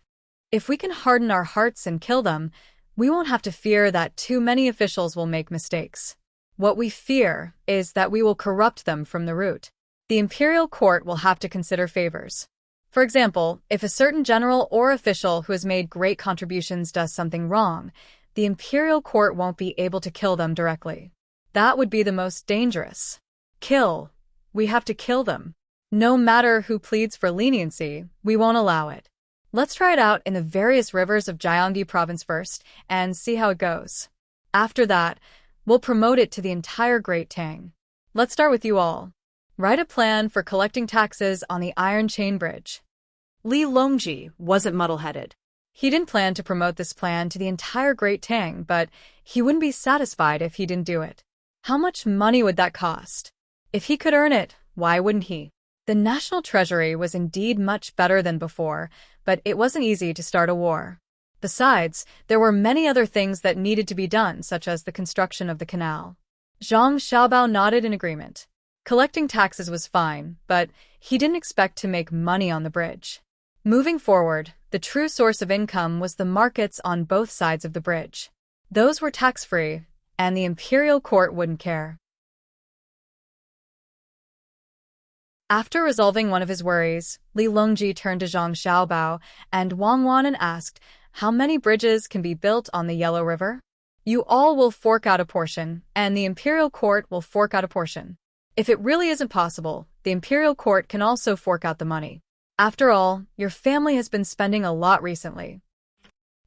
"If we can harden our hearts and kill them, we won't have to fear that too many officials will make mistakes. What we fear is that we will corrupt them from the root. The imperial court will have to consider favors. For example, if a certain general or official who has made great contributions does something wrong, the imperial court won't be able to kill them directly. That would be the most dangerous. Kill. We have to kill them. No matter who pleads for leniency, we won't allow it. Let's try it out in the various rivers of Gyeonggi province first and see how it goes. After that, we'll promote it to the entire Great Tang. Let's start with you all. Write a plan for collecting taxes on the Iron Chain Bridge." Li Longji wasn't muddle-headed. He didn't plan to promote this plan to the entire Great Tang, but he wouldn't be satisfied if he didn't do it. How much money would that cost? If he could earn it, why wouldn't he? The national treasury was indeed much better than before, but it wasn't easy to start a war. Besides, there were many other things that needed to be done, such as the construction of the canal. Zhang Xiaobao nodded in agreement. Collecting taxes was fine, but he didn't expect to make money on the bridge. Moving forward, the true source of income was the markets on both sides of the bridge. Those were tax-free, and the imperial court wouldn't care. After resolving one of his worries, Li Longji turned to Zhang Xiaobao and Wang Wan and asked, "How many bridges can be built on the Yellow River?" You all will fork out a portion, and the imperial court will fork out a portion. If it really isn't possible, the imperial court can also fork out the money. After all, your family has been spending a lot recently.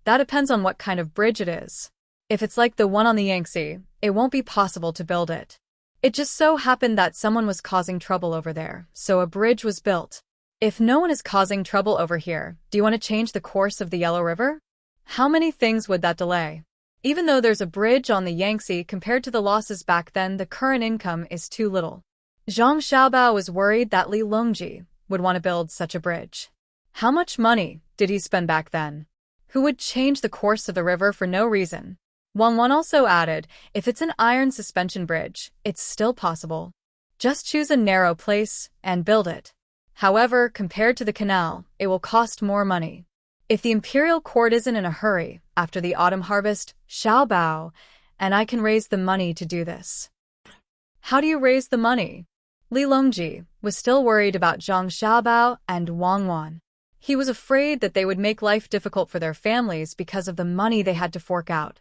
That depends on what kind of bridge it is. If it's like the one on the Yangtze, it won't be possible to build it. It just so happened that someone was causing trouble over there, so a bridge was built. If no one is causing trouble over here, do you want to change the course of the Yellow River? How many things would that delay? Even though there's a bridge on the Yangtze compared to the losses back then, the current income is too little. Zhang Xiaobao was worried that Li Longji would want to build such a bridge. How much money did he spend back then? Who would change the course of the river for no reason? Wang Wan also added, if it's an iron suspension bridge, it's still possible. Just choose a narrow place and build it. However, compared to the canal, it will cost more money. If the imperial court isn't in a hurry after the autumn harvest, Xiaobao and I can raise the money to do this. How do you raise the money? Li Longji was still worried about Zhang Xiaobao and Wang Wan. He was afraid that they would make life difficult for their families because of the money they had to fork out.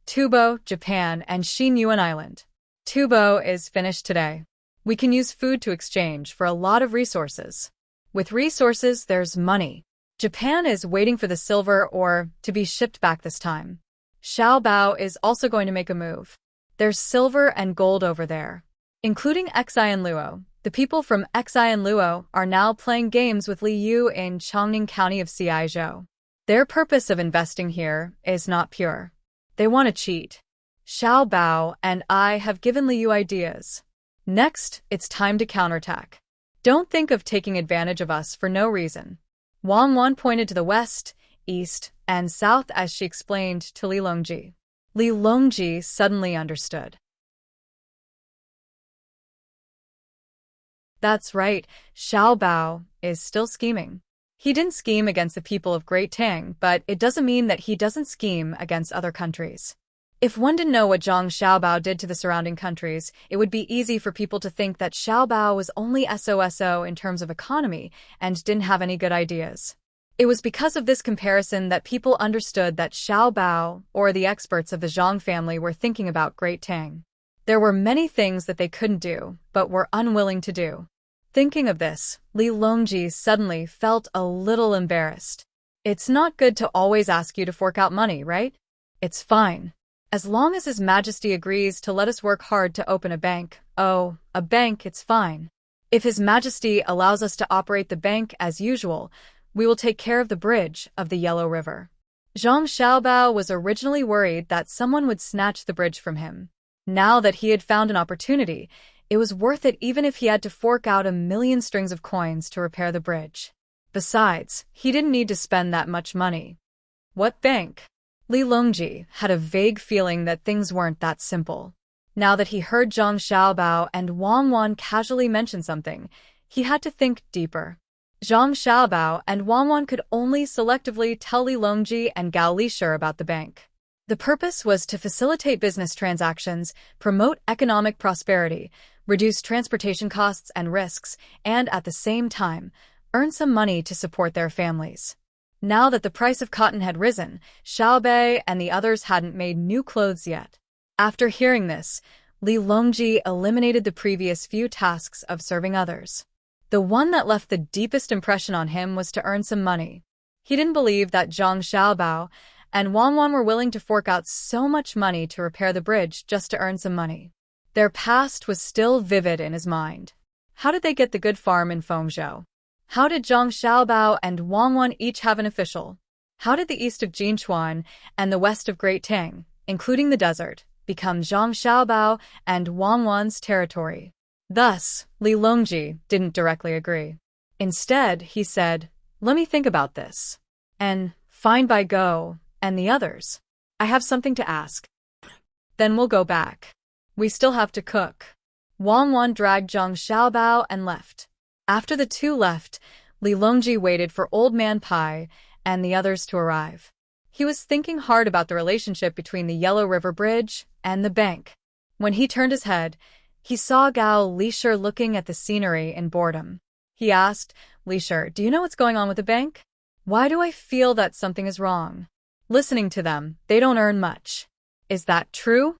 Tubo, Japan, and Xinyuan Island. Tubo is finished today. We can use food to exchange for a lot of resources. With resources, there's money. Japan is waiting for the silver ore to be shipped back this time. Xiaobao is also going to make a move. There's silver and gold over there, including Xi and Luo. The people from Xi and Luo are now playing games with Li Yu in Chongning County of Ciizhou. Their purpose of investing here is not pure. They want to cheat. Xiaobao and I have given Li Yu ideas. Next, it's time to counterattack. Don't think of taking advantage of us for no reason. Wang Wan pointed to the west, east, and south as she explained to Li Longji. Li Longji suddenly understood. That's right, Xiaobao is still scheming. He didn't scheme against the people of Great Tang, but it doesn't mean that he doesn't scheme against other countries. If one didn't know what Zhang Xiaobao did to the surrounding countries, it would be easy for people to think that Xiaobao was only SOSO in terms of economy and didn't have any good ideas. It was because of this comparison that people understood that Xiaobao, or the experts of the Zhang family, were thinking about Great Tang. There were many things that they couldn't do, but were unwilling to do. Thinking of this, Li Longji suddenly felt a little embarrassed. It's not good to always ask you to fork out money, right? It's fine. As long as His Majesty agrees to let us work hard to open a bank. Oh, a bank, it's fine. If His Majesty allows us to operate the bank as usual, we will take care of the bridge of the Yellow River. Zhang Xiaobao was originally worried that someone would snatch the bridge from him. Now that he had found an opportunity, it was worth it even if he had to fork out 1,000,000 strings of coins to repair the bridge. Besides, he didn't need to spend that much money. What bank? Li Longji had a vague feeling that things weren't that simple. Now that he heard Zhang Xiaobao and Wang Wan casually mention something, he had to think deeper. Zhang Xiaobao and Wang Wan could only selectively tell Li Longji and Gao Lishur about the bank. The purpose was to facilitate business transactions, promote economic prosperity, reduce transportation costs and risks, and at the same time, earn some money to support their families. Now that the price of cotton had risen, Xiaobei and the others hadn't made new clothes yet. After hearing this, Li Longji eliminated the previous few tasks of serving others. The one that left the deepest impression on him was to earn some money. He didn't believe that Zhang Xiaobao and Wang Wan were willing to fork out so much money to repair the bridge just to earn some money. Their past was still vivid in his mind. How did they get the good farm in Fengzhou? How did Zhang Xiaobao and Wang Wan each have an official? How did the east of Jinchuan and the west of Great Tang, including the desert, become Zhang Xiaobao and Wang Wan's territory? Thus, Li Longji didn't directly agree. Instead, he said, "Let me think about this. And fine by Go and the others. I have something to ask. Then we'll go back. We still have to cook." Wang Wan dragged Zhang Xiaobao and left. After the two left, Li Longji waited for Old Man Pai and the others to arrive. He was thinking hard about the relationship between the Yellow River Bridge and the bank. When he turned his head, he saw Gao Lishur looking at the scenery in boredom. He asked, "Lishur, do you know what's going on with the bank? Why do I feel that something is wrong? Listening to them, they don't earn much. Is that true?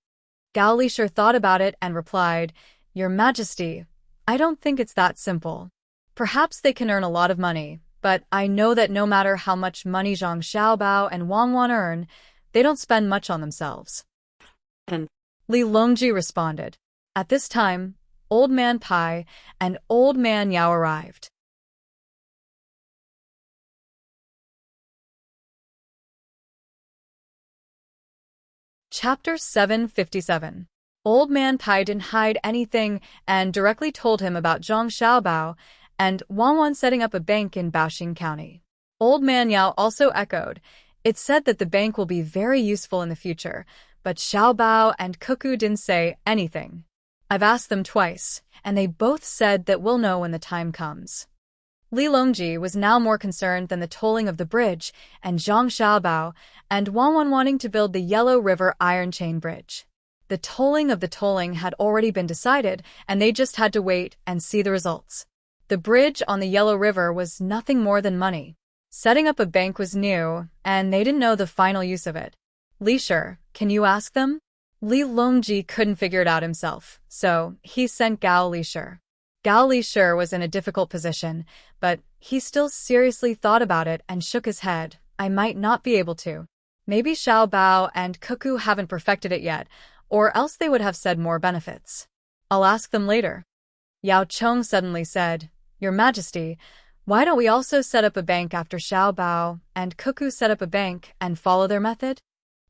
Gao Lisher thought about it and replied, Your Majesty, I don't think it's that simple. Perhaps they can earn a lot of money, but I know that no matter how much money Zhang Xiaobao and Wang Wan earn, they don't spend much on themselves. And Li Longji responded. At this time, Old Man Pai and Old Man Yao arrived. Chapter 757. Old Man Pai didn't hide anything and directly told him about Zhang Xiaobao and Wang Wan setting up a bank in Baoxing County. Old Man Yao also echoed, It's said that the bank will be very useful in the future, but Xiaobao and Cuckoo didn't say anything. I've asked them twice, and they both said that we'll know when the time comes. Li Longji was now more concerned than the tolling of the bridge and Zhang Xiaobao and Wang Wan wanting to build the Yellow River Iron Chain Bridge. The tolling of the tolling had already been decided, and they just had to wait and see the results. The bridge on the Yellow River was nothing more than money. Setting up a bank was new, and they didn't know the final use of it. Lisher, can you ask them? Li Longji couldn't figure it out himself, so he sent Gao Lisher. Gao Lisher was in a difficult position, but he still seriously thought about it and shook his head. I might not be able to. Maybe Xiaobao and Cuckoo haven't perfected it yet, or else they would have said more benefits. I'll ask them later. Yao Chong suddenly said, Your Majesty, why don't we also set up a bank after Xiaobao and Cuckoo set up a bank and follow their method?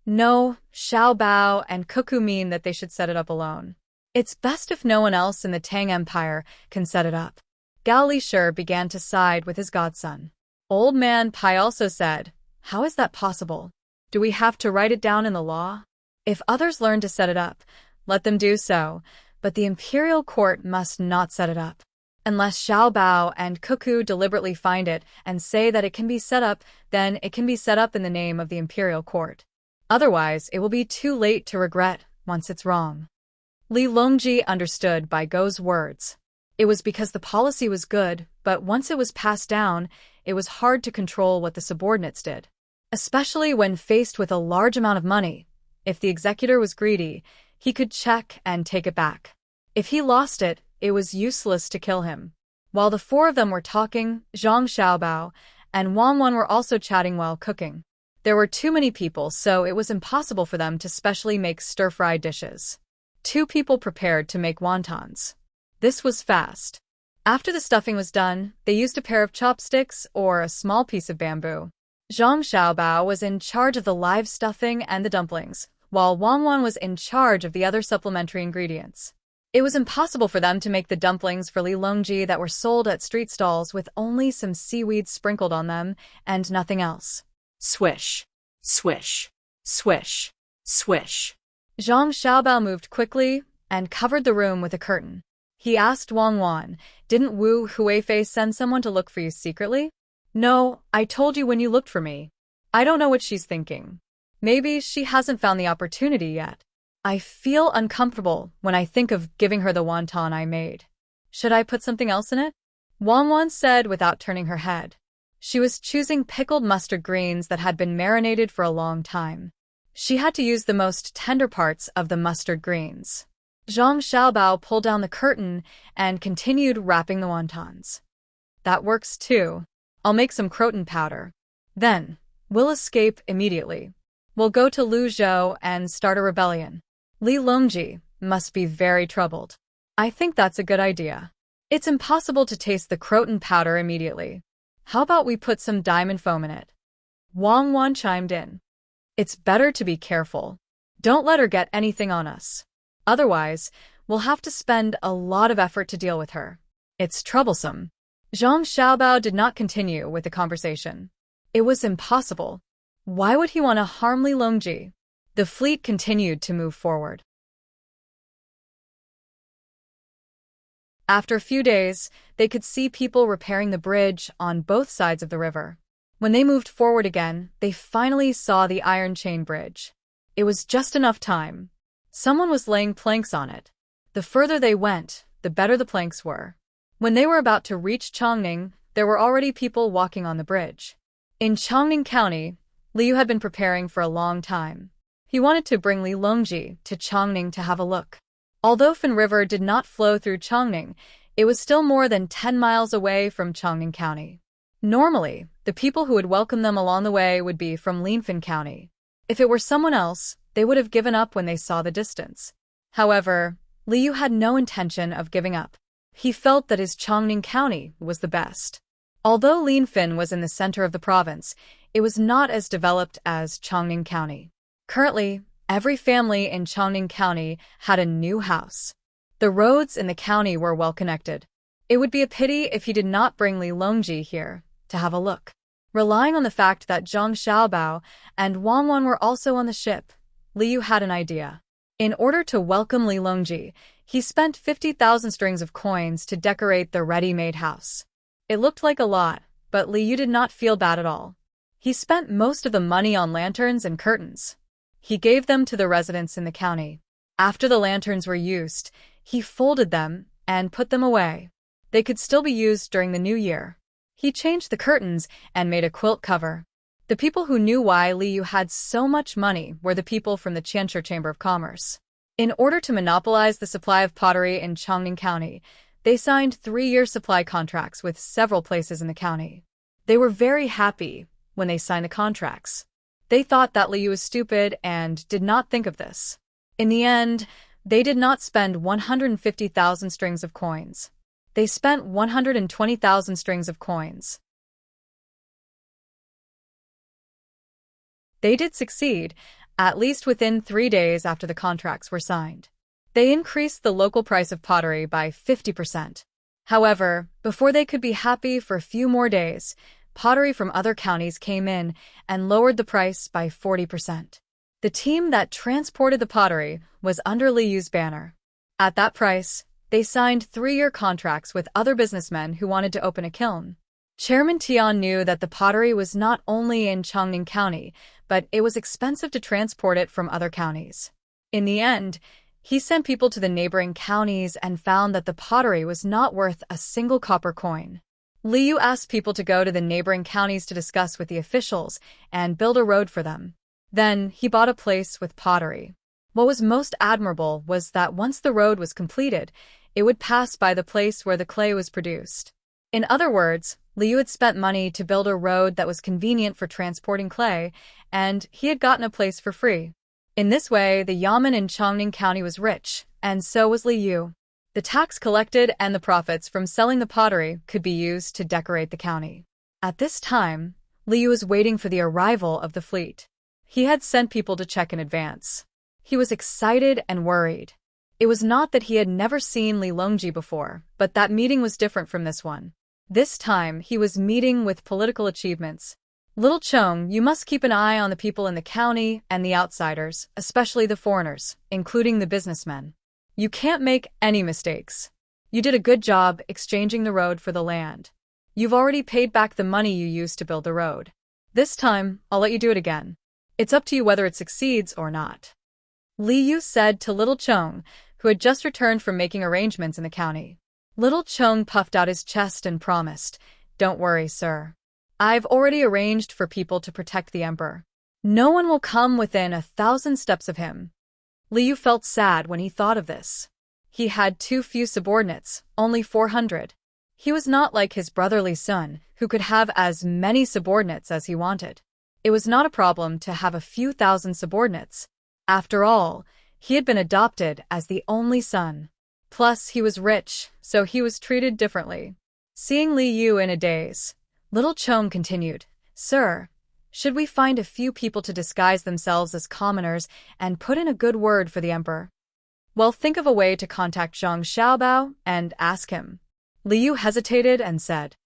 No, Xiaobao and Cuckoo mean that they should set it up alone. It's best if no one else in the Tang Empire can set it up. Gao Lisher began to side with his godson. Old Man Pai also said, How is that possible? Do we have to write it down in the law? If others learn to set it up, let them do so, but the imperial court must not set it up. Unless Xiaobao and Cuckoo deliberately find it and say that it can be set up, then it can be set up in the name of the imperial court. Otherwise, it will be too late to regret once it's wrong. Li Longji understood by Gou's words. It was because the policy was good, but once it was passed down, it was hard to control what the subordinates did. Especially when faced with a large amount of money. If the executor was greedy, he could check and take it back. If he lost it, it was useless to kill him. While the four of them were talking, Zhang Xiaobao and Wang Wan were also chatting while cooking. There were too many people, so it was impossible for them to specially make stir-fried dishes. 2 people prepared to make wontons. This was fast. After the stuffing was done, they used a pair of chopsticks or a small piece of bamboo. Zhang Xiaobao was in charge of the live stuffing and the dumplings, while Wang Wan was in charge of the other supplementary ingredients. It was impossible for them to make the dumplings for Li Longji that were sold at street stalls with only some seaweed sprinkled on them and nothing else. swish, swish, swish, swish. Zhang Xiaobao moved quickly and covered the room with a curtain. He asked Wang Wan, Didn't Wu Huifei send someone to look for you secretly? No, I told you when you looked for me. I don't know what she's thinking. Maybe she hasn't found the opportunity yet. I feel uncomfortable when I think of giving her the wonton I made. Should I put something else in it? Wang Wan said without turning her head. She was choosing pickled mustard greens that had been marinated for a long time. She had to use the most tender parts of the mustard greens. Zhang Xiaobao pulled down the curtain and continued wrapping the wontons. That works too. I'll make some croton powder. Then, we'll escape immediately. We'll go to Luzhou and start a rebellion. Li Longji must be very troubled. I think that's a good idea. It's impossible to taste the croton powder immediately. How about we put some diamond foam in it? Wang Wan chimed in. It's better to be careful. Don't let her get anything on us. Otherwise, we'll have to spend a lot of effort to deal with her. It's troublesome. Zhang Xiaobao did not continue with the conversation. It was impossible. Why would he want to harm Li Longji? The fleet continued to move forward. After a few days, they could see people repairing the bridge on both sides of the river. When they moved forward again, they finally saw the iron chain bridge. It was just enough time. Someone was laying planks on it. The further they went, the better the planks were. When they were about to reach Chongning, there were already people walking on the bridge. In Chongning County, Liu had been preparing for a long time. He wanted to bring Li Longji to Chongning to have a look. Although Fan River did not flow through Chongning, it was still more than 10 miles away from Chongning County. Normally, the people who would welcome them along the way would be from Linfan County. If it were someone else, they would have given up when they saw the distance. However, Liu had no intention of giving up. He felt that his Chongning County was the best. Although Linfan was in the center of the province, it was not as developed as Chongning County. Currently, every family in Chongning County had a new house. The roads in the county were well connected. It would be a pity if he did not bring Li Longji here to have a look. Relying on the fact that Zhang Xiaobao and Wang Wan were also on the ship, Liu had an idea. In order to welcome Li Longji, he spent 50,000 strings of coins to decorate the ready-made house. It looked like a lot, but Liu did not feel bad at all. He spent most of the money on lanterns and curtains. He gave them to the residents in the county. After the lanterns were used, he folded them and put them away. They could still be used during the new year. He changed the curtains and made a quilt cover. The people who knew why Liu had so much money were the people from the Qianshi Chamber of Commerce. In order to monopolize the supply of pottery in Chongning County, they signed 3-year supply contracts with several places in the county. They were very happy when they signed the contracts. They thought that Liu was stupid and did not think of this. In the end, they did not spend 150,000 strings of coins. They spent 120,000 strings of coins. They did succeed, at least within 3 days after the contracts were signed. They increased the local price of pottery by 50%. However, before they could be happy for a few more days, pottery from other counties came in and lowered the price by 40%. The team that transported the pottery was under Liu's banner. At that price, they signed 3-year contracts with other businessmen who wanted to open a kiln. Chairman Tian knew that the pottery was not only in Chongning County, but it was expensive to transport it from other counties. In the end, he sent people to the neighboring counties and found that the pottery was not worth a single copper coin. Liu asked people to go to the neighboring counties to discuss with the officials and build a road for them. Then he bought a place with pottery. What was most admirable was that once the road was completed, it would pass by the place where the clay was produced. In other words, Liu had spent money to build a road that was convenient for transporting clay, and he had gotten a place for free. In this way, the yamen in Chongning County was rich, and so was Liu. The tax collected and the profits from selling the pottery could be used to decorate the county. At this time, Liu was waiting for the arrival of the fleet. He had sent people to check in advance. He was excited and worried. It was not that he had never seen Li Longji before, but that meeting was different from this one. This time, he was meeting with political achievements. Little Chong, you must keep an eye on the people in the county and the outsiders, especially the foreigners, including the businessmen. You can't make any mistakes. You did a good job exchanging the road for the land. You've already paid back the money you used to build the road. This time, I'll let you do it again. It's up to you whether it succeeds or not. Liu said to Little Chong, who had just returned from making arrangements in the county. Little Chong puffed out his chest and promised, "Don't worry, sir. I've already arranged for people to protect the emperor. No one will come within 1,000 steps of him." Liu felt sad when he thought of this. He had too few subordinates, only 400. He was not like his brotherly son, who could have as many subordinates as he wanted. It was not a problem to have a few thousand subordinates. After all, he had been adopted as the only son. Plus, he was rich, so he was treated differently. Seeing Liu in a daze, Little Chong continued, "Sir, should we find a few people to disguise themselves as commoners and put in a good word for the emperor? Well, think of a way to contact Zhang Xiaobao and ask him." Liu hesitated and said,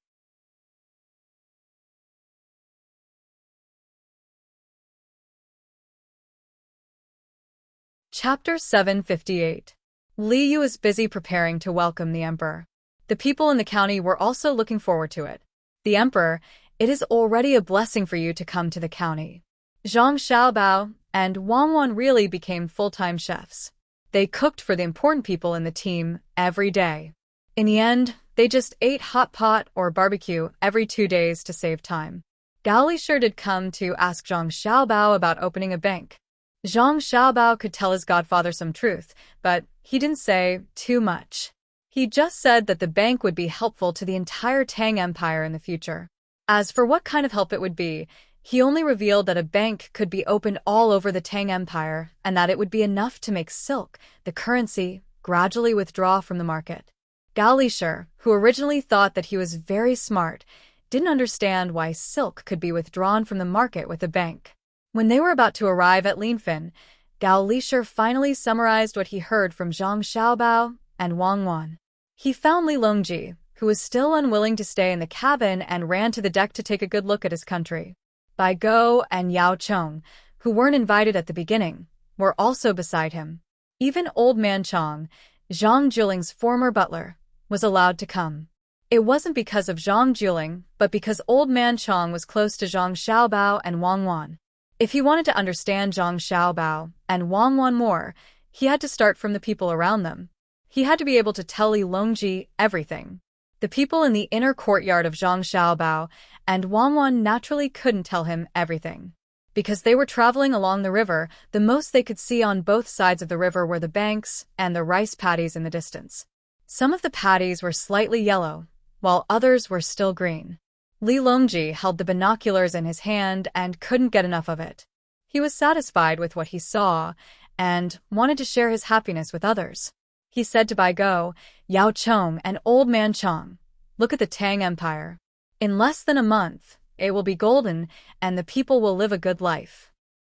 Chapter 758. Liu is busy preparing to welcome the emperor. The people in the county were also looking forward to it. The emperor, it is already a blessing for you to come to the county. Zhang Xiaobao and Wang Wan really became full-time chefs. They cooked for the important people in the team every day. In the end, they just ate hot pot or barbecue every 2 days to save time. Gao Li sure did come to ask Zhang Xiaobao about opening a bank. Zhang Xiaobao could tell his godfather some truth, but he didn't say too much. He just said that the bank would be helpful to the entire Tang Empire in the future. As for what kind of help it would be, he only revealed that a bank could be opened all over the Tang Empire and that it would be enough to make silk, the currency, gradually withdraw from the market. Gao Lishir, who originally thought that he was very smart, didn't understand why silk could be withdrawn from the market with a bank. When they were about to arrive at Linfin, Gao Lishir finally summarized what he heard from Zhang Xiaobao and Wang Wan. He found Li Longji, who was still unwilling to stay in the cabin, and ran to the deck to take a good look at his country. Bai Go and Yao Chong, who weren't invited at the beginning, were also beside him. Even Old Man Chong, Zhang Juling's former butler, was allowed to come. It wasn't because of Zhang Juling, but because Old Man Chong was close to Zhang Xiaobao and Wang Wan. If he wanted to understand Zhang Xiaobao and Wang Wan more, he had to start from the people around them. He had to be able to tell Li Longji everything. The people in the inner courtyard of Zhang Xiaobao and Wang Wan naturally couldn't tell him everything. Because they were traveling along the river, the most they could see on both sides of the river were the banks and the rice paddies in the distance. Some of the paddies were slightly yellow, while others were still green. Li Longji held the binoculars in his hand and couldn't get enough of it. He was satisfied with what he saw and wanted to share his happiness with others. He said to Bai Go, Yao Chong, and Old Man Chong, "Look at the Tang Empire. In less than a month, it will be golden, and the people will live a good life."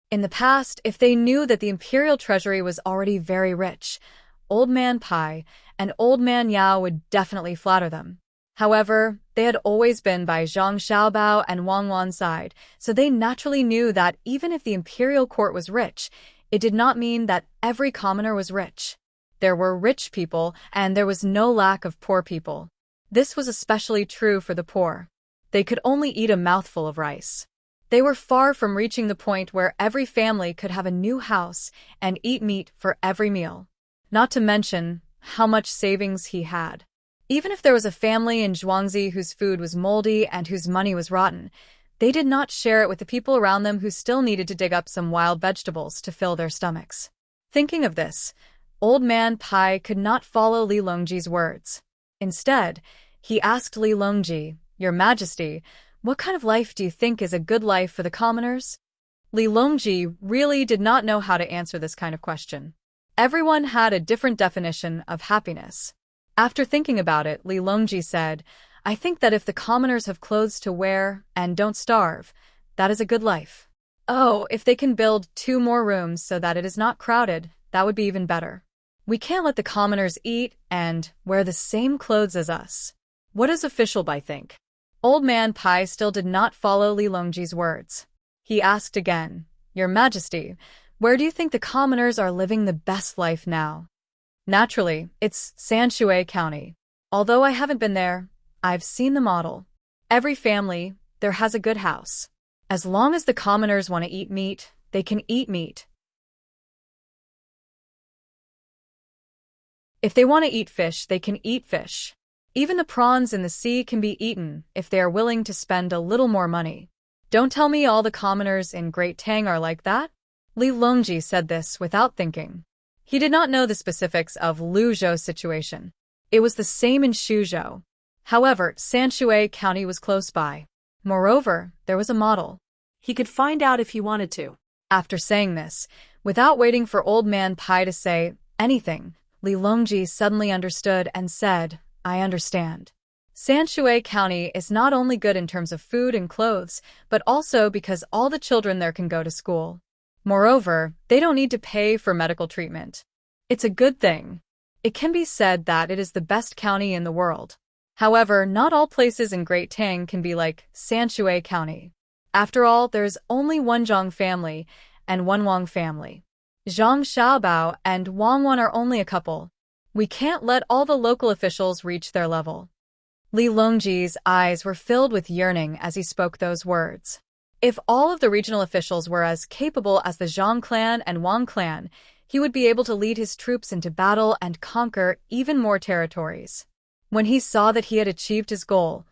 In the past, if they knew that the imperial treasury was already very rich, Old Man Pai and Old Man Yao would definitely flatter them. However, they had always been by Zhang Xiaobao and Wang Wan's side, so they naturally knew that even if the imperial court was rich, it did not mean that every commoner was rich. There were rich people, and there was no lack of poor people. This was especially true for the poor. They could only eat a mouthful of rice. They were far from reaching the point where every family could have a new house and eat meat for every meal. Not to mention how much savings he had. Even if there was a family in Zhuangzi whose food was moldy and whose money was rotten, they did not share it with the people around them who still needed to dig up some wild vegetables to fill their stomachs. Thinking of this, Old Man Pai could not follow Li Longji's words. Instead, he asked Li Longji, "Your Majesty, what kind of life do you think is a good life for the commoners?" Li Longji really did not know how to answer this kind of question. Everyone had a different definition of happiness. After thinking about it, Li Longji said, "I think that if the commoners have clothes to wear and don't starve, that is a good life. Oh, if they can build 2 more rooms so that it is not crowded, that would be even better. We can't let the commoners eat and wear the same clothes as us. What does official Bai think?" Old Man Pai still did not follow Li Longji's words. He asked again, "Your Majesty, where do you think the commoners are living the best life now?" Naturally, it's Sanshui County. Although I haven't been there, I've seen the model. Every family there has a good house. As long as the commoners want to eat meat, they can eat meat. If they want to eat fish, they can eat fish. Even the prawns in the sea can be eaten if they are willing to spend a little more money. Don't tell me all the commoners in Great Tang are like that? Li Longji said this without thinking. He did not know the specifics of Luzhou's situation. It was the same in Suzhou. However, Sanshui County was close by. Moreover, there was a model. He could find out if he wanted to. After saying this, without waiting for Old Man Pai to say anything, Li Longji suddenly understood and said, "I understand. Sanshui County is not only good in terms of food and clothes, but also because all the children there can go to school. Moreover, they don't need to pay for medical treatment. It's a good thing. It can be said that it is the best county in the world. However, not all places in Great Tang can be like Sanshui County. After all, there is only one Zhang family and one Wang family. Zhang Xiaobao and Wang Wan are only a couple. We can't let all the local officials reach their level." Li Longji's eyes were filled with yearning as he spoke those words. If all of the regional officials were as capable as the Zhang clan and Wang clan, he would be able to lead his troops into battle and conquer even more territories. When he saw that he had achieved his goal,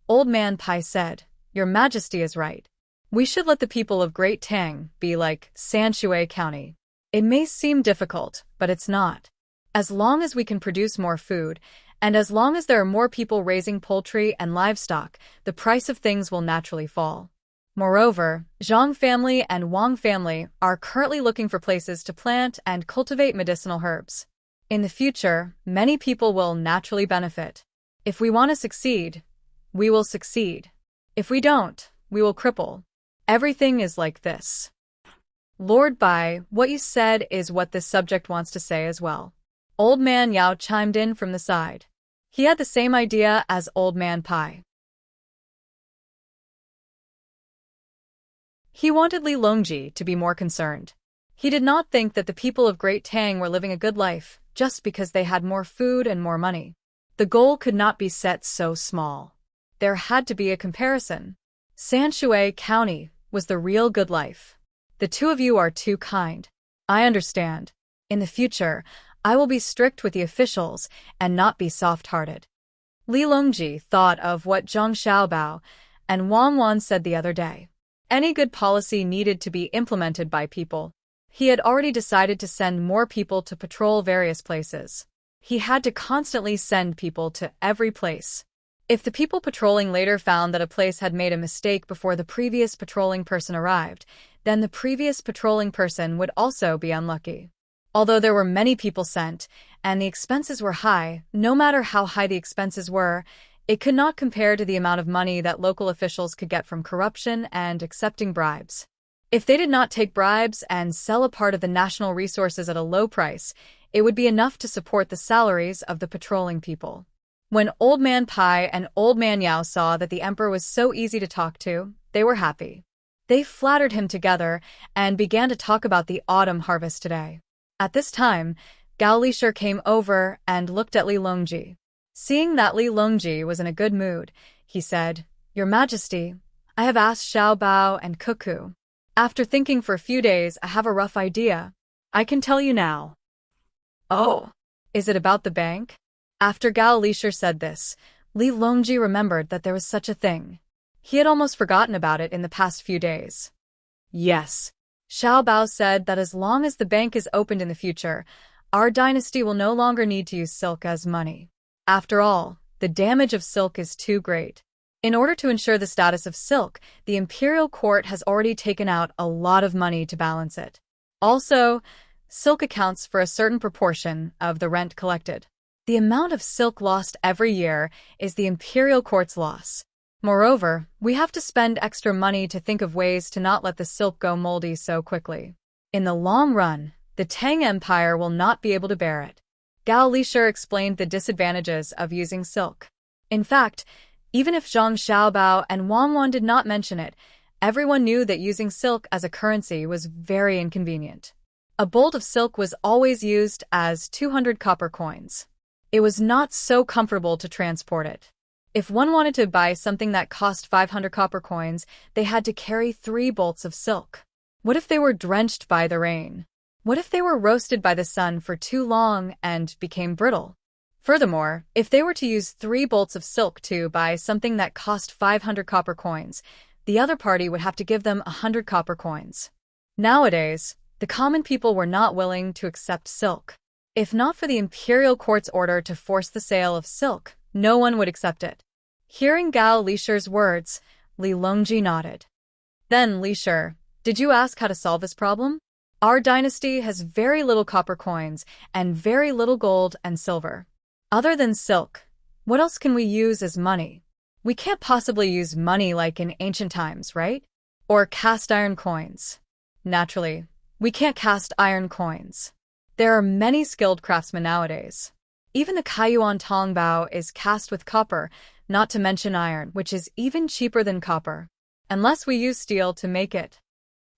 Old Man Pai said, "Your Majesty is right. We should let the people of Great Tang be like Sanshui County. It may seem difficult, but it's not. As long as we can produce more food, and as long as there are more people raising poultry and livestock, the price of things will naturally fall. Moreover, Zhang family and Wang family are currently looking for places to plant and cultivate medicinal herbs. In the future, many people will naturally benefit. If we want to succeed, we will succeed. If we don't, we will cripple. Everything is like this. Lord Bai, what you said is what this subject wants to say as well. Old Man Yao chimed in from the side. He had the same idea as Old Man Pai. He wanted Li Longji to be more concerned. He did not think that the people of Great Tang were living a good life just because they had more food and more money. The goal could not be set so small. There had to be a comparison. Sanshui County was the real good life. The two of you are too kind. I understand. In the future, I will be strict with the officials and not be soft-hearted. Li Longji thought of what Zhang Xiaobao and Wang Wan said the other day. Any good policy needed to be implemented by people. He had already decided to send more people to patrol various places. He had to constantly send people to every place. If the people patrolling later found that a place had made a mistake before the previous patrolling person arrived, then the previous patrolling person would also be unlucky. Although there were many people sent, and the expenses were high, no matter how high the expenses were, it could not compare to the amount of money that local officials could get from corruption and accepting bribes. If they did not take bribes and sell a part of the national resources at a low price, it would be enough to support the salaries of the patrolling people. When Old Man Pai and Old Man Yao saw that the emperor was so easy to talk to, they were happy. They flattered him together and began to talk about the autumn harvest today. At this time, Gao Lishur came over and looked at Li Longji. Seeing that Li Longji was in a good mood, he said, Your Majesty, I have asked Xiao Bao and Cuckoo. After thinking for a few days, I have a rough idea. I can tell you now. Oh, is it about the bank? After Gao Lishur said this, Li Longji remembered that there was such a thing. He had almost forgotten about it in the past few days. Yes. Xiao Bao said that as long as the bank is opened in the future, our dynasty will no longer need to use silk as money. After all, the damage of silk is too great. In order to ensure the status of silk, the imperial court has already taken out a lot of money to balance it. Also, silk accounts for a certain proportion of the rent collected. The amount of silk lost every year is the imperial court's loss. Moreover, we have to spend extra money to think of ways to not let the silk go moldy so quickly. In the long run, the Tang Empire will not be able to bear it. Gao Lishur explained the disadvantages of using silk. In fact, even if Zhang Xiaobao and Wang Wan did not mention it, everyone knew that using silk as a currency was very inconvenient. A bolt of silk was always used as 200 copper coins. It was not so comfortable to transport it. If one wanted to buy something that cost 500 copper coins, they had to carry 3 bolts of silk. What if they were drenched by the rain? What if they were roasted by the sun for too long and became brittle? Furthermore, if they were to use 3 bolts of silk to buy something that cost 500 copper coins, the other party would have to give them 100 copper coins. Nowadays, the common people were not willing to accept silk. If not for the imperial court's order to force the sale of silk, no one would accept it. Hearing Gao Lishur's words, Li Longji nodded. Then, Lishur, did you ask how to solve this problem? Our dynasty has very little copper coins and very little gold and silver. Other than silk, what else can we use as money? We can't possibly use money like in ancient times, right? Or cast iron coins. Naturally, we can't cast iron coins. There are many skilled craftsmen nowadays. Even the Kaiyuan Tongbao is cast with copper, not to mention iron, which is even cheaper than copper. Unless we use steel to make it.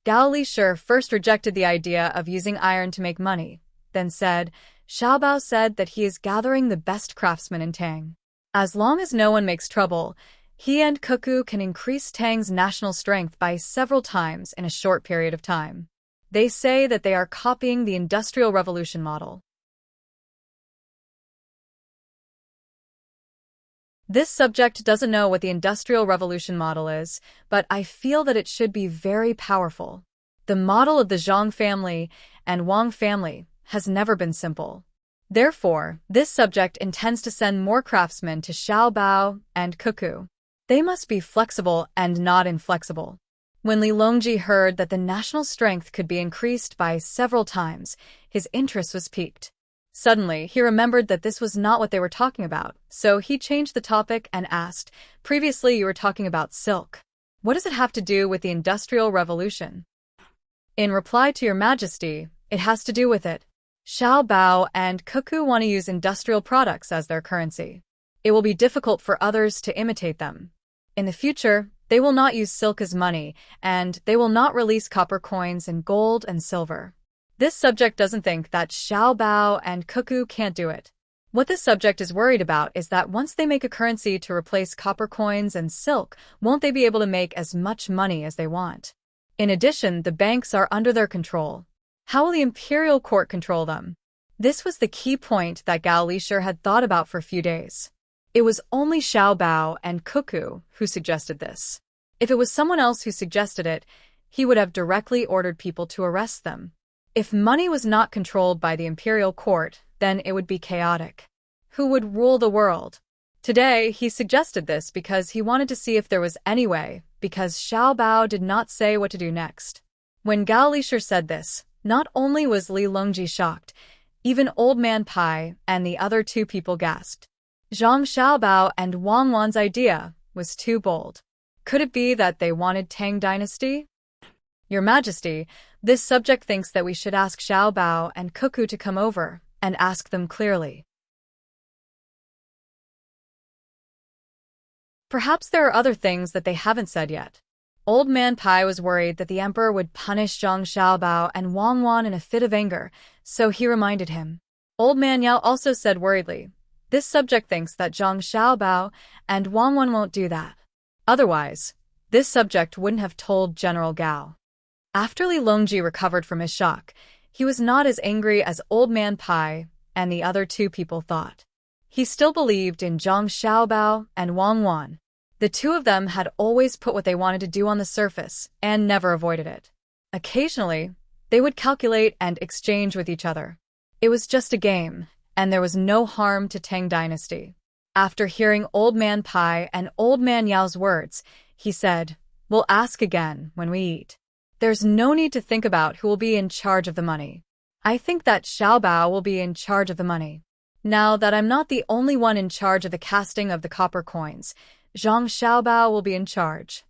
Gao Lishur first rejected the idea of using iron to make money, then said, Xiaobao said that he is gathering the best craftsmen in Tang. As long as no one makes trouble, he and Cuckoo can increase Tang's national strength by several times in a short period of time. They say that they are copying the Industrial Revolution model. This subject doesn't know what the Industrial Revolution model is, but I feel that it should be very powerful. The model of the Zhang family and Wang family has never been simple. Therefore, this subject intends to send more craftsmen to Xiaobao and Cuckoo. They must be flexible and not inflexible. When Li Longji heard that the national strength could be increased by several times, his interest was piqued. Suddenly, he remembered that this was not what they were talking about, so he changed the topic and asked, "Previously you were talking about silk. What does it have to do with the Industrial Revolution?" In reply to Your Majesty, it has to do with it. Xiao Bao and Cuckoo want to use industrial products as their currency. It will be difficult for others to imitate them. In the future, they will not use silk as money, and they will not release copper coins and gold and silver. This subject doesn't think that Xiao Bao and Cuckoo can't do it. What this subject is worried about is that once they make a currency to replace copper coins and silk, won't they be able to make as much money as they want? In addition, the banks are under their control. How will the imperial court control them? This was the key point that Gao Lishir had thought about for a few days. It was only Xiao Bao and Cuckoo who suggested this. If it was someone else who suggested it, he would have directly ordered people to arrest them. If money was not controlled by the imperial court, then it would be chaotic. Who would rule the world? Today, he suggested this because he wanted to see if there was any way, because Xiao Bao did not say what to do next. When Gao Lishir said this, not only was Li Longji shocked, even Old Man Pai and the other two people gasped. Zhang Xiaobao and Wang Wan's idea was too bold. Could it be that they wanted Tang dynasty? Your Majesty, this subject thinks that we should ask Xiaobao and Cuckoo to come over and ask them clearly. Perhaps there are other things that they haven't said yet. Old Man Pai was worried that the emperor would punish Zhang Xiaobao and Wang Wan in a fit of anger, so he reminded him. Old Man Yao also said worriedly, "This subject thinks that Zhang Xiaobao and Wang Wan won't do that. Otherwise, this subject wouldn't have told General Gao." After Li Longji recovered from his shock, he was not as angry as Old Man Pai and the other two people thought. He still believed in Zhang Xiaobao and Wang Wan. The two of them had always put what they wanted to do on the surface and never avoided it. Occasionally, they would calculate and exchange with each other. It was just a game, and there was no harm to Tang dynasty. After hearing Old Man Pai and Old Man Yao's words, he said, "We'll ask again when we eat. There's no need to think about who will be in charge of the money. I think that Xiao Bao will be in charge of the money. Now that I'm not the only one in charge of the casting of the copper coins, Zhang Xiaobao will be in charge."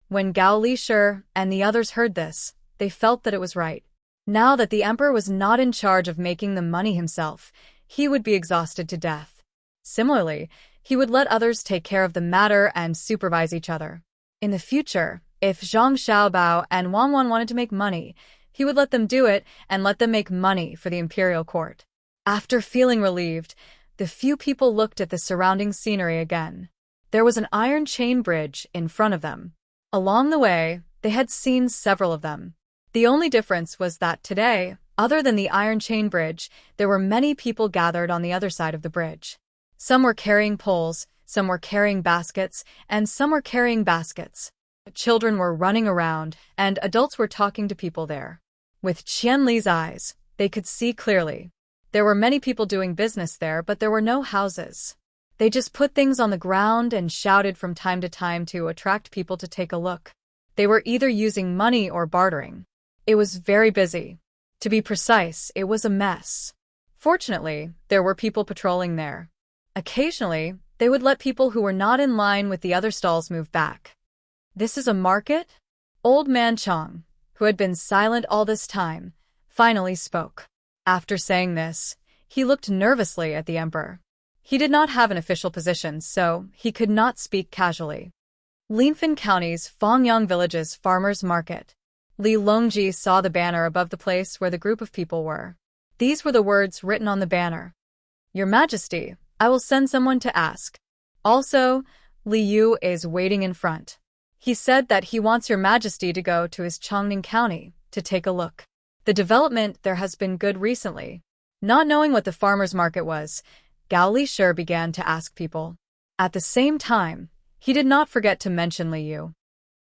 When Gao Lishir and the others heard this, they felt that it was right. Now that the emperor was not in charge of making the money himself, he would be exhausted to death. Similarly, he would let others take care of the matter and supervise each other. In the future, if Zhang Xiaobao and Wang Wan wanted to make money, he would let them do it and let them make money for the imperial court. After feeling relieved, the few people looked at the surrounding scenery again. There was an iron chain bridge in front of them. Along the way, they had seen several of them. The only difference was that today, other than the iron chain bridge, there were many people gathered on the other side of the bridge. Some were carrying poles, some were carrying baskets, and some were carrying baskets. Children were running around, and adults were talking to people there. With Qian Li's eyes, they could see clearly. There were many people doing business there, but there were no houses. They just put things on the ground and shouted from time to time to attract people to take a look. They were either using money or bartering. It was very busy. To be precise, it was a mess. Fortunately, there were people patrolling there. Occasionally, they would let people who were not in line with the other stalls move back. "This is a market?" Old Man Chong, who had been silent all this time, finally spoke. After saying this, he looked nervously at the emperor. He did not have an official position, so he could not speak casually. Linfen County's Fongyang Village's farmers' market. Li Longji saw the banner above the place where the group of people were. These were the words written on the banner. "Your Majesty, I will send someone to ask. Also, Li Yu is waiting in front. He said that he wants Your Majesty to go to his Chongning County to take a look. The development there has been good recently." Not knowing what the farmers' market was, Gao Lishir began to ask people. At the same time, he did not forget to mention Liu.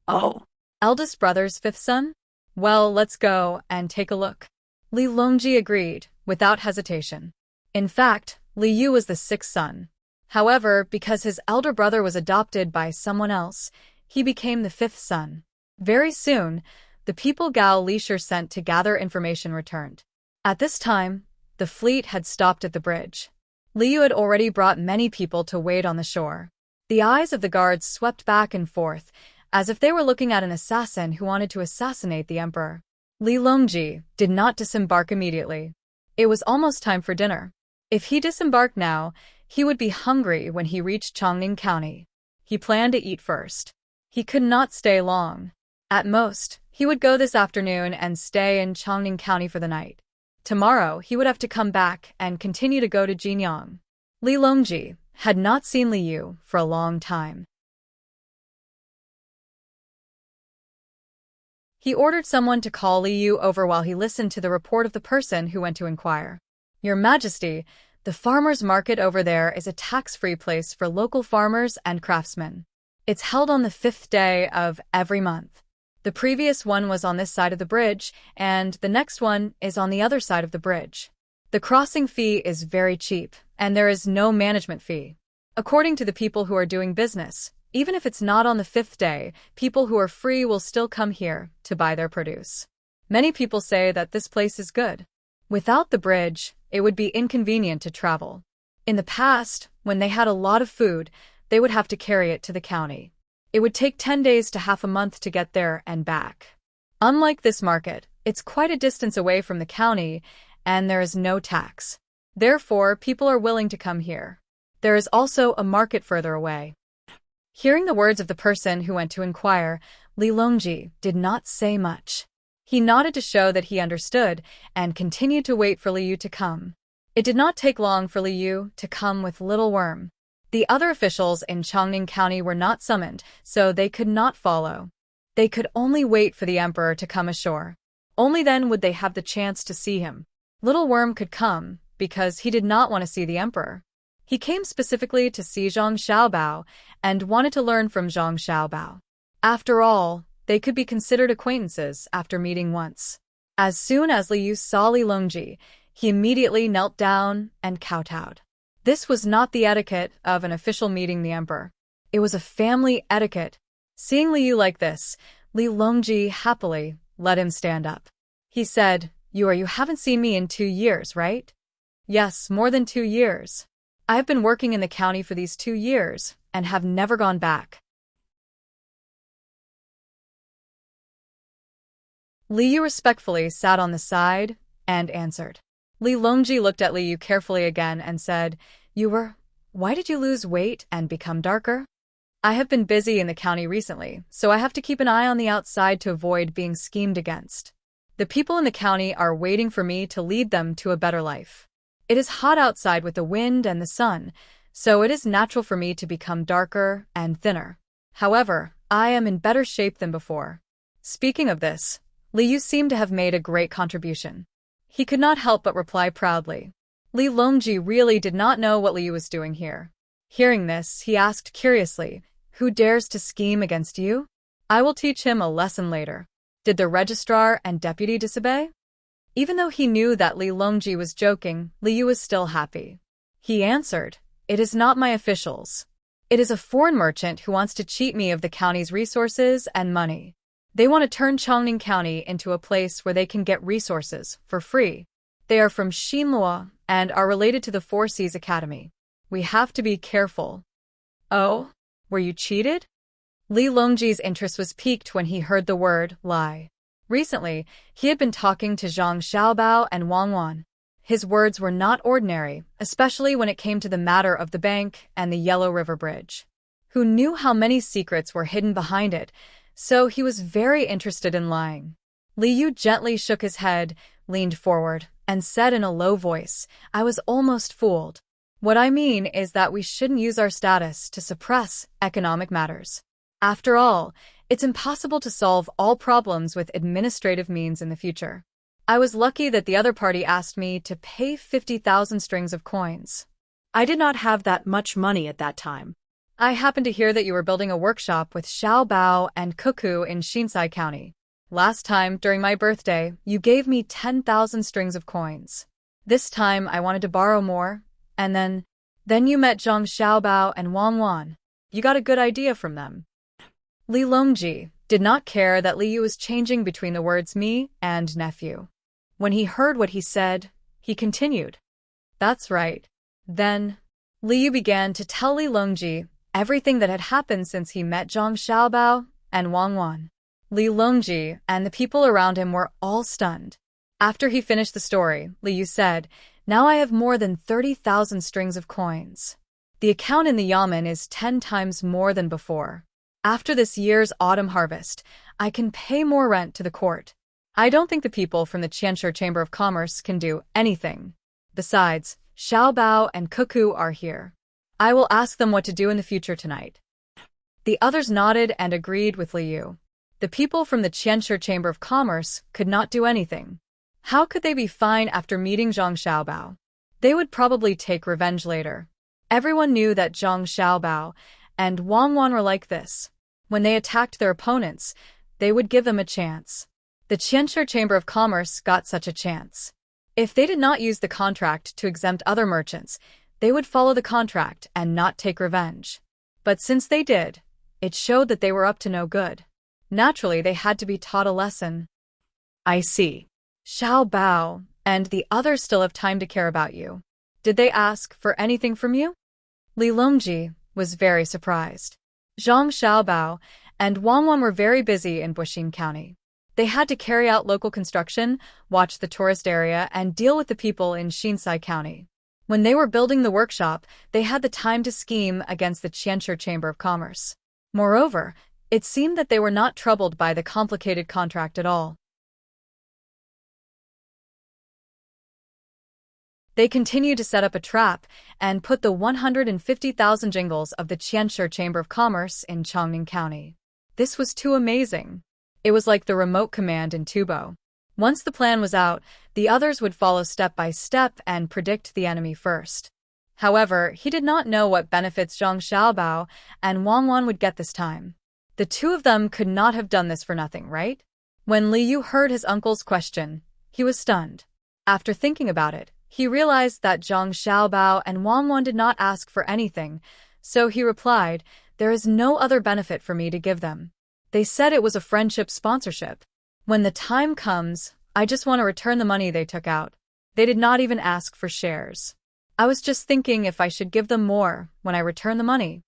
Oh, Eldest brother's fifth son? Well, let's go and take a look. Li Longji agreed, without hesitation. In fact, Liu was the sixth son. However, because his elder brother was adopted by someone else, he became the fifth son. Very soon, the people Gao Lisher sent to gather information returned. At this time, the fleet had stopped at the bridge. Liu had already brought many people to wait on the shore. The eyes of the guards swept back and forth, as if they were looking at an assassin who wanted to assassinate the emperor. Li Longji did not disembark immediately. It was almost time for dinner. If he disembarked now, he would be hungry when he reached Chongning County. He planned to eat first. He could not stay long. At most, he would go this afternoon and stay in Chongning County for the night. Tomorrow, he would have to come back and continue to go to Jinyang. Li Longji had not seen Liu for a long time. He ordered someone to call Liu over while he listened to the report of the person who went to inquire. Your Majesty, the farmers' market over there is a tax-free place for local farmers and craftsmen. It's held on the 5th day of every month. The previous one was on this side of the bridge, and the next one is on the other side of the bridge. The crossing fee is very cheap, and there is no management fee. According to the people who are doing business, even if it's not on the 5th day, people who are free will still come here to buy their produce. Many people say that this place is good. Without the bridge, it would be inconvenient to travel. In the past, when they had a lot of food, they would have to carry it to the county. It would take 10 days to half a month to get there and back. Unlike this market, it's quite a distance away from the county, and there is no tax. Therefore, people are willing to come here. There is also a market further away. Hearing the words of the person who went to inquire, Li Longji did not say much. He nodded to show that he understood and continued to wait for Liu to come. It did not take long for Liu to come with Little Worm. The other officials in Chongning County were not summoned, so they could not follow. They could only wait for the emperor to come ashore. Only then would they have the chance to see him. Little Worm could come, because he did not want to see the emperor. He came specifically to see Zhang Xiaobao and wanted to learn from Zhang Xiaobao. After all, they could be considered acquaintances after meeting once. As soon as Liu saw Li Longji, he immediately knelt down and kowtowed. This was not the etiquette of an official meeting the emperor. It was a family etiquette. Seeing Liu like this, Li Longji happily let him stand up. He said, You haven't seen me in 2 years, right? Yes, more than 2 years. I have been working in the county for these 2 years and have never gone back. Liu respectfully sat on the side and answered. Li Longji looked at Liu carefully again and said, Why did you lose weight and become darker? I have been busy in the county recently, so I have to keep an eye on the outside to avoid being schemed against. The people in the county are waiting for me to lead them to a better life. It is hot outside with the wind and the sun, so it is natural for me to become darker and thinner. However, I am in better shape than before. Speaking of this, Liu seemed to have made a great contribution. He could not help but reply proudly. Li Longji really did not know what Liu was doing here. Hearing this, he asked curiously, Who dares to scheme against you? I will teach him a lesson later. Did the registrar and deputy disobey? Even though he knew that Li Longji was joking, Liu was still happy. He answered, It is not my officials. It is a foreign merchant who wants to cheat me of the county's resources and money. They want to turn Chongning County into a place where they can get resources for free. They are from Xinhua and are related to the Four Seas Academy. We have to be careful. Oh, were you cheated? Li Longji's interest was piqued when he heard the word lie. Recently, he had been talking to Zhang Xiaobao and Wang Wan. His words were not ordinary, especially when it came to the matter of the bank and the Yellow River Bridge. Who knew how many secrets were hidden behind it, so he was very interested in lying. Liu gently shook his head, leaned forward, and said in a low voice, I was almost fooled. What I mean is that we shouldn't use our status to suppress economic matters. After all, it's impossible to solve all problems with administrative means in the future. I was lucky that the other party asked me to pay 50,000 strings of coins. I did not have that much money at that time. I happened to hear that you were building a workshop with Xiao Bao and Cuckoo in Shinsai County. Last time, during my birthday, you gave me 10,000 strings of coins. This time, I wanted to borrow more, and then you met Zhang Xiaobao and Wang Wan. You got a good idea from them. Li Longji did not care that Li Yu was changing between the words me and nephew. When he heard what he said, he continued. That's right. Then, Li Yu began to tell Li Longji everything that had happened since he met Zhang Xiaobao and Wang Wan. Li Longji and the people around him were all stunned. After he finished the story, Li Yu said, now I have more than 30,000 strings of coins. The account in the yamen is 10 times more than before. After this year's autumn harvest, I can pay more rent to the court. I don't think the people from the Qianshi Chamber of Commerce can do anything. Besides, Xiao Bao and Cuckoo are here. I will ask them what to do in the future tonight. The others nodded and agreed with Li Yu. The people from the Qianshi Chamber of Commerce could not do anything. How could they be fine after meeting Zhang Xiaobao? They would probably take revenge later. Everyone knew that Zhang Xiaobao and Wang Wan were like this. When they attacked their opponents, they would give them a chance. The Qianshi Chamber of Commerce got such a chance. If they did not use the contract to exempt other merchants, they would follow the contract and not take revenge. But since they did, it showed that they were up to no good. Naturally, they had to be taught a lesson. I see. Xiao Bao and the others still have time to care about you. Did they ask for anything from you? Li Longji was very surprised. Zhang Xiaobao and Wang Wan were very busy in Buxin County. They had to carry out local construction, watch the tourist area, and deal with the people in Shinsai County. When they were building the workshop, they had the time to scheme against the Qianshi Chamber of Commerce. Moreover, it seemed that they were not troubled by the complicated contract at all. They continued to set up a trap and put the 150,000 jingles of the Qianshi Chamber of Commerce in Chongning County. This was too amazing. It was like the remote command in Tubo. Once the plan was out, the others would follow step by step and predict the enemy first. However, he did not know what benefits Zhang Xiaobao and Wang Wan would get this time. The two of them could not have done this for nothing, right? When Li Yu heard his uncle's question, he was stunned. After thinking about it, he realized that Zhang Xiaobao and Wang Wan did not ask for anything, so he replied, there is no other benefit for me to give them. They said it was a friendship sponsorship. When the time comes, I just want to return the money they took out. They did not even ask for shares. I was just thinking if I should give them more when I return the money.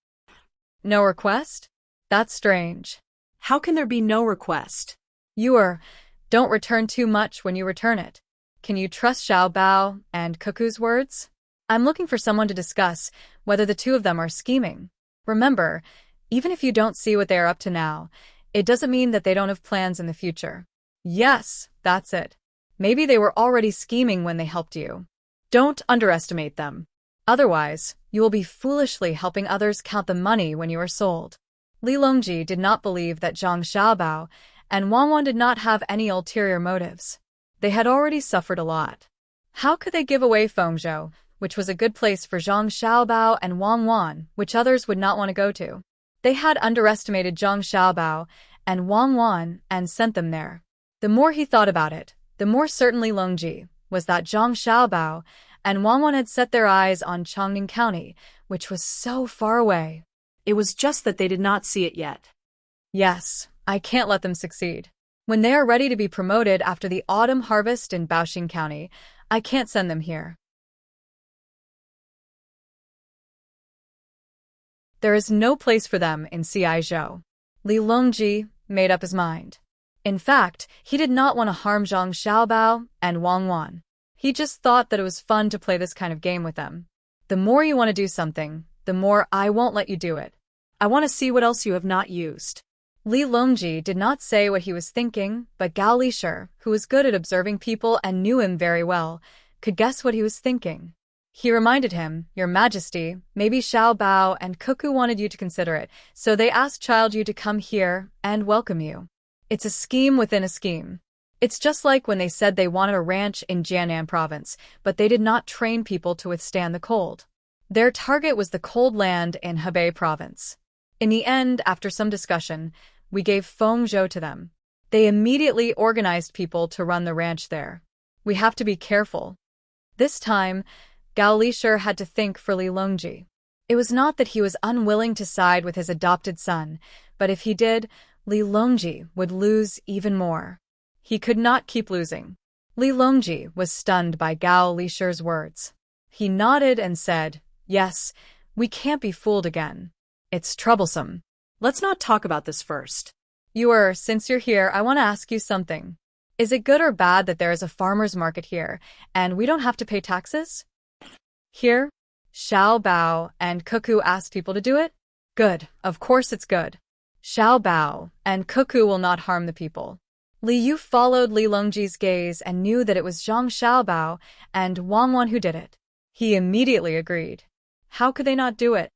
No request? That's strange. How can there be no request? Don't return too much when you return it. Can you trust Xiao Bao and Cuckoo's words? I'm looking for someone to discuss whether the two of them are scheming. Remember, even if you don't see what they are up to now, it doesn't mean that they don't have plans in the future. Yes, that's it. Maybe they were already scheming when they helped you. Don't underestimate them. Otherwise, you will be foolishly helping others count the money when you are sold. Li Longji did not believe that Zhang Xiaobao and Wang Wan did not have any ulterior motives. They had already suffered a lot. How could they give away Fengzhou, which was a good place for Zhang Xiaobao and Wang Wan, which others would not want to go to? They had underestimated Zhang Xiaobao and Wang Wan and sent them there. The more he thought about it, the more certain Li Longji was that Zhang Xiaobao and Wang Wan had set their eyes on Chongning County, which was so far away. It was just that they did not see it yet. Yes, I can't let them succeed. When they are ready to be promoted after the autumn harvest in Baoxing County, I can't send them here. There is no place for them in Ciizhou. Li Longji made up his mind. In fact, he did not want to harm Zhang Xiaobao and Wang Wan. He just thought that it was fun to play this kind of game with them. The more you want to do something, the more I won't let you do it. I want to see what else you have not used. Li Longji did not say what he was thinking, but Gao Lishir, who was good at observing people and knew him very well, could guess what he was thinking. He reminded him, Your Majesty, maybe Xiao Bao and Cuckoo wanted you to consider it, so they asked Child Yu to come here and welcome you. It's a scheme within a scheme. It's just like when they said they wanted a ranch in Jiannan province, but they did not train people to withstand the cold. Their target was the cold land in Hebei province. In the end, after some discussion, we gave Feng Zhou to them. They immediately organized people to run the ranch there. We have to be careful. This time, Gao Lishir had to think for Li Longji. It was not that he was unwilling to side with his adopted son, but if he did, Li Longji would lose even more. He could not keep losing. Li Longji was stunned by Gao Lishir's words. He nodded and said, "Yes, we can't be fooled again. It's troublesome. Let's not talk about this first. Since you're here, I want to ask you something. Is it good or bad that there is a farmer's market here, and we don't have to pay taxes?" Here, Xiao Bao and Cuckoo asked people to do it? Good, of course it's good. Xiao Bao and Cuckoo will not harm the people. Li Yu followed Li Longji's gaze and knew that it was Zhang Xiaobao and Wang Wan who did it. He immediately agreed. How could they not do it?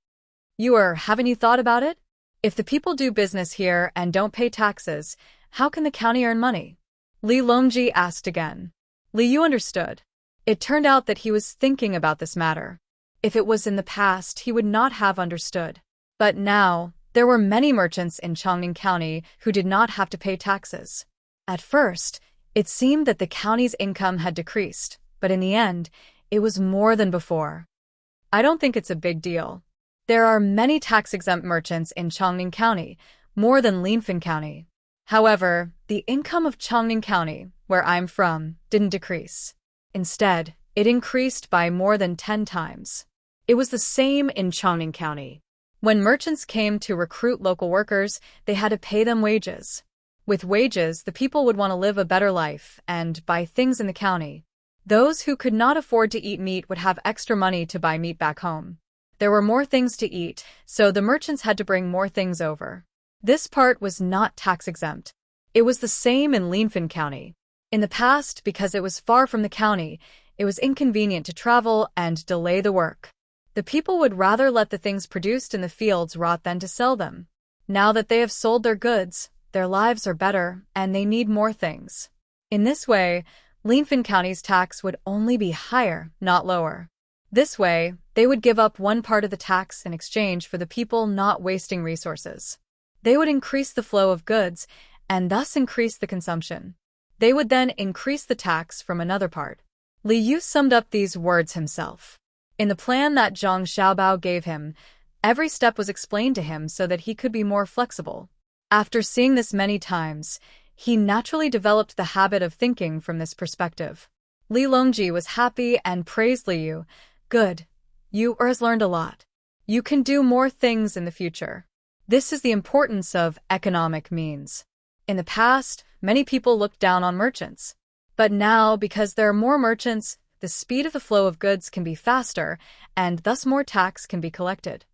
Haven't you thought about it? If the people do business here and don't pay taxes, how can the county earn money? Li Longji asked again. Li Yu understood. It turned out that he was thinking about this matter. If it was in the past, he would not have understood. But now, there were many merchants in Chongning County who did not have to pay taxes. At first, it seemed that the county's income had decreased, but in the end, it was more than before. I don't think it's a big deal. There are many tax-exempt merchants in Chongning County, more than Linfen County. However, the income of Chongning County, where I'm from, didn't decrease. Instead, it increased by more than 10 times. It was the same in Chongning County. When merchants came to recruit local workers, they had to pay them wages. With wages, the people would want to live a better life and buy things in the county. Those who could not afford to eat meat would have extra money to buy meat back home. There were more things to eat, so the merchants had to bring more things over. This part was not tax-exempt. It was the same in Linfen County. In the past, because it was far from the county, it was inconvenient to travel and delay the work. The people would rather let the things produced in the fields rot than to sell them. Now that they have sold their goods, their lives are better, and they need more things. In this way, Linfen County's tax would only be higher, not lower. This way, they would give up one part of the tax in exchange for the people not wasting resources. They would increase the flow of goods, and thus increase the consumption. They would then increase the tax from another part. Li Yu summed up these words himself. In the plan that Zhang Xiaobao gave him, every step was explained to him so that he could be more flexible. After seeing this many times, he naturally developed the habit of thinking from this perspective. Li Longji was happy and praised Li Yu. Good. You has learned a lot. You can do more things in the future. This is the importance of economic means. In the past, many people looked down on merchants. But now, because there are more merchants, the speed of the flow of goods can be faster, and thus more tax can be collected.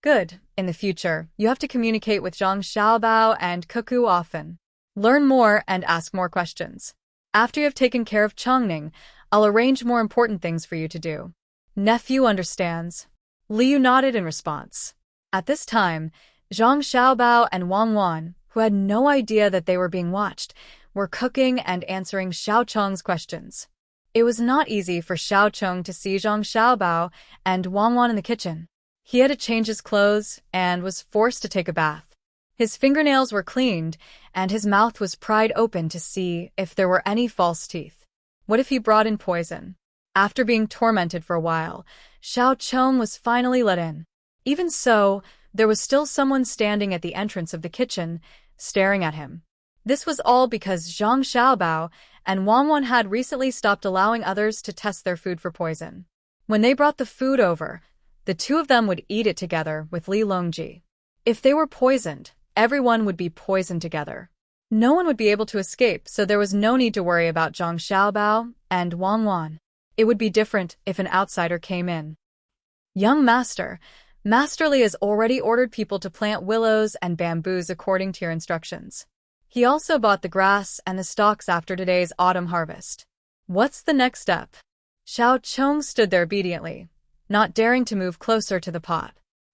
Good. In the future, you have to communicate with Zhang Xiaobao and Cuckoo often. Learn more and ask more questions. After you have taken care of Chongning, I'll arrange more important things for you to do. Nephew understands. Li Yu nodded in response. At this time, Zhang Xiaobao and Wang Wan, who had no idea that they were being watched, were cooking and answering Xiao Chong's questions. It was not easy for Xiao Chong to see Zhang Xiaobao and Wang Wan in the kitchen. He had to change his clothes and was forced to take a bath. His fingernails were cleaned, and his mouth was pried open to see if there were any false teeth. What if he brought in poison? After being tormented for a while, Xiao Chong was finally let in. Even so, there was still someone standing at the entrance of the kitchen, staring at him. This was all because Zhang Xiaobao and Wang Wan had recently stopped allowing others to test their food for poison. When they brought the food over, the two of them would eat it together with Li Longji. If they were poisoned, everyone would be poisoned together. No one would be able to escape, so there was no need to worry about Zhang Xiaobao and Wang Wan. It would be different if an outsider came in. Young Master, Master Li has already ordered people to plant willows and bamboos according to your instructions. He also bought the grass and the stalks after today's autumn harvest. What's the next step? Xiao Chong stood there obediently, not daring to move closer to the pot.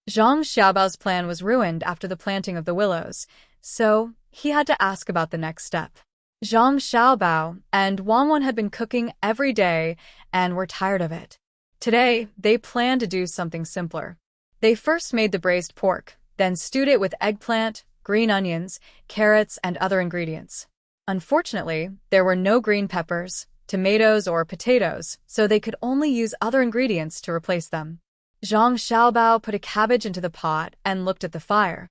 Zhang Xiaobao's plan was ruined after the planting of the willows, so he had to ask about the next step. Zhang Xiaobao and Wang Wan had been cooking every day and were tired of it. Today, they planned to do something simpler. They first made the braised pork, then stewed it with eggplant, green onions, carrots, and other ingredients. Unfortunately, there were no green peppers, tomatoes, or potatoes, so they could only use other ingredients to replace them. Zhang Xiaobao put a cabbage into the pot and looked at the fire.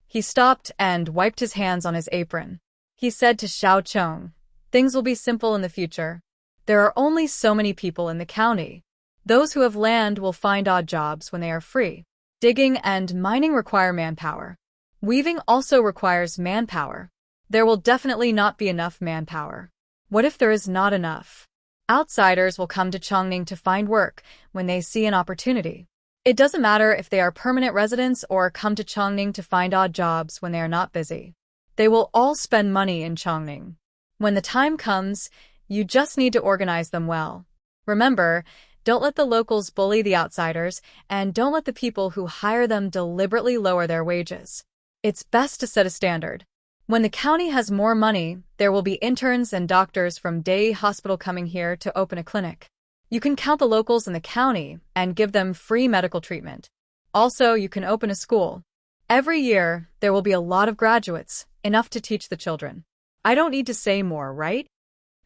He stopped and wiped his hands on his apron. He said to Xiao Chong, "Things will be simple in the future. There are only so many people in the county. Those who have land will find odd jobs when they are free. Digging and mining require manpower. Weaving also requires manpower. There will definitely not be enough manpower. What if there is not enough? Outsiders will come to Chongning to find work when they see an opportunity. It doesn't matter if they are permanent residents or come to Chongning to find odd jobs when they are not busy. They will all spend money in Chongning. When the time comes, you just need to organize them well. Remember, don't let the locals bully the outsiders, and don't let the people who hire them deliberately lower their wages. It's best to set a standard. When the county has more money, there will be interns and doctors from Day Hospital coming here to open a clinic. You can count the locals in the county and give them free medical treatment. Also, you can open a school. Every year, there will be a lot of graduates, enough to teach the children. I don't need to say more, right?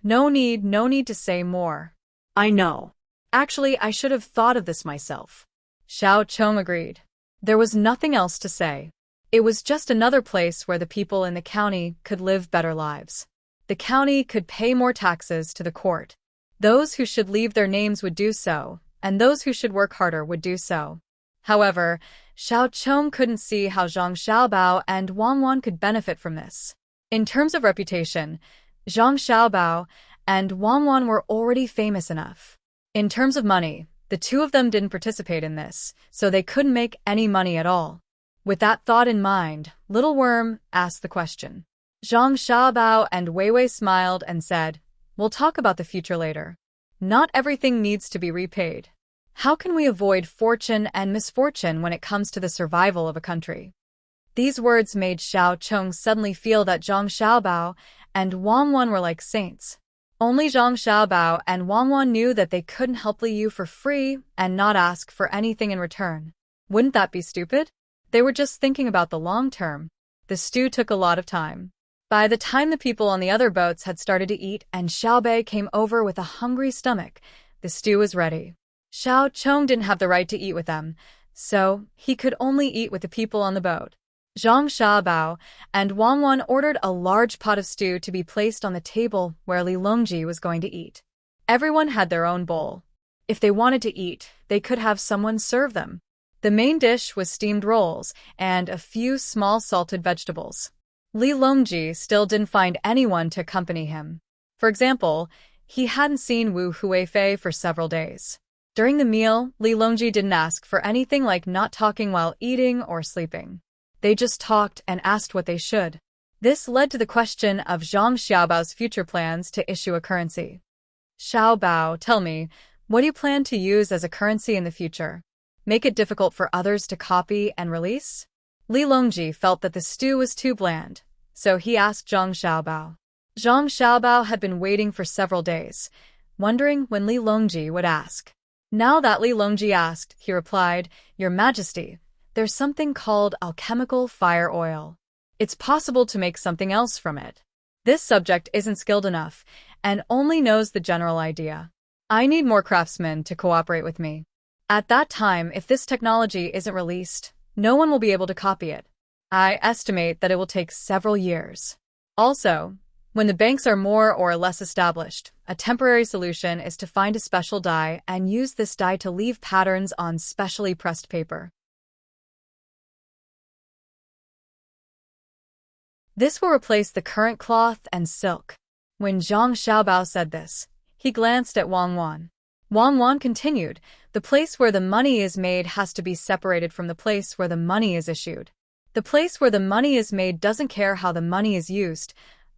No need to say more. I know. Actually, I should have thought of this myself. Xiao Chong agreed. There was nothing else to say. It was just another place where the people in the county could live better lives. The county could pay more taxes to the court. Those who should leave their names would do so, and those who should work harder would do so. However, Xiao Chong couldn't see how Zhang Xiaobao and Wang Wan could benefit from this. In terms of reputation, Zhang Xiaobao and Wang Wan were already famous enough. In terms of money, the two of them didn't participate in this, so they couldn't make any money at all. With that thought in mind, Little Worm asked the question. Zhang Xiaobao and Wei Wei smiled and said, "We'll talk about the future later. Not everything needs to be repaid. How can we avoid fortune and misfortune when it comes to the survival of a country?" These words made Xiao Chong suddenly feel that Zhang Xiaobao and Wang Wan were like saints. Only Zhang Xiaobao and Wang Wan knew that they couldn't help Li Yu for free and not ask for anything in return. Wouldn't that be stupid? They were just thinking about the long term. The stew took a lot of time. By the time the people on the other boats had started to eat and Xiaobei came over with a hungry stomach, the stew was ready. Xiao Chong didn't have the right to eat with them, so he could only eat with the people on the boat. Zhang Xiaobao and Wang Wan ordered a large pot of stew to be placed on the table where Li Longji was going to eat. Everyone had their own bowl. If they wanted to eat, they could have someone serve them. The main dish was steamed rolls and a few small salted vegetables. Li Longji still didn't find anyone to accompany him. For example, he hadn't seen Wu Huifei for several days. During the meal, Li Longji didn't ask for anything like not talking while eating or sleeping. They just talked and asked what they should. This led to the question of Zhang Xiaobao's future plans to issue a currency. "Xiaobao, tell me, what do you plan to use as a currency in the future? Make it difficult for others to copy and release?" Li Longji felt that the stew was too bland, so he asked Zhang Xiaobao. Zhang Xiaobao had been waiting for several days, wondering when Li Longji would ask. Now that Li Longji asked, he replied, "Your Majesty, there's something called alchemical fire oil. It's possible to make something else from it. This subject isn't skilled enough and only knows the general idea. I need more craftsmen to cooperate with me. At that time, if this technology isn't released, no one will be able to copy it. I estimate that it will take several years. Also, when the banks are more or less established, a temporary solution is to find a special dye and use this dye to leave patterns on specially pressed paper. This will replace the current cloth and silk." When Zhang Xiaobao said this, he glanced at Wang Wan. Wang Wan continued, "The place where the money is made has to be separated from the place where the money is issued. The place where the money is made doesn't care how the money is used,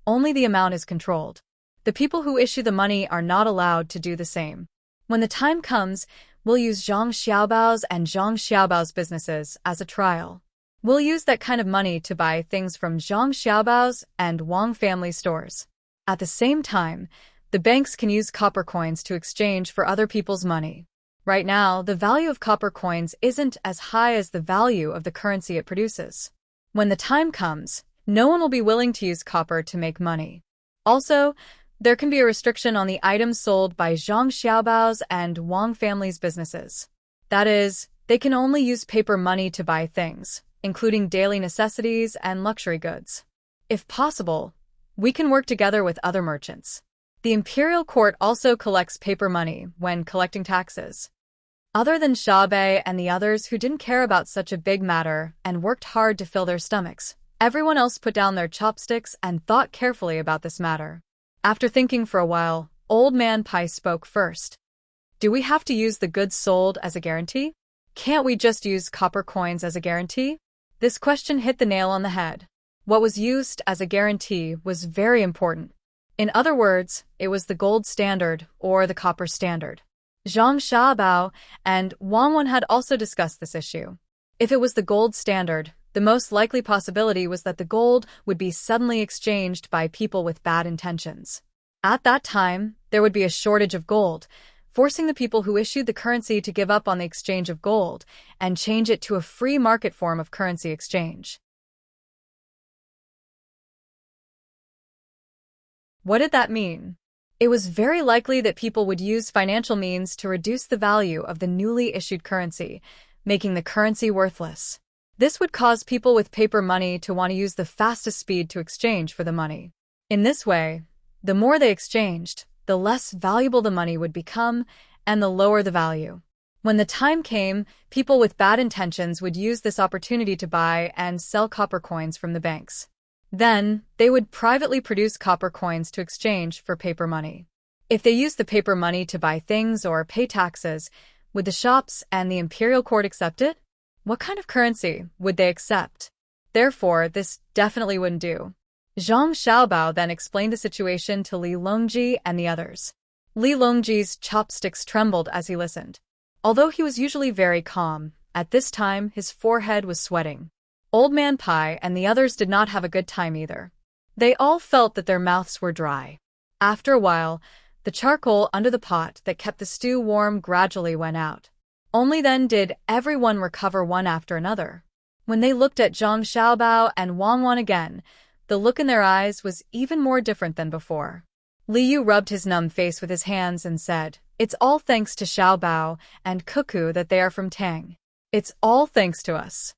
only the amount is controlled. The people who issue the money are not allowed to do the same. When the time comes, we'll use Zhang Xiaobao's and Zhang Xiaobao's businesses as a trial. We'll use that kind of money to buy things from Zhang Xiaobao's and Wang family stores. At the same time, the banks can use copper coins to exchange for other people's money. Right now, the value of copper coins isn't as high as the value of the currency it produces. When the time comes, no one will be willing to use copper to make money. Also, there can be a restriction on the items sold by Zhang Xiaobao's and Wang family's businesses. That is, they can only use paper money to buy things, including daily necessities and luxury goods. If possible, we can work together with other merchants. The imperial court also collects paper money when collecting taxes. Other than Xiaobei and the others who didn't care about such a big matter and worked hard to fill their stomachs, everyone else put down their chopsticks and thought carefully about this matter. After thinking for a while, Old Man Pai spoke first. Do we have to use the goods sold as a guarantee? Can't we just use copper coins as a guarantee? This question hit the nail on the head. What was used as a guarantee was very important. In other words, it was the gold standard or the copper standard. Zhang Xiaobao and Wang Wan had also discussed this issue. If it was the gold standard, the most likely possibility was that the gold would be suddenly exchanged by people with bad intentions. At that time, there would be a shortage of gold, forcing the people who issued the currency to give up on the exchange of gold and change it to a free market form of currency exchange. What did that mean? It was very likely that people would use financial means to reduce the value of the newly issued currency, making the currency worthless. This would cause people with paper money to want to use the fastest speed to exchange for the money. In this way, the more they exchanged, the less valuable the money would become and the lower the value. When the time came, people with bad intentions would use this opportunity to buy and sell copper coins from the banks. Then, they would privately produce copper coins to exchange for paper money. If they used the paper money to buy things or pay taxes, would the shops and the imperial court accept it? What kind of currency would they accept? Therefore, this definitely wouldn't do. Zhang Xiaobao then explained the situation to Li Longji and the others. Li Longji's chopsticks trembled as he listened. Although he was usually very calm, at this time his forehead was sweating. Old Man Pai and the others did not have a good time either. They all felt that their mouths were dry. After a while, the charcoal under the pot that kept the stew warm gradually went out. Only then did everyone recover one after another. When they looked at Zhang Xiaobao and Wang Wan again, the look in their eyes was even more different than before. Li Yu rubbed his numb face with his hands and said, "It's all thanks to Xiaobao and Cuckoo that they are from Tang. It's all thanks to us."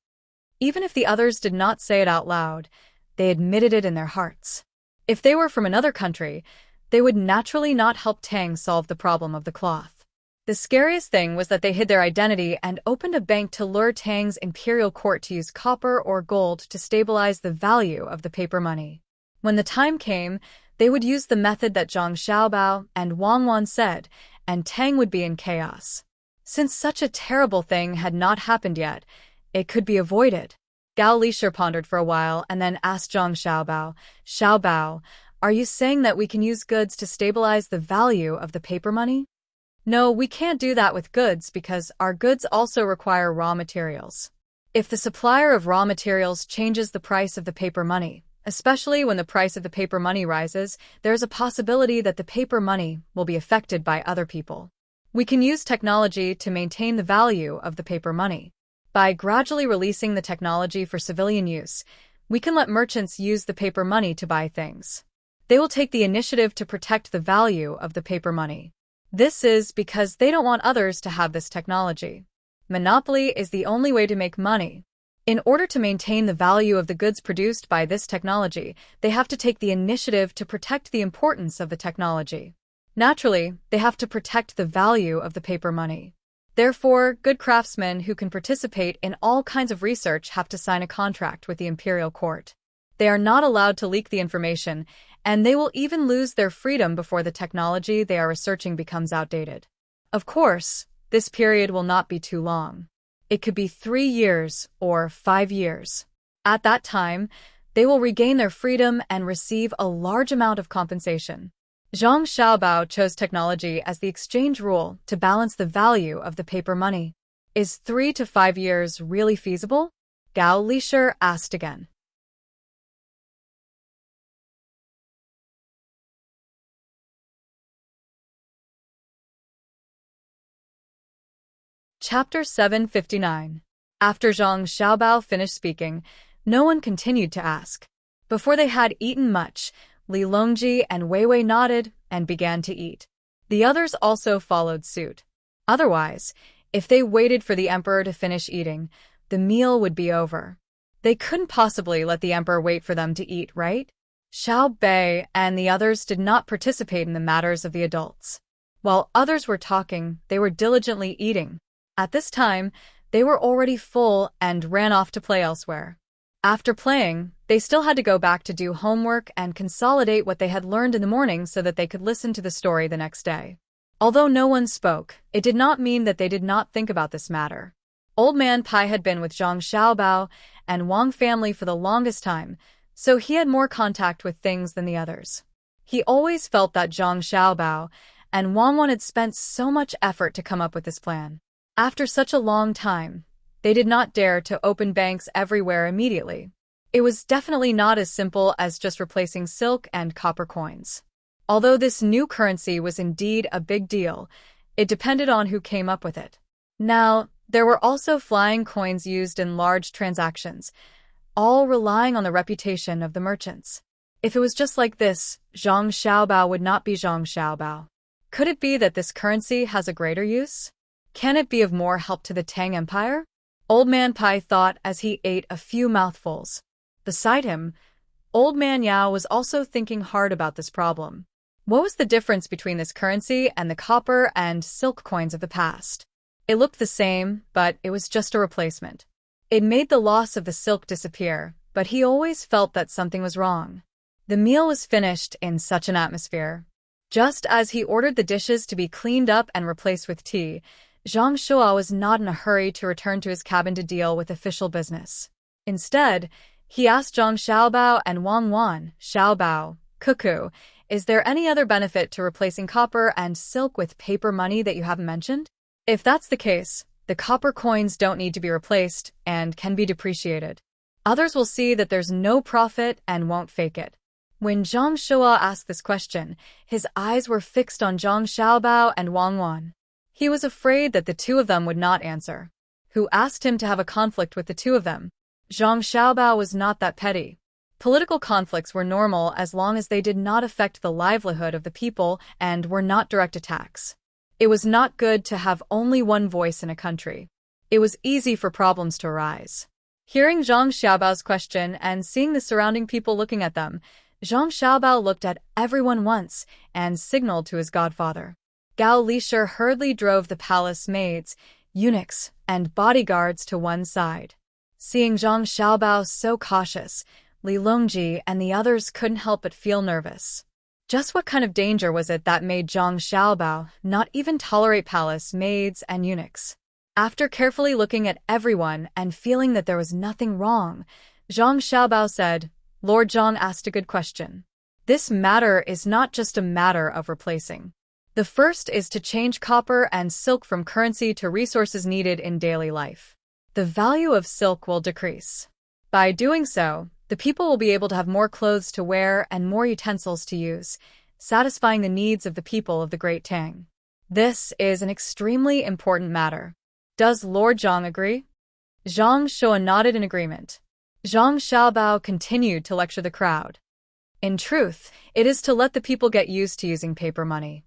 Even if the others did not say it out loud, they admitted it in their hearts. If they were from another country, they would naturally not help Tang solve the problem of the cloth. The scariest thing was that they hid their identity and opened a bank to lure Tang's imperial court to use copper or gold to stabilize the value of the paper money. When the time came, they would use the method that Zhang Xiaobao and Wang Wan said, and Tang would be in chaos. Since such a terrible thing had not happened yet, it could be avoided. Gao Lisher pondered for a while and then asked Zhang Xiaobao, "Xiaobao, are you saying that we can use goods to stabilize the value of the paper money?" "No, we can't do that with goods because our goods also require raw materials. If the supplier of raw materials changes the price of the paper money, especially when the price of the paper money rises, there's a possibility that the paper money will be affected by other people. We can use technology to maintain the value of the paper money. By gradually releasing the technology for civilian use, we can let merchants use the paper money to buy things. They will take the initiative to protect the value of the paper money. This is because they don't want others to have this technology. Monopoly is the only way to make money. In order to maintain the value of the goods produced by this technology, they have to take the initiative to protect the importance of the technology. Naturally, they have to protect the value of the paper money. Therefore, good craftsmen who can participate in all kinds of research have to sign a contract with the imperial court. They are not allowed to leak the information, and they will even lose their freedom before the technology they are researching becomes outdated. Of course, this period will not be too long. It could be 3 years or 5 years. At that time, they will regain their freedom and receive a large amount of compensation. Zhang Xiaobao chose technology as the exchange rule to balance the value of the paper money. Is 3 to 5 years really feasible? Gao Lisher asked again. Chapter 759. After Zhang Xiaobao finished speaking, no one continued to ask. Before they had eaten much, Li Longji and Wei Wei nodded and began to eat. The others also followed suit. Otherwise, if they waited for the emperor to finish eating, the meal would be over. They couldn't possibly let the emperor wait for them to eat, right? Xiao Bei and the others did not participate in the matters of the adults. While others were talking, they were diligently eating. At this time, they were already full and ran off to play elsewhere. After playing, they still had to go back to do homework and consolidate what they had learned in the morning so that they could listen to the story the next day. Although no one spoke, it did not mean that they did not think about this matter. Old Man Pai had been with Zhang Xiaobao and Wang family for the longest time, so he had more contact with things than the others. He always felt that Zhang Xiaobao and Wang Wan had spent so much effort to come up with this plan. After such a long time, they did not dare to open banks everywhere immediately. It was definitely not as simple as just replacing silk and copper coins. Although this new currency was indeed a big deal, it depended on who came up with it. Now, there were also flying coins used in large transactions, all relying on the reputation of the merchants. If it was just like this, Zhang Xiaobao would not be Zhang Xiaobao. Could it be that this currency has a greater use? Can it be of more help to the Tang Empire? Old Man Pai thought as he ate a few mouthfuls. Beside him, Old Man Yao was also thinking hard about this problem. What was the difference between this currency and the copper and silk coins of the past? It looked the same, but it was just a replacement. It made the loss of the silk disappear, but he always felt that something was wrong. The meal was finished in such an atmosphere. Just as he ordered the dishes to be cleaned up and replaced with tea, Zhang Shua was not in a hurry to return to his cabin to deal with official business. Instead, he asked Zhang Xiaobao and Wang Wan, Xiaobao, Cuckoo, is there any other benefit to replacing copper and silk with paper money that you haven't mentioned? If that's the case, the copper coins don't need to be replaced and can be depreciated. Others will see that there's no profit and won't fake it. When Zhang Shua asked this question, his eyes were fixed on Zhang Xiaobao and Wang Wan. He was afraid that the two of them would not answer. Who asked him to have a conflict with the two of them? Zhang Xiaobao was not that petty. Political conflicts were normal as long as they did not affect the livelihood of the people and were not direct attacks. It was not good to have only one voice in a country. It was easy for problems to arise. Hearing Zhang Xiaobao's question and seeing the surrounding people looking at them, Zhang Xiaobao looked at everyone once and signaled to his godfather. Gao Lisher hurriedly drove the palace maids, eunuchs, and bodyguards to one side. Seeing Zhang Xiaobao so cautious, Li Longji and the others couldn't help but feel nervous. Just what kind of danger was it that made Zhang Xiaobao not even tolerate palace maids and eunuchs? After carefully looking at everyone and feeling that there was nothing wrong, Zhang Xiaobao said, Lord Zhang asked a good question. This matter is not just a matter of replacing. The first is to change copper and silk from currency to resources needed in daily life. The value of silk will decrease. By doing so, the people will be able to have more clothes to wear and more utensils to use, satisfying the needs of the people of the Great Tang. This is an extremely important matter. Does Lord Zhang agree? Zhang Shua nodded in agreement. Zhang Xiaobao continued to lecture the crowd. In truth, it is to let the people get used to using paper money.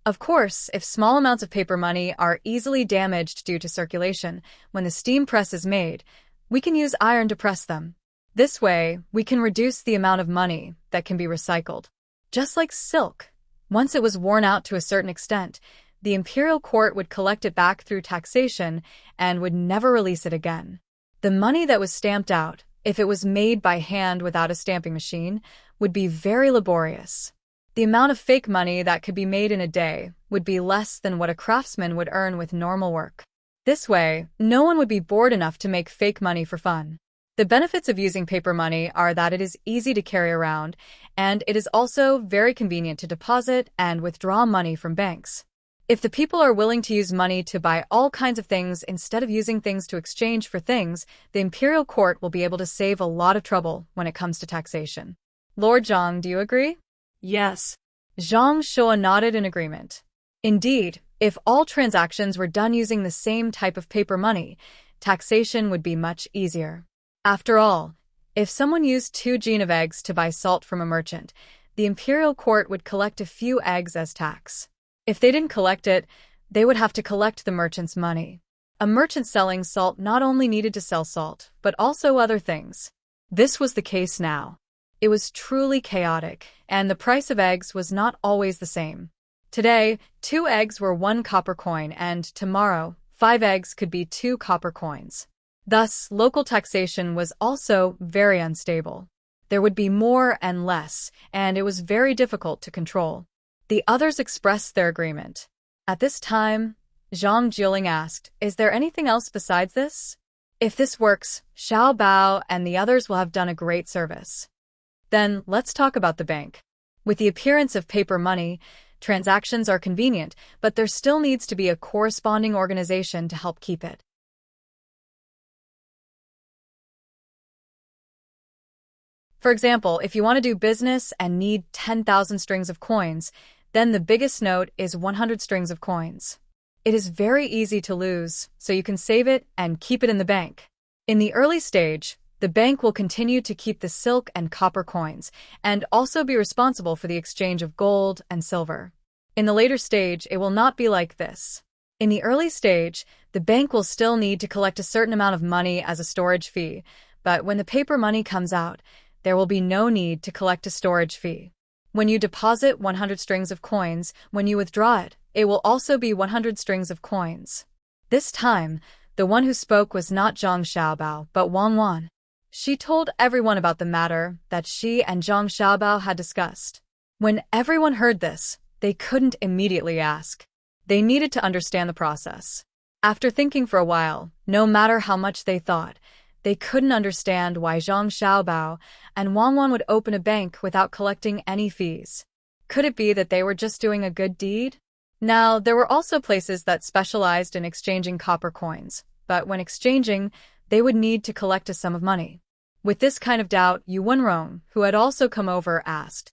Of course, if small amounts of paper money are easily damaged due to circulation, when the steam press is made, we can use iron to press them. This way, we can reduce the amount of money that can be recycled. Just like silk, once it was worn out to a certain extent, the imperial court would collect it back through taxation and would never release it again. The money that was stamped out, if it was made by hand without a stamping machine, would be very laborious. The amount of fake money that could be made in a day would be less than what a craftsman would earn with normal work. This way, no one would be bored enough to make fake money for fun. The benefits of using paper money are that it is easy to carry around, and it is also very convenient to deposit and withdraw money from banks. If the people are willing to use money to buy all kinds of things instead of using things to exchange for things, the imperial court will be able to save a lot of trouble when it comes to taxation. Lord Zhang, do you agree? Yes. Zhang Shua nodded in agreement. Indeed, if all transactions were done using the same type of paper money, taxation would be much easier. After all, if someone used 2 gene of eggs to buy salt from a merchant, the imperial court would collect a few eggs as tax. If they didn't collect it, they would have to collect the merchant's money. A merchant selling salt not only needed to sell salt, but also other things. This was the case now. It was truly chaotic, and the price of eggs was not always the same. Today, 2 eggs were 1 copper coin, and tomorrow, 5 eggs could be 2 copper coins. Thus, local taxation was also very unstable. There would be more and less, and it was very difficult to control. The others expressed their agreement. At this time, Zhang Jiling asked, "Is there anything else besides this? If this works, Xiao Bao and the others will have done a great service. Then, let's talk about the bank. With the appearance of paper money, transactions are convenient, but there still needs to be a corresponding organization to help keep it. For example, if you want to do business and need 10,000 strings of coins, then the biggest note is 100 strings of coins. It is very easy to lose, so you can save it and keep it in the bank. In the early stage, the bank will continue to keep the silk and copper coins, and also be responsible for the exchange of gold and silver. In the later stage, it will not be like this. In the early stage, the bank will still need to collect a certain amount of money as a storage fee, but when the paper money comes out, there will be no need to collect a storage fee. When you deposit 100 strings of coins, when you withdraw it, it will also be 100 strings of coins. This time, the one who spoke was not Zhang Xiaobao, but Wang Wan. She told everyone about the matter that she and Zhang Xiaobao had discussed. When everyone heard this, they couldn't immediately ask. They needed to understand the process. After thinking for a while, no matter how much they thought, they couldn't understand why Zhang Xiaobao and Wang Wan would open a bank without collecting any fees. Could it be that they were just doing a good deed? Now, there were also places that specialized in exchanging copper coins, but when exchanging, they would need to collect a sum of money. With this kind of doubt, Yu Wenrong, who had also come over, asked,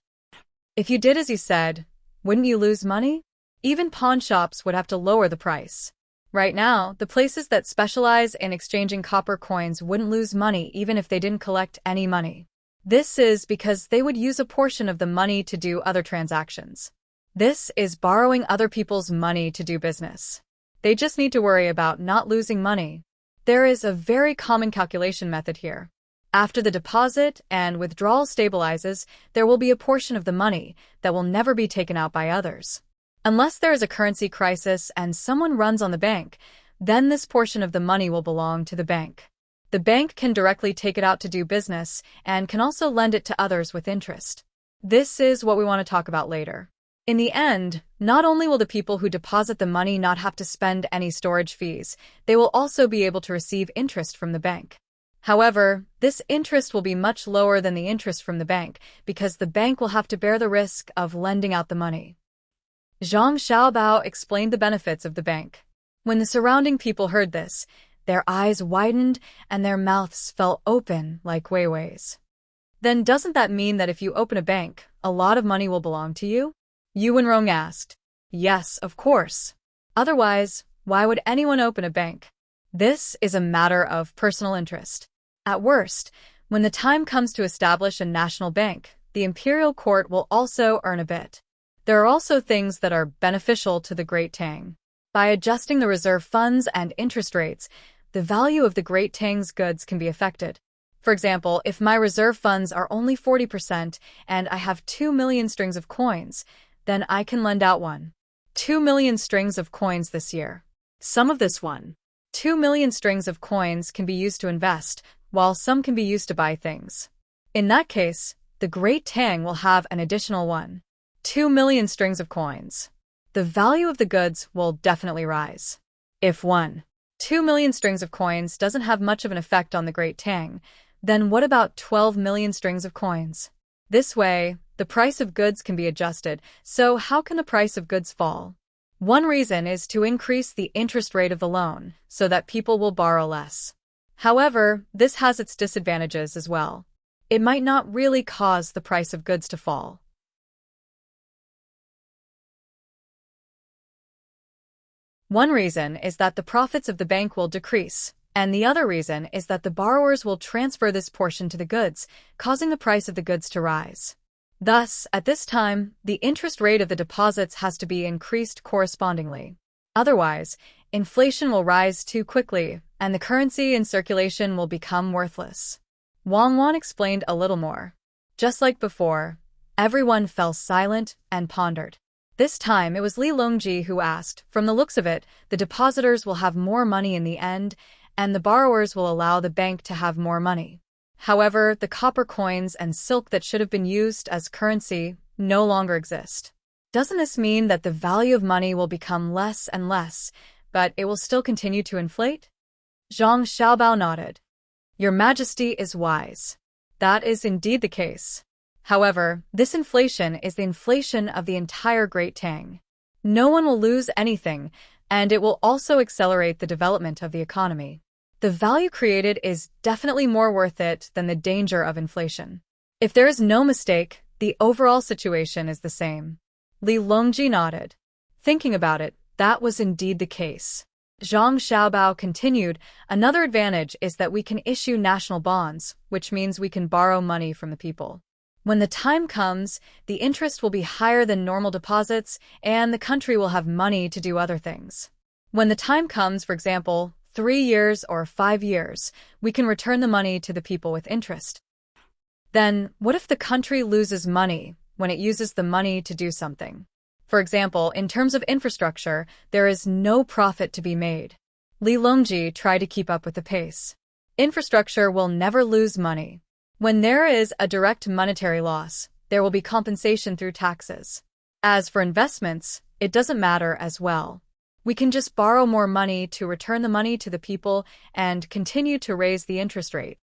"If you did as you said, wouldn't you lose money? Even pawn shops would have to lower the price. Right now, the places that specialize in exchanging copper coins wouldn't lose money even if they didn't collect any money. This is because they would use a portion of the money to do other transactions. This is borrowing other people's money to do business. They just need to worry about not losing money. There is a very common calculation method here. After the deposit and withdrawal stabilizes, there will be a portion of the money that will never be taken out by others. Unless there is a currency crisis and someone runs on the bank, then this portion of the money will belong to the bank. The bank can directly take it out to do business and can also lend it to others with interest. This is what we want to talk about later. In the end, not only will the people who deposit the money not have to spend any storage fees, they will also be able to receive interest from the bank. However, this interest will be much lower than the interest from the bank because the bank will have to bear the risk of lending out the money. Zhang Xiaobao explained the benefits of the bank. When the surrounding people heard this, their eyes widened and their mouths fell open like Weiwei's. Then doesn't that mean that if you open a bank, a lot of money will belong to you? Yu Wenrong asked. Yes, of course. Otherwise, why would anyone open a bank? This is a matter of personal interest. At worst, when the time comes to establish a national bank, the imperial court will also earn a bit. There are also things that are beneficial to the Great Tang. By adjusting the reserve funds and interest rates, the value of the Great Tang's goods can be affected. For example, if my reserve funds are only 40% and I have 2 million strings of coins, then I can lend out 2 million strings of coins this year. Some of this 2 million strings of coins can be used to invest, while some can be used to buy things. In that case, the Great Tang will have an additional 2 million strings of coins. The value of the goods will definitely rise. If 2 million strings of coins doesn't have much of an effect on the Great Tang, then what about 12 million strings of coins? This way, the price of goods can be adjusted, so how can the price of goods fall? One reason is to increase the interest rate of the loan so that people will borrow less. However, this has its disadvantages as well. It might not really cause the price of goods to fall. One reason is that the profits of the bank will decrease, and the other reason is that the borrowers will transfer this portion to the goods, causing the price of the goods to rise. Thus, at this time, the interest rate of the deposits has to be increased correspondingly. Otherwise, inflation will rise too quickly, and the currency in circulation will become worthless. Wang Wan explained a little more. Just like before, everyone fell silent and pondered. This time, it was Li Longji who asked, from the looks of it, the depositors will have more money in the end, and the borrowers will allow the bank to have more money. However, the copper coins and silk that should have been used as currency no longer exist. Doesn't this mean that the value of money will become less and less, but it will still continue to inflate? Zhang Xiaobao nodded. Your Majesty is wise. That is indeed the case. However, this inflation is the inflation of the entire Great Tang. No one will lose anything, and it will also accelerate the development of the economy. The value created is definitely more worth it than the danger of inflation. If there is no mistake, the overall situation is the same. Li Longji nodded. Thinking about it, that was indeed the case. Zhang Xiaobao continued, another advantage is that we can issue national bonds, which means we can borrow money from the people. When the time comes, the interest will be higher than normal deposits, and the country will have money to do other things. When the time comes, for example, 3 years or 5 years, we can return the money to the people with interest. Then, what if the country loses money when it uses the money to do something? For example, in terms of infrastructure, there is no profit to be made. Li Longji tried to keep up with the pace. Infrastructure will never lose money. When there is a direct monetary loss, there will be compensation through taxes. As for investments, it doesn't matter as well. We can just borrow more money to return the money to the people and continue to raise the interest rate.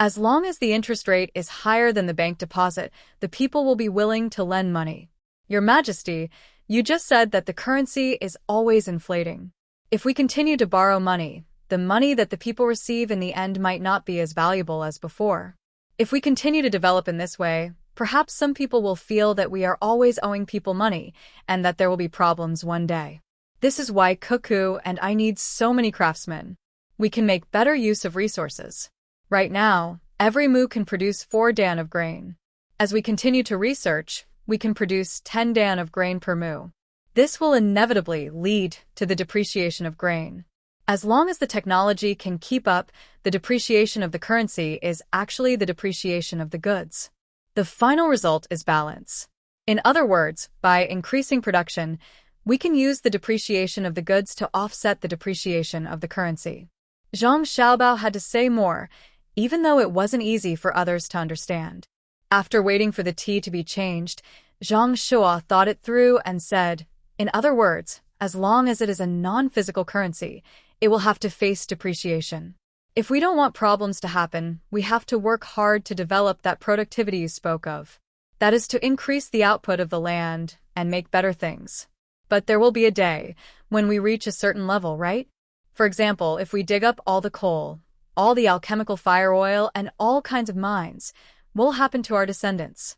As long as the interest rate is higher than the bank deposit, the people will be willing to lend money. Your Majesty, you just said that the currency is always inflating. If we continue to borrow money, the money that the people receive in the end might not be as valuable as before. If we continue to develop in this way, perhaps some people will feel that we are always owing people money and that there will be problems one day. This is why Cuckoo and I need so many craftsmen. We can make better use of resources. Right now, every mu can produce 4 dan of grain. As we continue to research, we can produce 10 dan of grain per mu. This will inevitably lead to the depreciation of grain. As long as the technology can keep up, the depreciation of the currency is actually the depreciation of the goods. The final result is balance. In other words, by increasing production, we can use the depreciation of the goods to offset the depreciation of the currency. Zhang Xiaobao had to say more, even though it wasn't easy for others to understand. After waiting for the tea to be changed, Zhang Shua thought it through and said, in other words, as long as it is a non-physical currency, it will have to face depreciation. If we don't want problems to happen, we have to work hard to develop that productivity you spoke of. That is to increase the output of the land and make better things. But there will be a day when we reach a certain level, right? For example, if we dig up all the coal, all the alchemical fire oil, and all kinds of mines, what will happen to our descendants?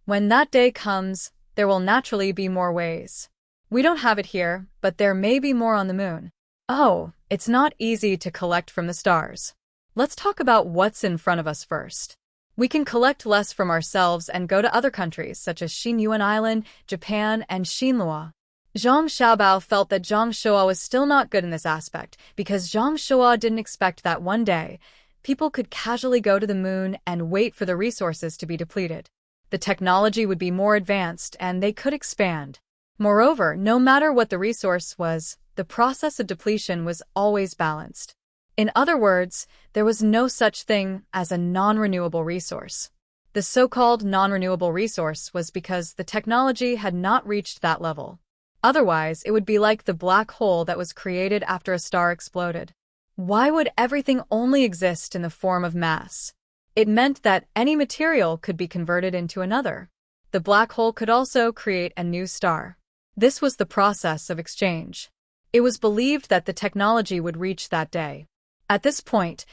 When that day comes, there will naturally be more ways. We don't have it here, but there may be more on the moon. Oh, it's not easy to collect from the stars. Let's talk about what's in front of us first. We can collect less from ourselves and go to other countries such as Xinyuan Island, Japan, and Xinlua. Zhang Xiaobao felt that Zhang Shua was still not good in this aspect because Zhang Shua didn't expect that one day people could casually go to the moon and wait for the resources to be depleted. The technology would be more advanced and they could expand. Moreover, no matter what the resource was, the process of depletion was always balanced. In other words, there was no such thing as a non-renewable resource. The so-called non-renewable resource was because the technology had not reached that level. Otherwise, it would be like the black hole that was created after a star exploded. Why would everything only exist in the form of mass? It meant that any material could be converted into another. The black hole could also create a new star. This was the process of exchange. It was believed that the technology would reach that day. At this point,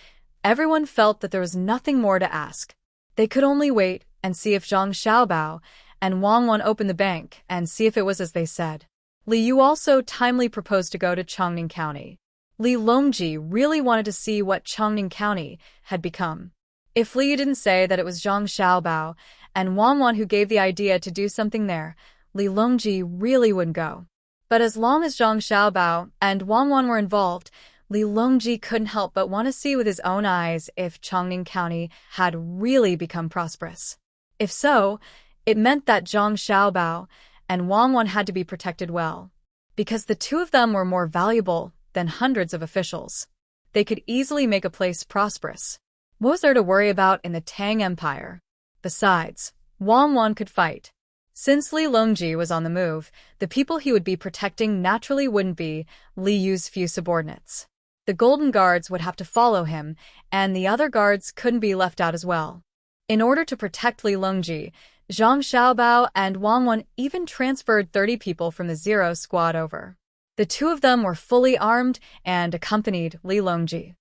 everyone felt that there was nothing more to ask. They could only wait and see if Zhang Xiaobao and Wang Wan opened the bank and see if it was as they said. Li Yu also timely proposed to go to Chongning County. Li Longji really wanted to see what Chongning County had become. If Li Yu didn't say that it was Zhang Xiaobao and Wang Wan who gave the idea to do something there, Li Longji really wouldn't go. But as long as Zhang Xiaobao and Wang Wan were involved, Li Longji couldn't help but want to see with his own eyes if Chongning County had really become prosperous. If so, it meant that Zhang Xiaobao and Wang Wan had to be protected well, because the two of them were more valuable than hundreds of officials. They could easily make a place prosperous. What was there to worry about in the Tang Empire? Besides, Wang Wan could fight. Since Li Longji was on the move, the people he would be protecting naturally wouldn't be Li Yu's few subordinates. The Golden Guards would have to follow him, and the other guards couldn't be left out as well. In order to protect Li Longji, Zhang Xiaobao and Wang Wan even transferred 30 people from the Zero Squad over. The two of them were fully armed and accompanied Li Longji.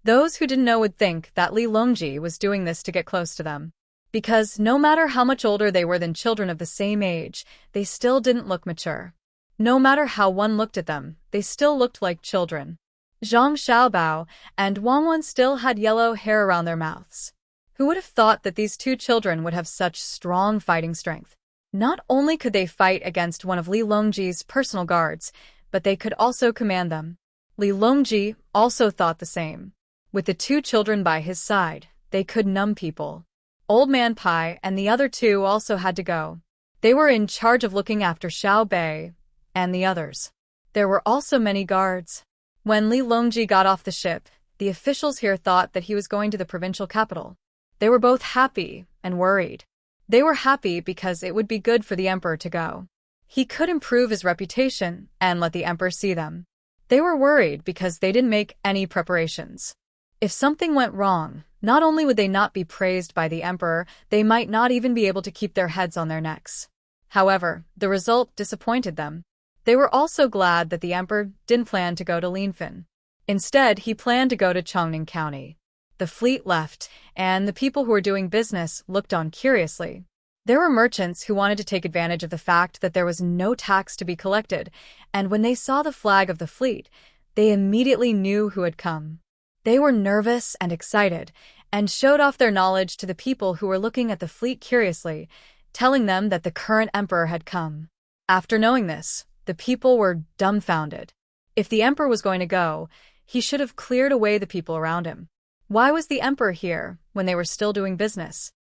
Those who didn't know would think that Li Longji was doing this to get close to them. Because no matter how much older they were than children of the same age, they still didn't look mature. No matter how one looked at them, they still looked like children. Zhang Xiaobao and Wang Wan still had yellow hair around their mouths. Who would have thought that these two children would have such strong fighting strength? Not only could they fight against one of Li Longji's personal guards, but they could also command them. Li Longji also thought the same. With the two children by his side, they could numb people. Old Man Pai and the other two also had to go. They were in charge of looking after Xiao Bei and the others. There were also many guards. When Li Longji got off the ship, the officials here thought that he was going to the provincial capital. They were both happy and worried. They were happy because it would be good for the emperor to go. He could improve his reputation and let the emperor see them. They were worried because they didn't make any preparations. If something went wrong, not only would they not be praised by the emperor, they might not even be able to keep their heads on their necks. However, the result disappointed them. They were also glad that the emperor didn't plan to go to Linfen. Instead, he planned to go to Chongning County. The fleet left, and the people who were doing business looked on curiously. There were merchants who wanted to take advantage of the fact that there was no tax to be collected, and when they saw the flag of the fleet, they immediately knew who had come. They were nervous and excited, and showed off their knowledge to the people who were looking at the fleet curiously, telling them that the current emperor had come. After knowing this, the people were dumbfounded. If the emperor was going to go, he should have cleared away the people around him. Why was the emperor here when they were still doing business?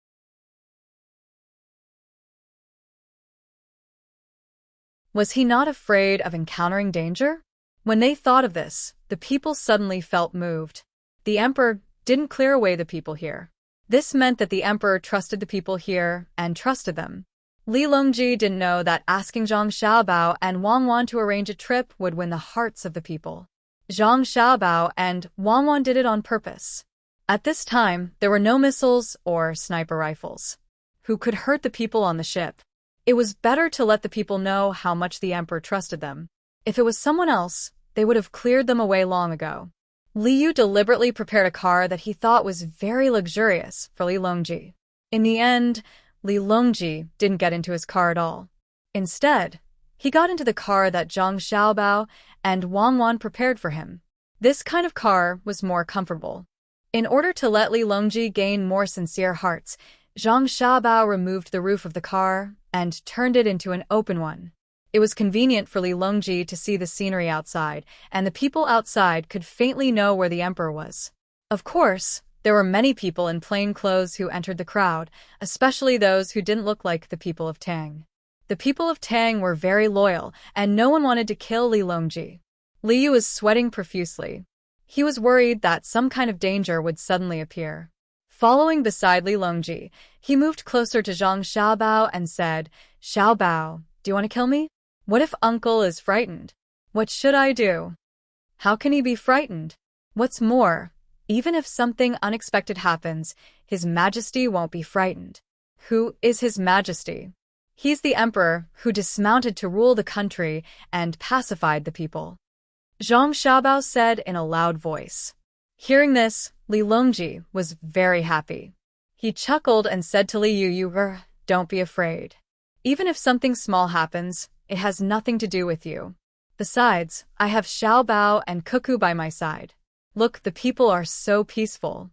Was he not afraid of encountering danger? When they thought of this, the people suddenly felt moved. The emperor didn't clear away the people here. This meant that the emperor trusted the people here and trusted them. Li Longji didn't know that asking Zhang Xiaobao and Wang Wan to arrange a trip would win the hearts of the people. Zhang Xiaobao and Wang Wan did it on purpose. At this time, there were no missiles or sniper rifles who could hurt the people on the ship. It was better to let the people know how much the emperor trusted them. If it was someone else, they would have cleared them away long ago. Li Yu deliberately prepared a car that he thought was very luxurious for Li Longji. In the end, Li Longji didn't get into his car at all. Instead, he got into the car that Zhang Xiaobao and Wang Wan prepared for him. This kind of car was more comfortable. In order to let Li Longji gain more sincere hearts, Zhang Xiaobao removed the roof of the car and turned it into an open one. It was convenient for Li Longji to see the scenery outside, and the people outside could faintly know where the emperor was. Of course, there were many people in plain clothes who entered the crowd, especially those who didn't look like the people of Tang. The people of Tang were very loyal, and no one wanted to kill Li Longji. Li Yu was sweating profusely. He was worried that some kind of danger would suddenly appear. Following beside Li Longji, he moved closer to Zhang Xiaobao and said, "Xiaobao, do you want to kill me? What if uncle is frightened? What should I do?" How can he be frightened? What's more, even if something unexpected happens, His Majesty won't be frightened. Who is His Majesty? He's the emperor who dismounted to rule the country and pacified the people. Zhang Xiaobao said in a loud voice. Hearing this, Li Longji was very happy. He chuckled and said to Li Yu, don't be afraid. Even if something small happens, it has nothing to do with you. Besides, I have Xiaobao and Cuckoo by my side. Look, the people are so peaceful.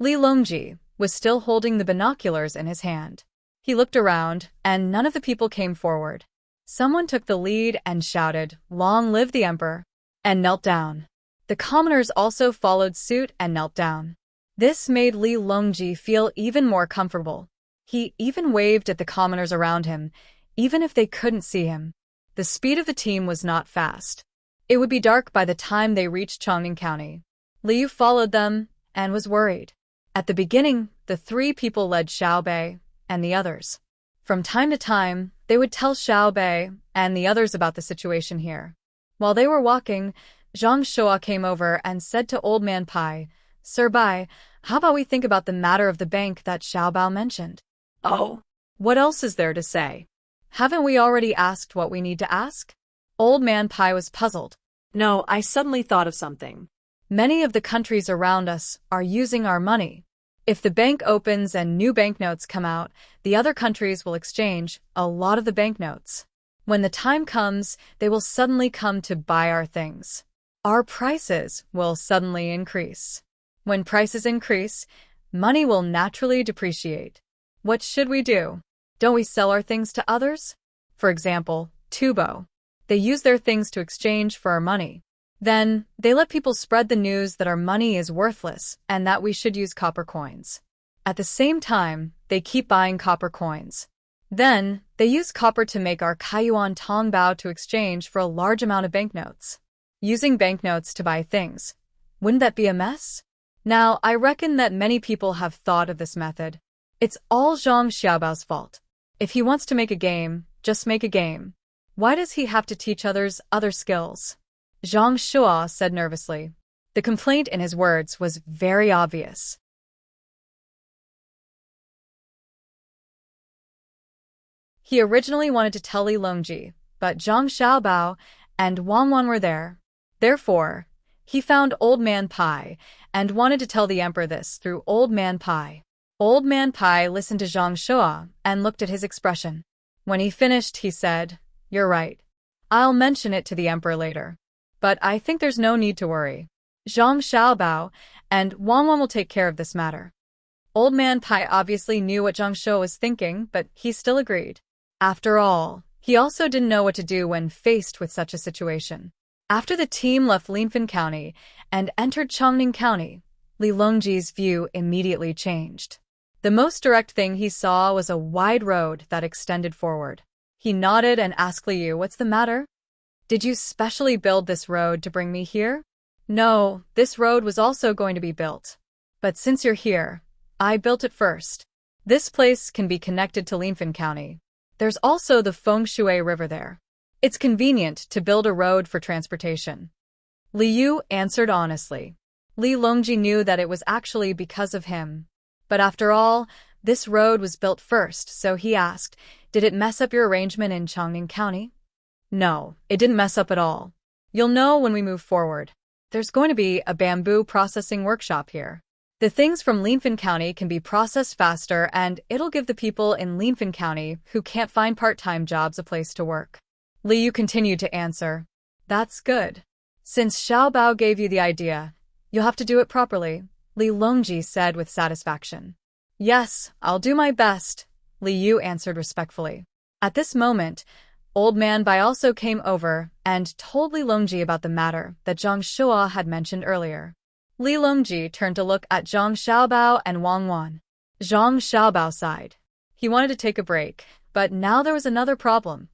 Li Longji was still holding the binoculars in his hand. He looked around, and none of the people came forward. Someone took the lead and shouted, "Long live the emperor," and knelt down. The commoners also followed suit and knelt down. This made Li Longji feel even more comfortable. He even waved at the commoners around him, even if they couldn't see him. The speed of the team was not fast. It would be dark by the time they reached Chongning County. Liu followed them and was worried. At the beginning, the three people led Xiaobei and the others. From time to time, they would tell Xiaobei and the others about the situation here. While they were walking, Zhang Shua came over and said to Old Man Pai, "Sir Bai, how about we think about the matter of the bank that Xiaobao mentioned?" Oh, What else is there to say? Haven't we already asked what we need to ask? Old Man Pai was puzzled. no, I suddenly thought of something. Many of the countries around us are using our money. If the bank opens and new banknotes come out, the other countries will exchange a lot of the banknotes. When the time comes, they will suddenly come to buy our things. Our prices will suddenly increase. When prices increase, money will naturally depreciate. What should we do? Don't we sell our things to others? For example, Tubo. They use their things to exchange for our money. Then, they let people spread the news that our money is worthless and that we should use copper coins. At the same time, they keep buying copper coins. Then, they use copper to make our Kaiyuan Tongbao to exchange for a large amount of banknotes. Using banknotes to buy things. Wouldn't that be a mess? Now, I reckon that many people have thought of this method. It's all Zhang Xiaobao's fault. If he wants to make a game, just make a game. Why does he have to teach others other skills? Zhang Shua said nervously. The complaint in his words was very obvious. He originally wanted to tell Li Longji, but Zhang Xiaobao and Wang Wan were there. Therefore, he found Old Man Pai and wanted to tell the emperor this through Old Man Pai. Old Man Pai listened to Zhang Shua and looked at his expression. When he finished, he said, "You're right. I'll mention it to the emperor later. But I think there's no need to worry. Zhang Xiaobao and Wang Wan will take care of this matter." Old Man Pai obviously knew what Zhang Shua was thinking, but he still agreed. After all, he also didn't know what to do when faced with such a situation. After the team left Linfen County and entered Chongning County, Li Longji's view immediately changed. The most direct thing he saw was a wide road that extended forward. He nodded and asked Liu, "What's the matter? Did you specially build this road to bring me here?" "No, this road was also going to be built. But since you're here, I built it first. This place can be connected to Linfen County. There's also the Fengshui River there. It's convenient to build a road for transportation." Liu answered honestly. Li Longji knew that it was actually because of him. But after all, this road was built first, so he asked, "Did it mess up your arrangement in Chongning County?" "No, it didn't mess up at all. You'll know when we move forward. There's going to be a bamboo processing workshop here. The things from Linfen County can be processed faster, and it'll give the people in Linfen County who can't find part-time jobs a place to work." Liu continued to answer, "That's good. Since Xiaobao gave you the idea, you'll have to do it properly," Li Longji said with satisfaction. "Yes, I'll do my best," Liu answered respectfully. At this moment, Old Man Bai also came over and told Li Longji about the matter that Zhang Shua had mentioned earlier. Li Longji turned to look at Zhang Xiaobao and Wang Wan. Zhang Xiaobao sighed. He wanted to take a break, but now there was another problem.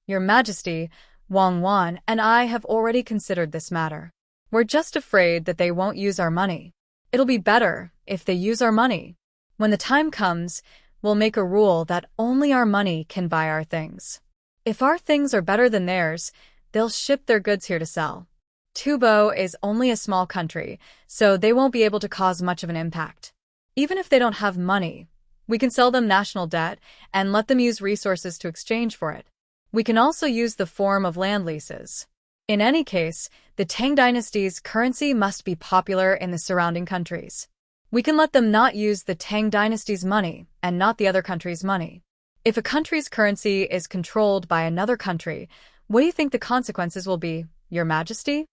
"Your Majesty, Wang Wan and I have already considered this matter. We're just afraid that they won't use our money. It'll be better if they use our money. When the time comes, we'll make a rule that only our money can buy our things. If our things are better than theirs, they'll ship their goods here to sell. Tubo is only a small country, so they won't be able to cause much of an impact. Even if they don't have money, we can sell them national debt and let them use resources to exchange for it. We can also use the form of land leases. In any case, the Tang dynasty's currency must be popular in the surrounding countries. We can let them not use the Tang dynasty's money and not the other country's money. If a country's currency is controlled by another country, what do you think the consequences will be, Your Majesty?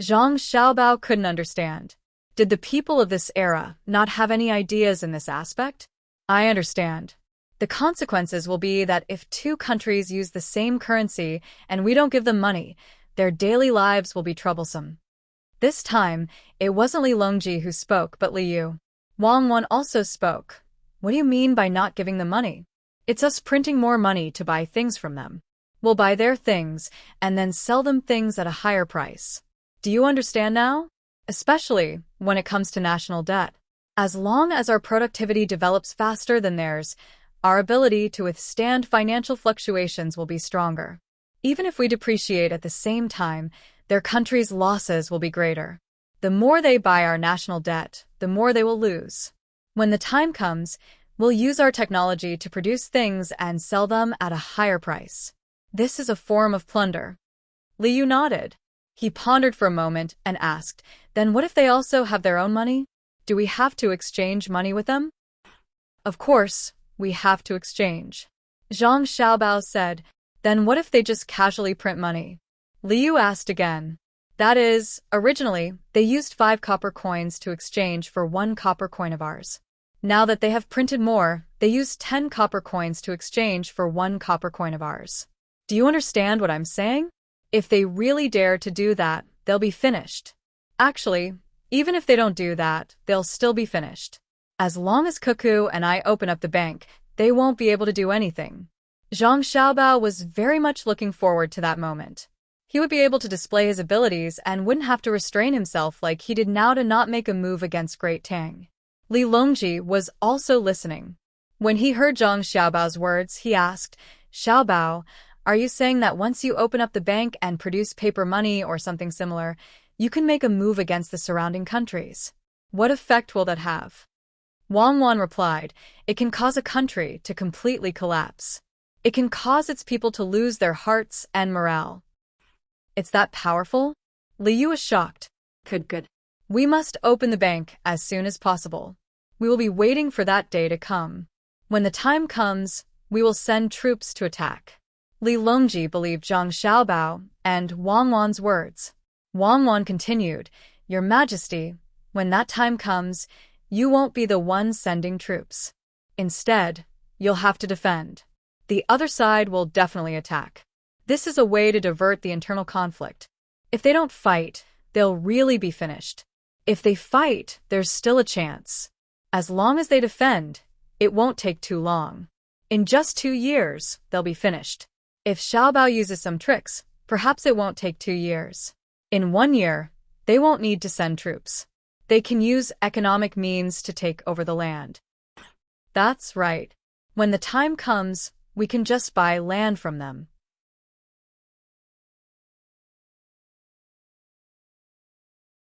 Zhang Xiaobao couldn't understand. Did the people of this era not have any ideas in this aspect? I understand. The consequences will be that if two countries use the same currency and we don't give them money, their daily lives will be troublesome. This time, it wasn't Li Longji who spoke but Li Yu. Wang Wan also spoke. What do you mean by not giving them money? It's us printing more money to buy things from them. We'll buy their things and then sell them things at a higher price. Do you understand now? Especially when it comes to national debt. As long as our productivity develops faster than theirs, our ability to withstand financial fluctuations will be stronger. Even if we depreciate at the same time, their country's losses will be greater. The more they buy our national debt, the more they will lose. When the time comes, we'll use our technology to produce things and sell them at a higher price. This is a form of plunder. Li Yu nodded. He pondered for a moment and asked, then what if they also have their own money? Do we have to exchange money with them? Of course, we have to exchange. Zhang Xiaobao said, then what if they just casually print money? Li Yu asked again. That is, originally, they used 5 copper coins to exchange for 1 copper coin of ours. Now that they have printed more, they use 10 copper coins to exchange for 1 copper coin of ours. Do you understand what I'm saying? If they really dare to do that, they'll be finished. Actually, even if they don't do that, they'll still be finished. As long as Cuckoo and I open up the bank, they won't be able to do anything. Zhang Xiaobao was very much looking forward to that moment. He would be able to display his abilities and wouldn't have to restrain himself like he did now to not make a move against Great Tang. Li Longji was also listening. When he heard Zhang Xiaobao's words, he asked, Xiaobao, are you saying that once you open up the bank and produce paper money or something similar, you can make a move against the surrounding countries? What effect will that have? Wang Wan replied, it can cause a country to completely collapse. It can cause its people to lose their hearts and morale. It's that powerful? Li Yu was shocked. Good. We must open the bank as soon as possible. We will be waiting for that day to come. When the time comes, we will send troops to attack. Li Longji believed Zhang Xiaobao and Wang Wan's words. Wang Wan continued, Your Majesty, when that time comes, you won't be the one sending troops. Instead, you'll have to defend. The other side will definitely attack. This is a way to divert the internal conflict. If they don't fight, they'll really be finished. If they fight, there's still a chance. As long as they defend, it won't take too long. In just 2 years, they'll be finished. If Xiaobao uses some tricks, perhaps it won't take 2 years. In 1 year, they won't need to send troops. They can use economic means to take over the land. That's right. When the time comes, we can just buy land from them.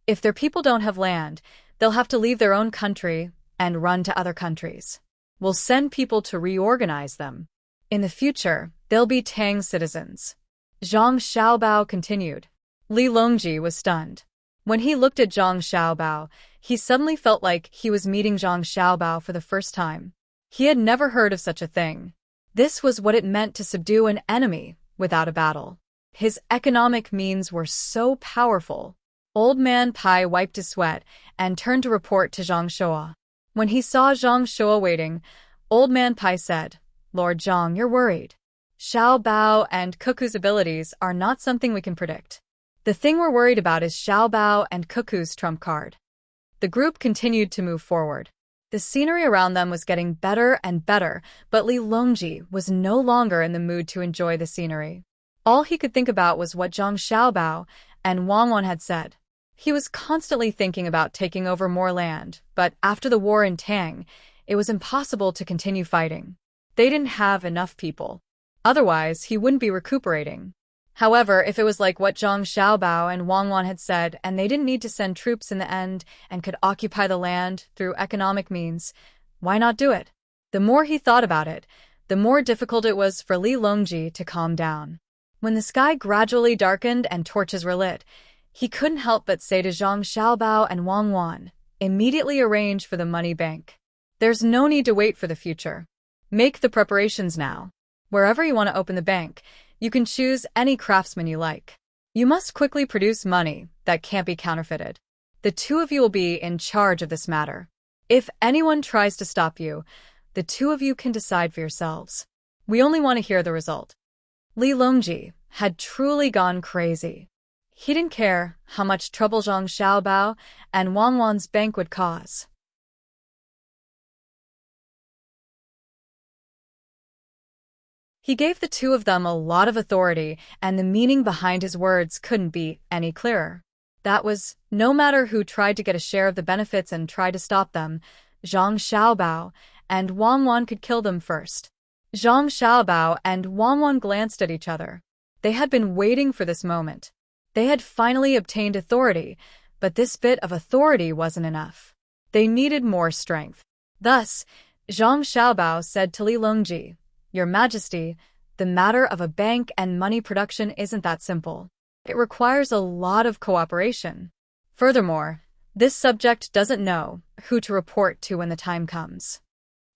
If their people don't have land, they'll have to leave their own country and run to other countries. We'll send people to reorganize them. In the future, they'll be Tang citizens. Zhang Xiaobao continued. Li Longji was stunned. When he looked at Zhang Xiaobao, he suddenly felt like he was meeting Zhang Xiaobao for the first time. He had never heard of such a thing. This was what it meant to subdue an enemy without a battle. His economic means were so powerful. Old Man Pai wiped his sweat and turned to report to Zhang Shua. When he saw Zhang Shua waiting, Old Man Pai said, Lord Zhang, you're worried. Xiao Bao and Cuckoo's abilities are not something we can predict. The thing we're worried about is Xiao Bao and Cuckoo's trump card. The group continued to move forward. The scenery around them was getting better and better, but Li Longji was no longer in the mood to enjoy the scenery. All he could think about was what Zhang Xiaobao and Wang Wan had said. He was constantly thinking about taking over more land, but after the war in Tang, it was impossible to continue fighting. They didn't have enough people. Otherwise, he wouldn't be recuperating. However, if it was like what Zhang Xiaobao and Wang Wan had said, and they didn't need to send troops in the end and could occupy the land through economic means, why not do it? The more he thought about it, the more difficult it was for Li Longji to calm down. When the sky gradually darkened and torches were lit, he couldn't help but say to Zhang Xiaobao and Wang Wan, "Immediately arrange for the money bank. There's no need to wait for the future. Make the preparations now. Wherever you want to open the bank, you can choose any craftsman you like. You must quickly produce money that can't be counterfeited. The two of you will be in charge of this matter. If anyone tries to stop you, the two of you can decide for yourselves. We only want to hear the result." Li Longji had truly gone crazy. He didn't care how much trouble Zhang Xiaobao and Wang Wan's bank would cause. He gave the two of them a lot of authority, and the meaning behind his words couldn't be any clearer. That was, no matter who tried to get a share of the benefits and tried to stop them, Zhang Xiaobao and Wang Wan could kill them first. Zhang Xiaobao and Wang Wan glanced at each other. They had been waiting for this moment. They had finally obtained authority, but this bit of authority wasn't enough. They needed more strength. Thus, Zhang Xiaobao said to Li Longji, "Your Majesty, the matter of a bank and money production isn't that simple. It requires a lot of cooperation. Furthermore, this subject doesn't know who to report to when the time comes."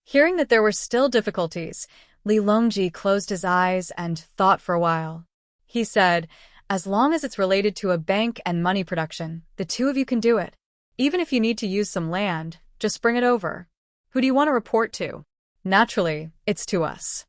Hearing that there were still difficulties, Li Longji closed his eyes and thought for a while. He said, "As long as it's related to a bank and money production, the two of you can do it. Even if you need to use some land, just bring it over. Who do you want to report to?" "Naturally, it's to us."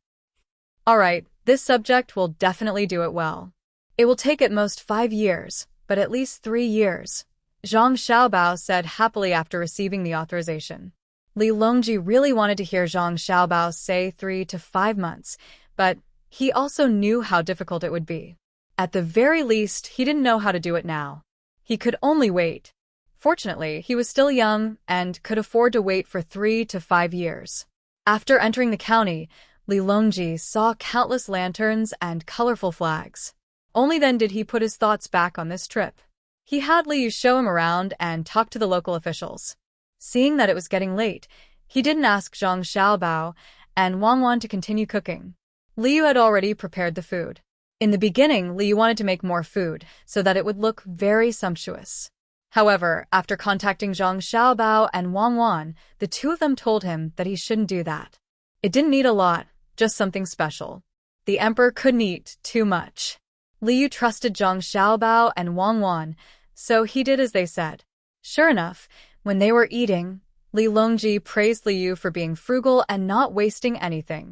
"All right, this subject will definitely do it well. It will take at most 5 years, but at least 3 years," Zhang Xiaobao said happily after receiving the authorization. Li Longji really wanted to hear Zhang Xiaobao say 3 to 5 months, but he also knew how difficult it would be. At the very least, he didn't know how to do it now. He could only wait. Fortunately, he was still young and could afford to wait for 3 to 5 years. After entering the county, Li Longji saw countless lanterns and colorful flags. Only then did he put his thoughts back on this trip. He had Liu show him around and talk to the local officials. Seeing that it was getting late, he didn't ask Zhang Xiaobao and Wang Wan to continue cooking. Liu had already prepared the food. In the beginning, Liu wanted to make more food so that it would look very sumptuous. However, after contacting Zhang Xiaobao and Wang Wan, the two of them told him that he shouldn't do that. It didn't need a lot, just something special. The emperor couldn't eat too much. Liu trusted Zhang Xiaobao and Wang Wan, so he did as they said. Sure enough, when they were eating, Li Longji praised Liu for being frugal and not wasting anything.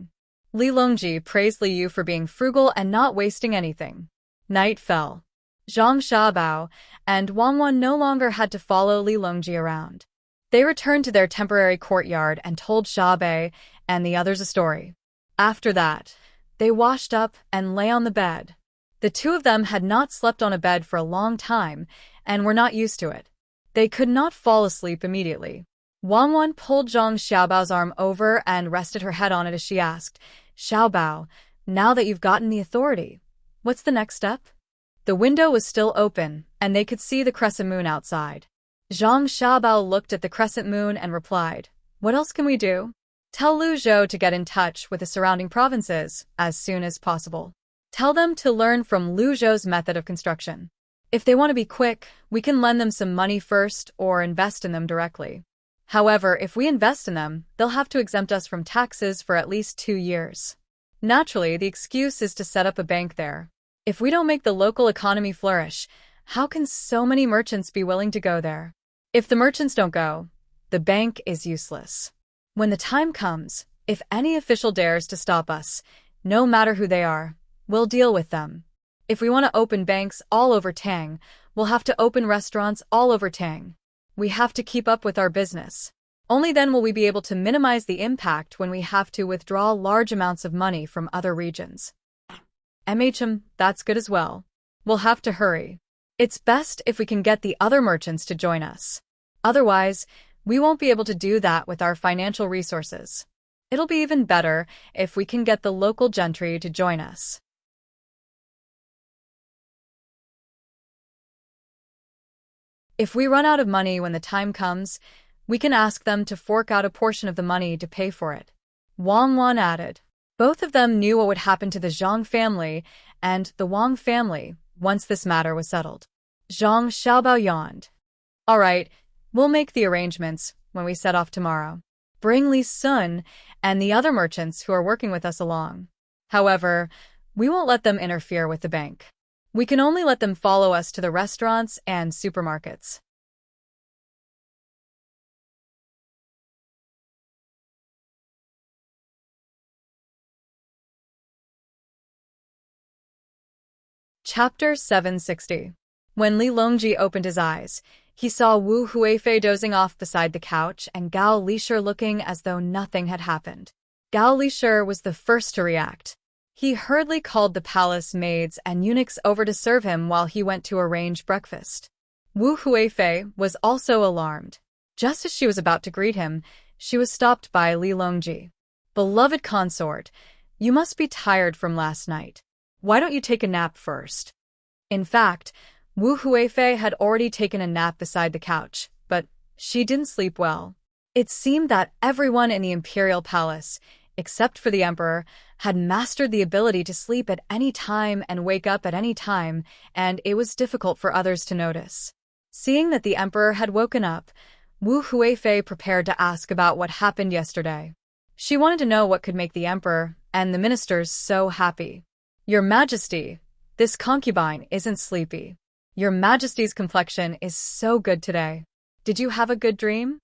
Night fell. Zhang Xiaobao and Wang Wan no longer had to follow Li Longji around. They returned to their temporary courtyard and told Xiaobei and the others a story. After that, they washed up and lay on the bed. The two of them had not slept on a bed for a long time and were not used to it. They could not fall asleep immediately. Wang Wan pulled Zhang Xiaobao's arm over and rested her head on it as she asked, "Xiaobao, now that you've gotten the authority, what's the next step?" The window was still open, and they could see the crescent moon outside. Zhang Xiaobao looked at the crescent moon and replied, "What else can we do? Tell Lu Zhou to get in touch with the surrounding provinces as soon as possible. Tell them to learn from Lu Zhou's method of construction. If they want to be quick, we can lend them some money first or invest in them directly. However, if we invest in them, they'll have to exempt us from taxes for at least 2 years. Naturally, the excuse is to set up a bank there. If we don't make the local economy flourish, how can so many merchants be willing to go there? If the merchants don't go, the bank is useless. When the time comes, if any official dares to stop us, no matter who they are, we'll deal with them. If we want to open banks all over Tang, we'll have to open restaurants all over Tang. We have to keep up with our business. Only then will we be able to minimize the impact when we have to withdraw large amounts of money from other regions." That's good as well. We'll have to hurry. It's best if we can get the other merchants to join us. Otherwise, We won't be able to do that with our financial resources. It'll be even better if we can get the local gentry to join us. If we run out of money when the time comes, we can ask them to fork out a portion of the money to pay for it. Wang Wan added. Both of them knew what would happen to the Zhang family and the Wang family once this matter was settled. Zhang Xiaobao yawned. All right, we'll make the arrangements when we set off tomorrow. Bring Li Sun and the other merchants who are working with us along. However, we won't let them interfere with the bank. We can only let them follow us to the restaurants and supermarkets. Chapter 760. When Li Longji opened his eyes, he saw Wu Huifei dozing off beside the couch and Gao Lishir looking as though nothing had happened. Gao Lishir was the first to react. He hurriedly called the palace maids and eunuchs over to serve him while he went to arrange breakfast. Wu Huifei was also alarmed. Just as she was about to greet him, she was stopped by Li Longji. Beloved consort, you must be tired from last night. Why don't you take a nap first? In fact, Wu Huifei had already taken a nap beside the couch, but she didn't sleep well. It seemed that everyone in the imperial palace, except for the emperor, had mastered the ability to sleep at any time and wake up at any time, and it was difficult for others to notice. Seeing that the emperor had woken up, Wu Huifei prepared to ask about what happened yesterday. She wanted to know what could make the emperor and the ministers so happy. Your Majesty, this concubine isn't sleepy. Your Majesty's complexion is so good today. Did you have a good dream?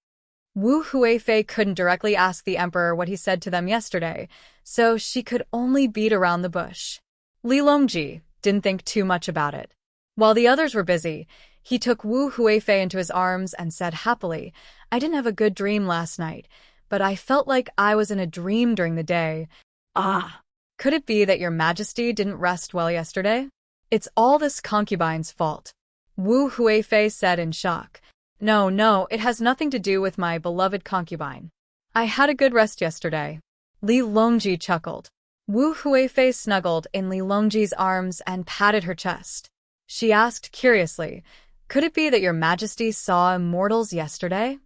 Wu Huifei couldn't directly ask the emperor what he said to them yesterday, so she could only beat around the bush. Li Longji didn't think too much about it. While the others were busy, he took Wu Huifei into his arms and said happily, I didn't have a good dream last night, but I felt like I was in a dream during the day. Ah! Could it be that your Majesty didn't rest well yesterday? It's all this concubine's fault. Wu Huifei said in shock. No, it has nothing to do with my beloved concubine. I had a good rest yesterday. Li Longji chuckled. Wu Huifei snuggled in Li Longji's arms and patted her chest. She asked curiously, could it be that your Majesty saw immortals yesterday?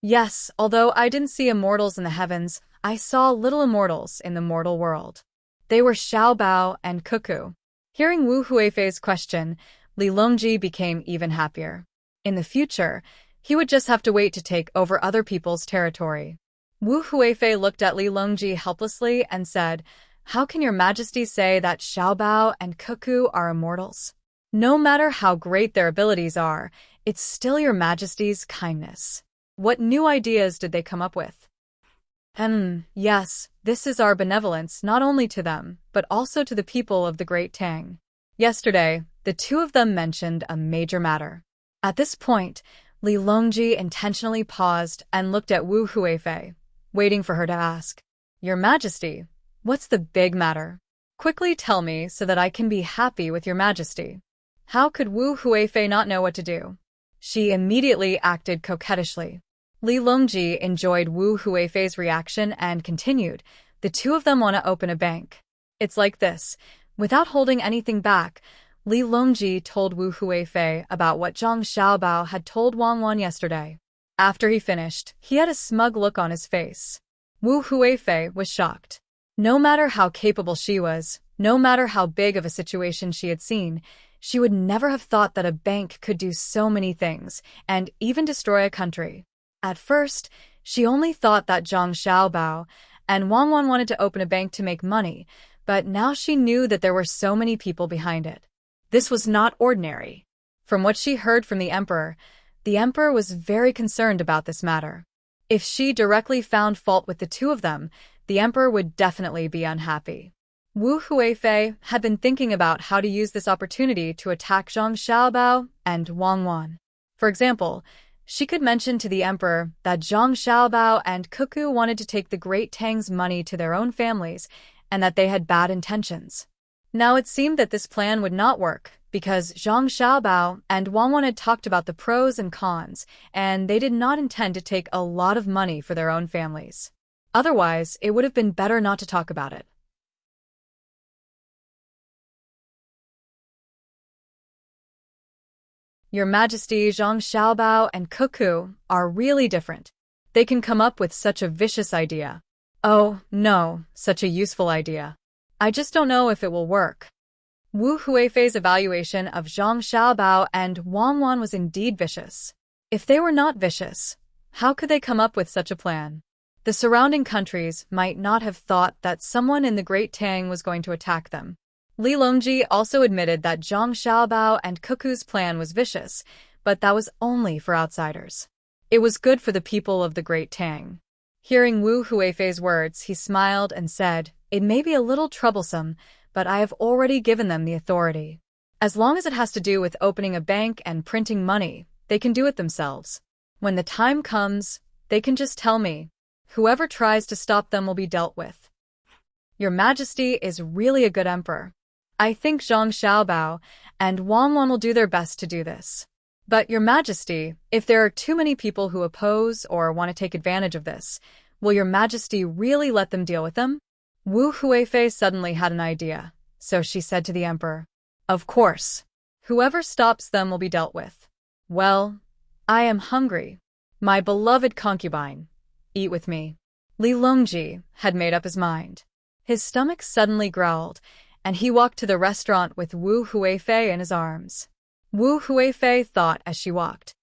Yes, although I didn't see immortals in the heavens, I saw little immortals in the mortal world. They were Xiaobao and Cuckoo. Hearing Wu Huifei's question, Li Longji became even happier. In the future, he would just have to wait to take over other people's territory. Wu Huifei looked at Li Longji helplessly and said, How can your Majesty say that Xiaobao and Cuckoo are immortals? No matter how great their abilities are, it's still your Majesty's kindness. What new ideas did they come up with? Yes, this is our benevolence not only to them, but also to the people of the great Tang. Yesterday, the two of them mentioned a major matter. At this point, Li Longji intentionally paused and looked at Wu Huifei, waiting for her to ask, Your Majesty, what's the big matter? Quickly tell me so that I can be happy with your Majesty. How could Wu Huifei not know what to do? She immediately acted coquettishly. Li Longji enjoyed Wu Huifei's reaction and continued, The two of them want to open a bank. It's like this. Without holding anything back, Li Longji told Wu Huifei about what Zhang Xiaobao had told Wang Wan yesterday. After he finished, he had a smug look on his face. Wu Huifei was shocked. No matter how capable she was, no matter how big of a situation she had seen, she would never have thought that a bank could do so many things, and even destroy a country. At first, she only thought that Zhang Xiaobao and Wang Wan wanted to open a bank to make money, but now she knew that there were so many people behind it. This was not ordinary. From what she heard from the emperor was very concerned about this matter. If she directly found fault with the two of them, the emperor would definitely be unhappy. Wu Huifei had been thinking about how to use this opportunity to attack Zhang Xiaobao and Wang Wan. For example, she could mention to the emperor that Zhang Xiaobao and Cuckoo wanted to take the Great Tang's money to their own families and that they had bad intentions. Now it seemed that this plan would not work, because Zhang Xiaobao and Wang Wan had talked about the pros and cons, and they did not intend to take a lot of money for their own families. Otherwise, it would have been better not to talk about it. Your Majesty, Zhang Xiaobao and Cuckoo are really different. They can come up with such a vicious idea. Oh, no, such a useful idea. I just don't know if it will work. Wu Huifei's evaluation of Zhang Xiaobao and Wang Wan was indeed vicious. If they were not vicious, how could they come up with such a plan? The surrounding countries might not have thought that someone in the Great Tang was going to attack them. Li Longji also admitted that Zhang Xiaobao and Cuckoo's plan was vicious, but that was only for outsiders. It was good for the people of the Great Tang. Hearing Wu Huifei's words, he smiled and said, "It may be a little troublesome, but I have already given them the authority. As long as it has to do with opening a bank and printing money, they can do it themselves. When the time comes, they can just tell me. Whoever tries to stop them will be dealt with." Your Majesty is really a good emperor. I think Zhang Xiaobao and Wang Wan will do their best to do this. But, Your Majesty, if there are too many people who oppose or want to take advantage of this, will Your Majesty really let them deal with them? Wu Huifei suddenly had an idea, so she said to the emperor, "Of course. Whoever stops them will be dealt with. Well, I am hungry. My beloved concubine, eat with me." Li Longji had made up his mind. His stomach suddenly growled, and he walked to the restaurant with Wu Huifei in his arms. Wu Huifei thought as she walked,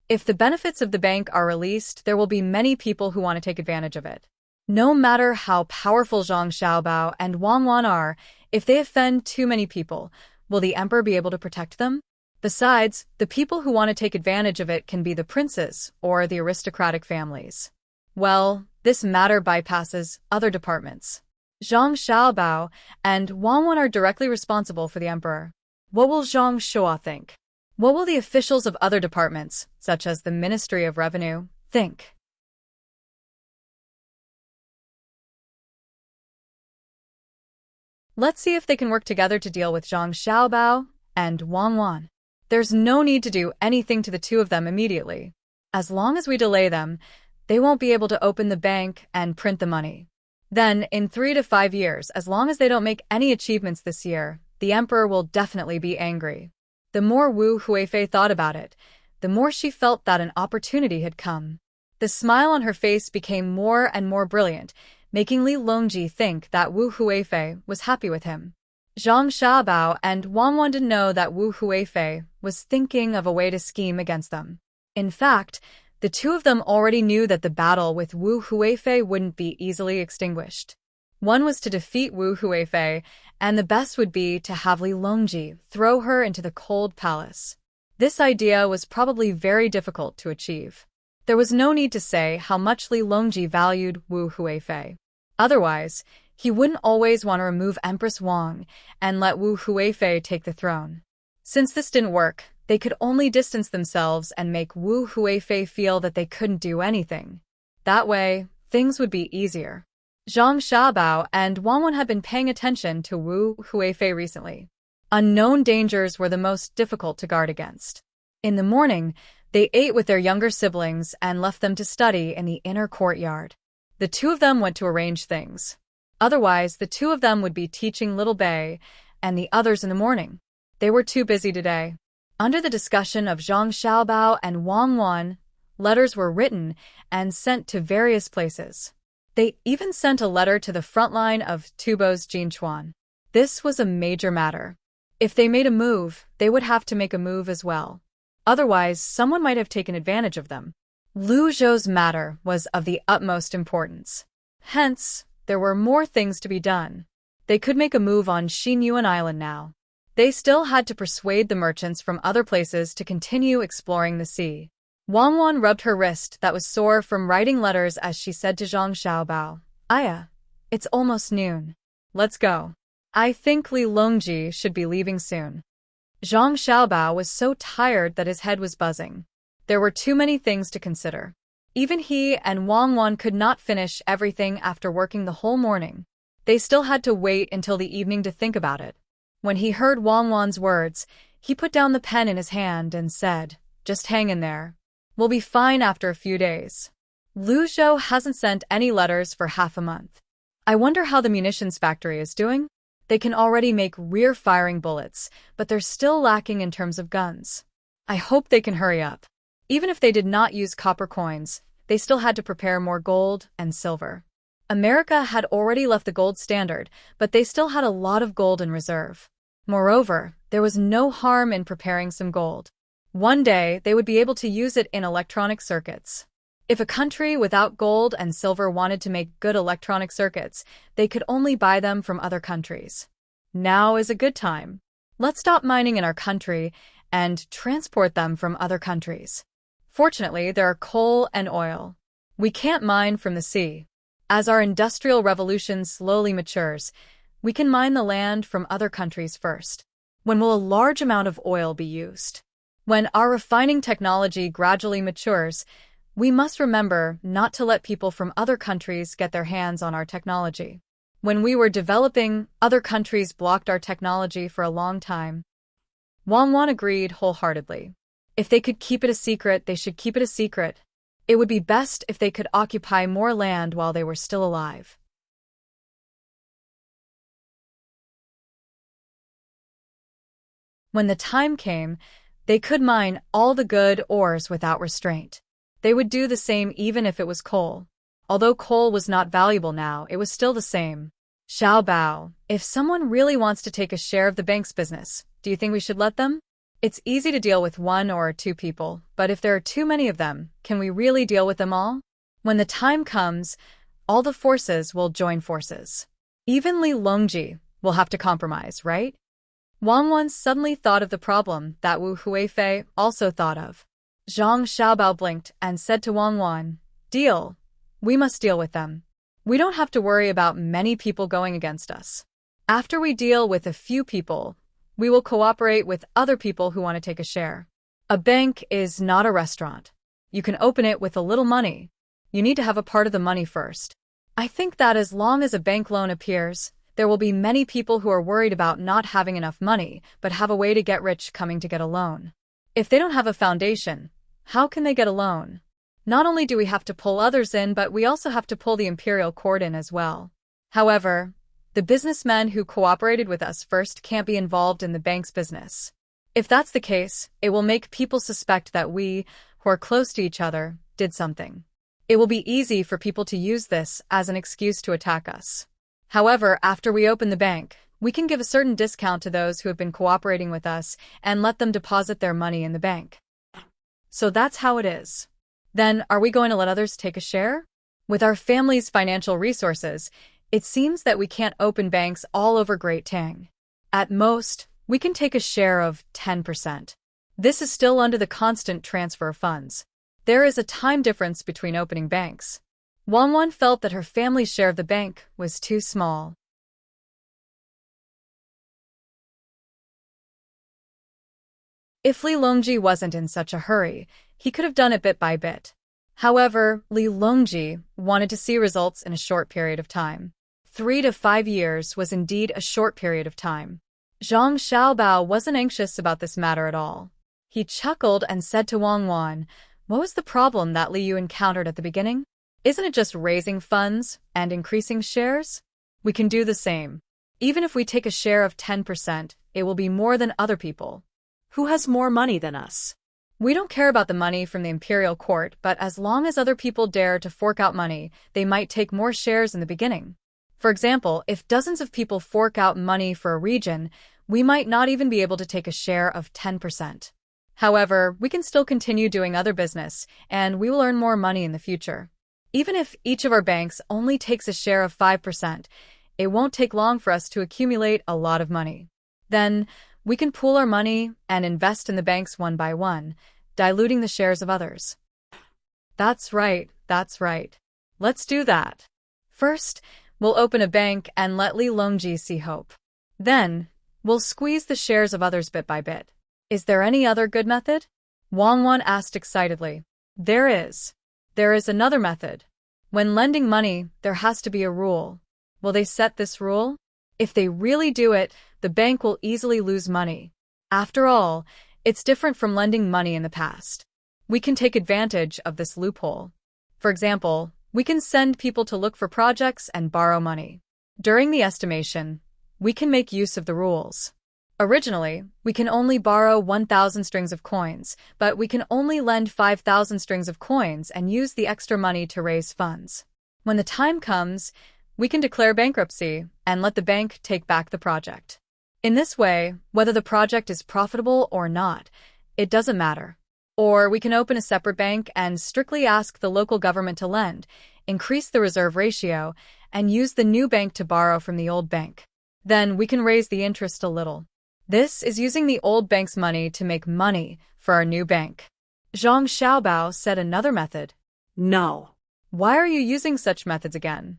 "If the benefits of the bank are released, there will be many people who want to take advantage of it. No matter how powerful Zhang Xiaobao and Wang Wan are, if they offend too many people, will the emperor be able to protect them? Besides, the people who want to take advantage of it can be the princes or the aristocratic families. Well, this matter bypasses other departments. Zhang Xiaobao and Wang Wan are directly responsible for the emperor. What will Zhang Shua think? What will the officials of other departments, such as the Ministry of Revenue, think? Let's see if they can work together to deal with Zhang Xiaobao and Wang Wan. There's no need to do anything to the two of them immediately. As long as we delay them, they won't be able to open the bank and print the money. Then, in 3 to 5 years, as long as they don't make any achievements this year, the emperor will definitely be angry." The more Wu Huifei thought about it, the more she felt that an opportunity had come. The smile on her face became more and more brilliant, making Li Longji think that Wu Huifei was happy with him. Zhang Xiaobao and Wang Wan didn't know that Wu Huifei was thinking of a way to scheme against them. In fact, the two of them already knew that the battle with Wu Huifei wouldn't be easily extinguished. One was to defeat Wu Huifei, and the best would be to have Li Longji throw her into the cold palace. This idea was probably very difficult to achieve. There was no need to say how much Li Longji valued Wu Huifei. Otherwise, he wouldn't always want to remove Empress Wang and let Wu Huifei take the throne. Since this didn't work, they could only distance themselves and make Wu Huifei feel that they couldn't do anything. That way, things would be easier. Zhang Xiaobao and Wang Wan had been paying attention to Wu Huifei recently. Unknown dangers were the most difficult to guard against. In the morning, they ate with their younger siblings and left them to study in the inner courtyard. The two of them went to arrange things. Otherwise, the two of them would be teaching little Bei and the others in the morning. They were too busy today. Under the discussion of Zhang Xiaobao and Wang Wan, letters were written and sent to various places. They even sent a letter to the front line of Tubo's Jinchuan. This was a major matter. If they made a move, they would have to make a move as well. Otherwise, someone might have taken advantage of them. Lu Zhou's matter was of the utmost importance. Hence, there were more things to be done. They could make a move on Xinyuan Island now. They still had to persuade the merchants from other places to continue exploring the sea. Wang Wan rubbed her wrist that was sore from writing letters as she said to Zhang Xiaobao, "Aya, it's almost noon. Let's go. I think Li Longji should be leaving soon." Zhang Xiaobao was so tired that his head was buzzing. There were too many things to consider. Even he and Wang Wan could not finish everything after working the whole morning. They still had to wait until the evening to think about it. When he heard Wang Wan's words, he put down the pen in his hand and said, "Just hang in there. We'll be fine after a few days." Lu Zhou hasn't sent any letters for half a month. I wonder how the munitions factory is doing? They can already make rear-firing bullets, but they're still lacking in terms of guns. I hope they can hurry up. Even if they did not use copper coins, they still had to prepare more gold and silver. America had already left the gold standard, but they still had a lot of gold in reserve. Moreover, there was no harm in preparing some gold. One day, they would be able to use it in electronic circuits. If a country without gold and silver wanted to make good electronic circuits, they could only buy them from other countries. Now is a good time. Let's stop mining in our country and transport them from other countries. Fortunately, there are coal and oil. We can't mine from the sea. As our industrial revolution slowly matures, we can mine the land from other countries first. When will a large amount of oil be used? When our refining technology gradually matures, we must remember not to let people from other countries get their hands on our technology. When we were developing, other countries blocked our technology for a long time. Wang Wan agreed wholeheartedly. If they could keep it a secret, they should keep it a secret. It would be best if they could occupy more land while they were still alive. When the time came, they could mine all the good ores without restraint. They would do the same even if it was coal. Although coal was not valuable now, it was still the same. Xiao Bao, if someone really wants to take a share of the bank's business, do you think we should let them? It's easy to deal with one or two people, but if there are too many of them, can we really deal with them all? When the time comes, all the forces will join forces. Even Li Longji will have to compromise, right? Wang Wan suddenly thought of the problem that Wu Huifei also thought of. Zhang Xiaobao blinked and said to Wang Wan, "Deal. We must deal with them. We don't have to worry about many people going against us. After we deal with a few people, we will cooperate with other people who want to take a share. A bank is not a restaurant. You can open it with a little money. You need to have a part of the money first. I think that as long as a bank loan appears, there will be many people who are worried about not having enough money, but have a way to get rich coming to get a loan. If they don't have a foundation, how can they get a loan? Not only do we have to pull others in, but we also have to pull the imperial court in as well. However, the businessmen who cooperated with us first can't be involved in the bank's business. If that's the case, it will make people suspect that we, who are close to each other, did something. It will be easy for people to use this as an excuse to attack us. However, after we open the bank, we can give a certain discount to those who have been cooperating with us and let them deposit their money in the bank. So that's how it is. Then, are we going to let others take a share? With our family's financial resources, it seems that we can't open banks all over Great Tang. At most, we can take a share of 10%. This is still under the constant transfer of funds. There is a time difference between opening banks. Wang Wan felt that her family's share of the bank was too small. If Li Longji wasn't in such a hurry, he could have done it bit by bit. However, Li Longji wanted to see results in a short period of time. 3 to 5 years was indeed a short period of time. Zhang Xiaobao wasn't anxious about this matter at all. He chuckled and said to Wang Wan, "What was the problem that Li Yu encountered at the beginning? Isn't it just raising funds and increasing shares? We can do the same. Even if we take a share of 10%, it will be more than other people. Who has more money than us? We don't care about the money from the imperial court, but as long as other people dare to fork out money, they might take more shares in the beginning. For example, if dozens of people fork out money for a region, we might not even be able to take a share of 10%. However, we can still continue doing other business, and we will earn more money in the future. Even if each of our banks only takes a share of 5%, it won't take long for us to accumulate a lot of money. Then, we can pool our money and invest in the banks one by one, diluting the shares of others." That's right. Let's do that. First, we'll open a bank and let Li Longji see hope. Then, we'll squeeze the shares of others bit by bit. Is there any other good method? Wang Wan asked excitedly. There is. There is another method. When lending money, there has to be a rule. Will they set this rule? If they really do it, the bank will easily lose money. After all, it's different from lending money in the past. We can take advantage of this loophole. For example, we can send people to look for projects and borrow money. During the estimation, we can make use of the rules. Originally, we can only borrow 1,000 strings of coins, but we can only lend 5,000 strings of coins and use the extra money to raise funds. When the time comes, we can declare bankruptcy and let the bank take back the project. In this way, whether the project is profitable or not, it doesn't matter. Or we can open a separate bank and strictly ask the local government to lend, increase the reserve ratio, and use the new bank to borrow from the old bank. Then we can raise the interest a little. This is using the old bank's money to make money for our new bank. Zhang Xiaobao said another method. No. Why are you using such methods again?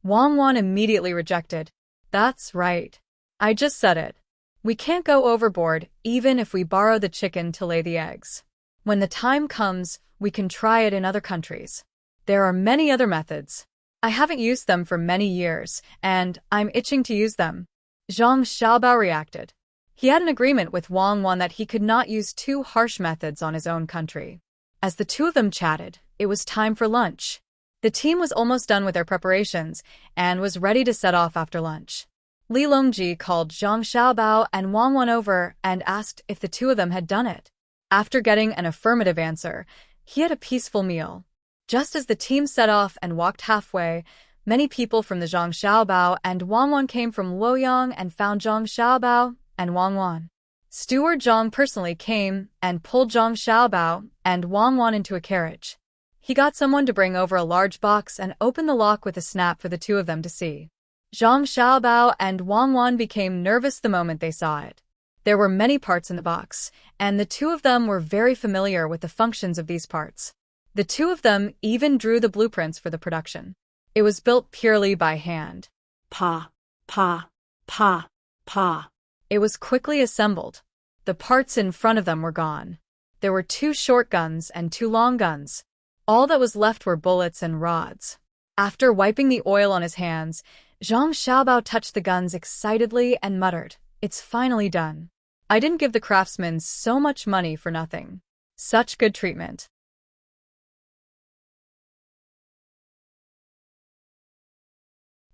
Wang Wan immediately rejected. That's right. I just said it. We can't go overboard even if we borrow the chicken to lay the eggs. When the time comes, we can try it in other countries. There are many other methods. I haven't used them for many years, and I'm itching to use them. Zhang Xiaobao reacted. He had an agreement with Wang Wan that he could not use too harsh methods on his own country. As the two of them chatted, it was time for lunch. The team was almost done with their preparations and was ready to set off after lunch. Li Longji called Zhang Xiaobao and Wang Wan over and asked if the two of them had done it. After getting an affirmative answer, he had a peaceful meal. Just as the team set off and walked halfway, many people from the Zhang Xiaobao and Wang Wan came from Luoyang and found Zhang Xiaobao and Wang Wan. Steward Zhang personally came and pulled Zhang Xiaobao and Wang Wan into a carriage. He got someone to bring over a large box and open the lock with a snap for the two of them to see. Zhang Xiaobao and Wang Wan became nervous the moment they saw it. There were many parts in the box, and the two of them were very familiar with the functions of these parts. The two of them even drew the blueprints for the production. It was built purely by hand. Pa, pa, pa, pa. It was quickly assembled. The parts in front of them were gone. There were 2 short guns and 2 long guns. All that was left were bullets and rods. After wiping the oil on his hands, Zhang Xiaobao touched the guns excitedly and muttered, "It's finally done. I didn't give the craftsmen so much money for nothing. Such good treatment."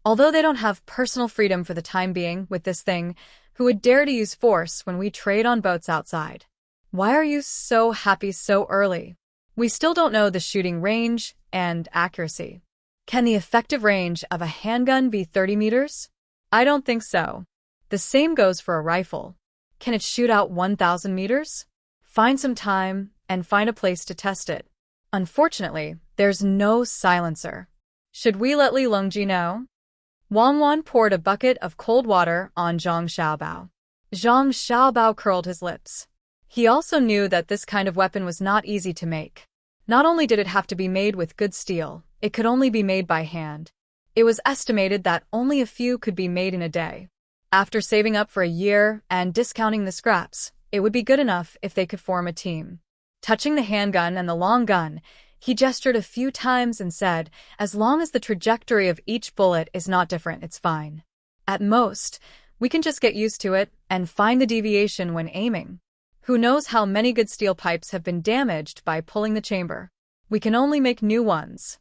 Although they don't have personal freedom for the time being with this thing, who would dare to use force when we trade on boats outside? Why are you so happy so early? We still don't know the shooting range and accuracy. Can the effective range of a handgun be 30 meters? I don't think so. The same goes for a rifle. Can it shoot out 1,000 meters? Find some time and find a place to test it. Unfortunately, there's no silencer. Should we let Li Longji know? Wang Wan poured a bucket of cold water on Zhang Xiaobao. Zhang Xiaobao curled his lips. He also knew that this kind of weapon was not easy to make. Not only did it have to be made with good steel, it could only be made by hand. It was estimated that only a few could be made in a day. After saving up for a year and discounting the scraps, it would be good enough if they could form a team. Touching the handgun and the long gun, he gestured a few times and said, "As long as the trajectory of each bullet is not different, it's fine. At most, we can just get used to it and find the deviation when aiming. Who knows how many good steel pipes have been damaged by pulling the chamber? We can only make new ones."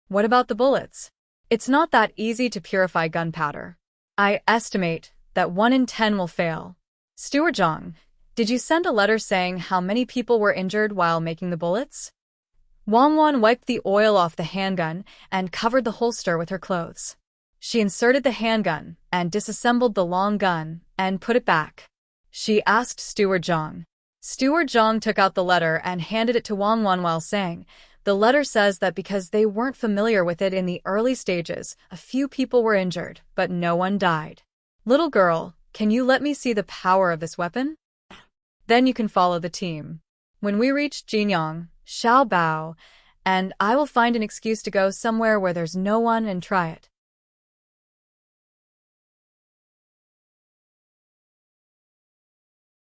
What about the bullets? It's not that easy to purify gunpowder. I estimate that 1 in 10 will fail. Steward Zhang, did you send a letter saying how many people were injured while making the bullets? Wang Wan wiped the oil off the handgun and covered the holster with her clothes. She inserted the handgun and disassembled the long gun and put it back. She asked Steward Zhang. Steward Zhang took out the letter and handed it to Wang Wan while saying, "The letter says that because they weren't familiar with it in the early stages, a few people were injured, but no one died. Little girl, can you let me see the power of this weapon? Then you can follow the team. When we reach Jinyang, Xiaobao, and I will find an excuse to go somewhere where there's no one and try it."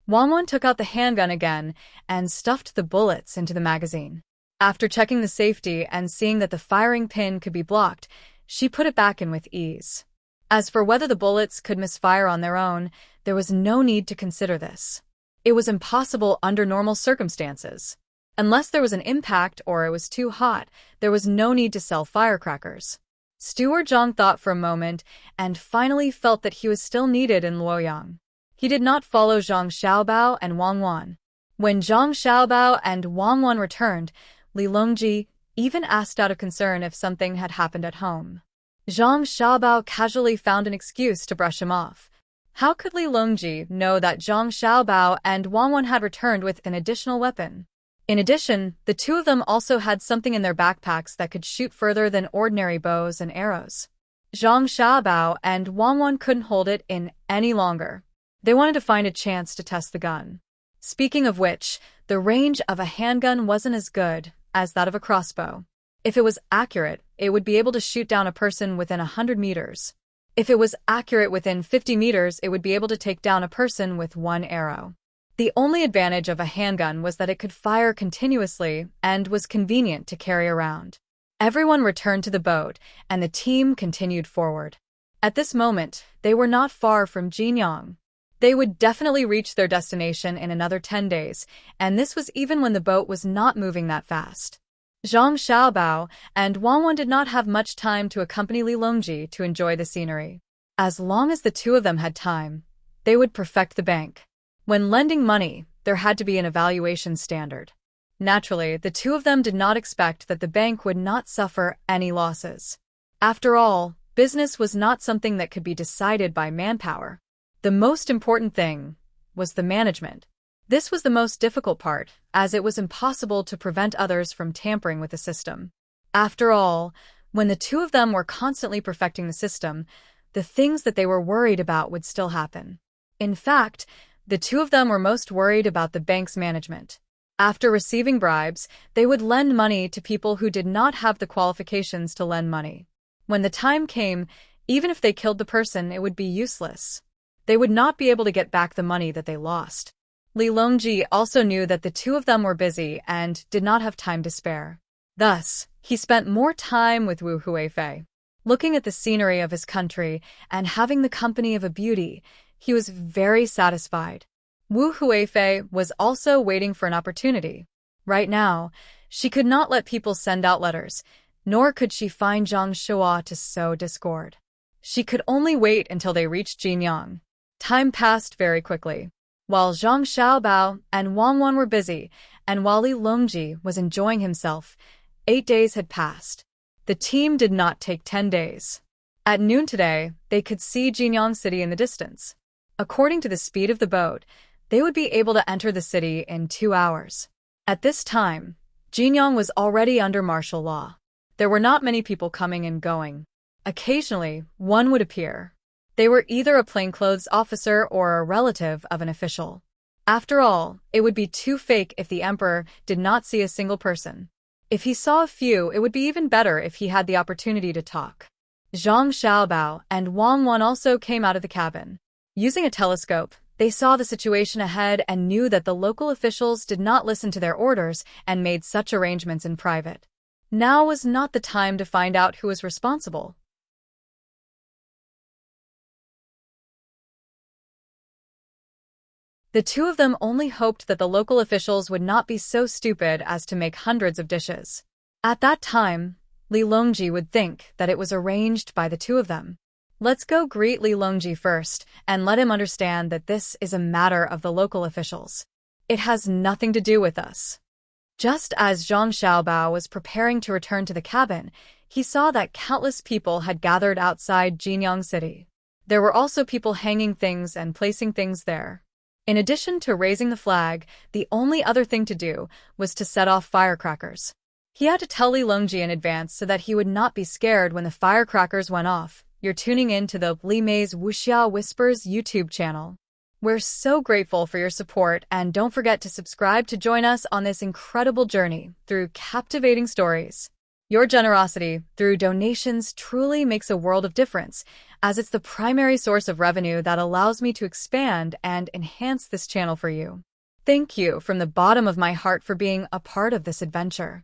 Wang Wan took out the handgun again and stuffed the bullets into the magazine. After checking the safety and seeing that the firing pin could be blocked, she put it back in with ease. As for whether the bullets could misfire on their own, there was no need to consider this. It was impossible under normal circumstances. Unless there was an impact or it was too hot, there was no need to sell firecrackers. Steward Zhang thought for a moment and finally felt that he was still needed in Luoyang. He did not follow Zhang Xiaobao and Wang Wan. When Zhang Xiaobao and Wang Wan returned, Li Longji even asked out of concern if something had happened at home. Zhang Xiaobao casually found an excuse to brush him off. How could Li Longji know that Zhang Xiaobao and Wang Wan had returned with an additional weapon? In addition, the two of them also had something in their backpacks that could shoot further than ordinary bows and arrows. Zhang Xiaobao and Wang Wan couldn't hold it in any longer. They wanted to find a chance to test the gun. Speaking of which, the range of a handgun wasn't as good as that of a crossbow. If it was accurate, it would be able to shoot down a person within 100 meters. If it was accurate within 50 meters, it would be able to take down a person with one arrow. The only advantage of a handgun was that it could fire continuously and was convenient to carry around. Everyone returned to the boat, and the team continued forward. At this moment, they were not far from Jinyang. They would definitely reach their destination in another 10 days, and this was even when the boat was not moving that fast. Zhang Xiaobao and Wang Wan did not have much time to accompany Li Longji to enjoy the scenery. As long as the two of them had time, they would perfect the bank. When lending money, there had to be an evaluation standard. Naturally, the two of them did not expect that the bank would not suffer any losses. After all, business was not something that could be decided by manpower. The most important thing was the management. This was the most difficult part, as it was impossible to prevent others from tampering with the system. After all, when the two of them were constantly perfecting the system, the things that they were worried about would still happen. In fact, the two of them were most worried about the bank's management. After receiving bribes, they would lend money to people who did not have the qualifications to lend money. When the time came, even if they killed the person, it would be useless. They would not be able to get back the money that they lost. Li Longji also knew that the two of them were busy and did not have time to spare. Thus, he spent more time with Wu Huifei. Looking at the scenery of his country and having the company of a beauty, he was very satisfied. Wu Huifei was also waiting for an opportunity. Right now, she could not let people send out letters, nor could she find Zhang Shua to sow discord. She could only wait until they reached Jinyang. Time passed very quickly. While Zhang Xiaobao and Wang Wan were busy, and while Li Longji was enjoying himself, 8 days had passed. The team did not take 10 days. At noon today, they could see Jinyang City in the distance. According to the speed of the boat, they would be able to enter the city in 2 hours. At this time, Jinyang was already under martial law. There were not many people coming and going. Occasionally, one would appear. They were either a plainclothes officer or a relative of an official. After all, it would be too fake if the emperor did not see a single person. If he saw a few, it would be even better if he had the opportunity to talk. Zhang Xiaobao and Wang Wan also came out of the cabin. Using a telescope, they saw the situation ahead and knew that the local officials did not listen to their orders and made such arrangements in private. Now was not the time to find out who was responsible. The two of them only hoped that the local officials would not be so stupid as to make hundreds of dishes. At that time, Li Longji would think that it was arranged by the two of them. Let's go greet Li Longji first and let him understand that this is a matter of the local officials. It has nothing to do with us. Just as Zhang Xiaobao was preparing to return to the cabin, he saw that countless people had gathered outside Jinyang City. There were also people hanging things and placing things there. In addition to raising the flag, the only other thing to do was to set off firecrackers. He had to tell Li Longji in advance so that he would not be scared when the firecrackers went off. You're tuning in to the Li Mei's Wuxia Whispers YouTube channel. We're so grateful for your support, and don't forget to subscribe to join us on this incredible journey through captivating stories. Your generosity through donations truly makes a world of difference, as it's the primary source of revenue that allows me to expand and enhance this channel for you. Thank you from the bottom of my heart for being a part of this adventure.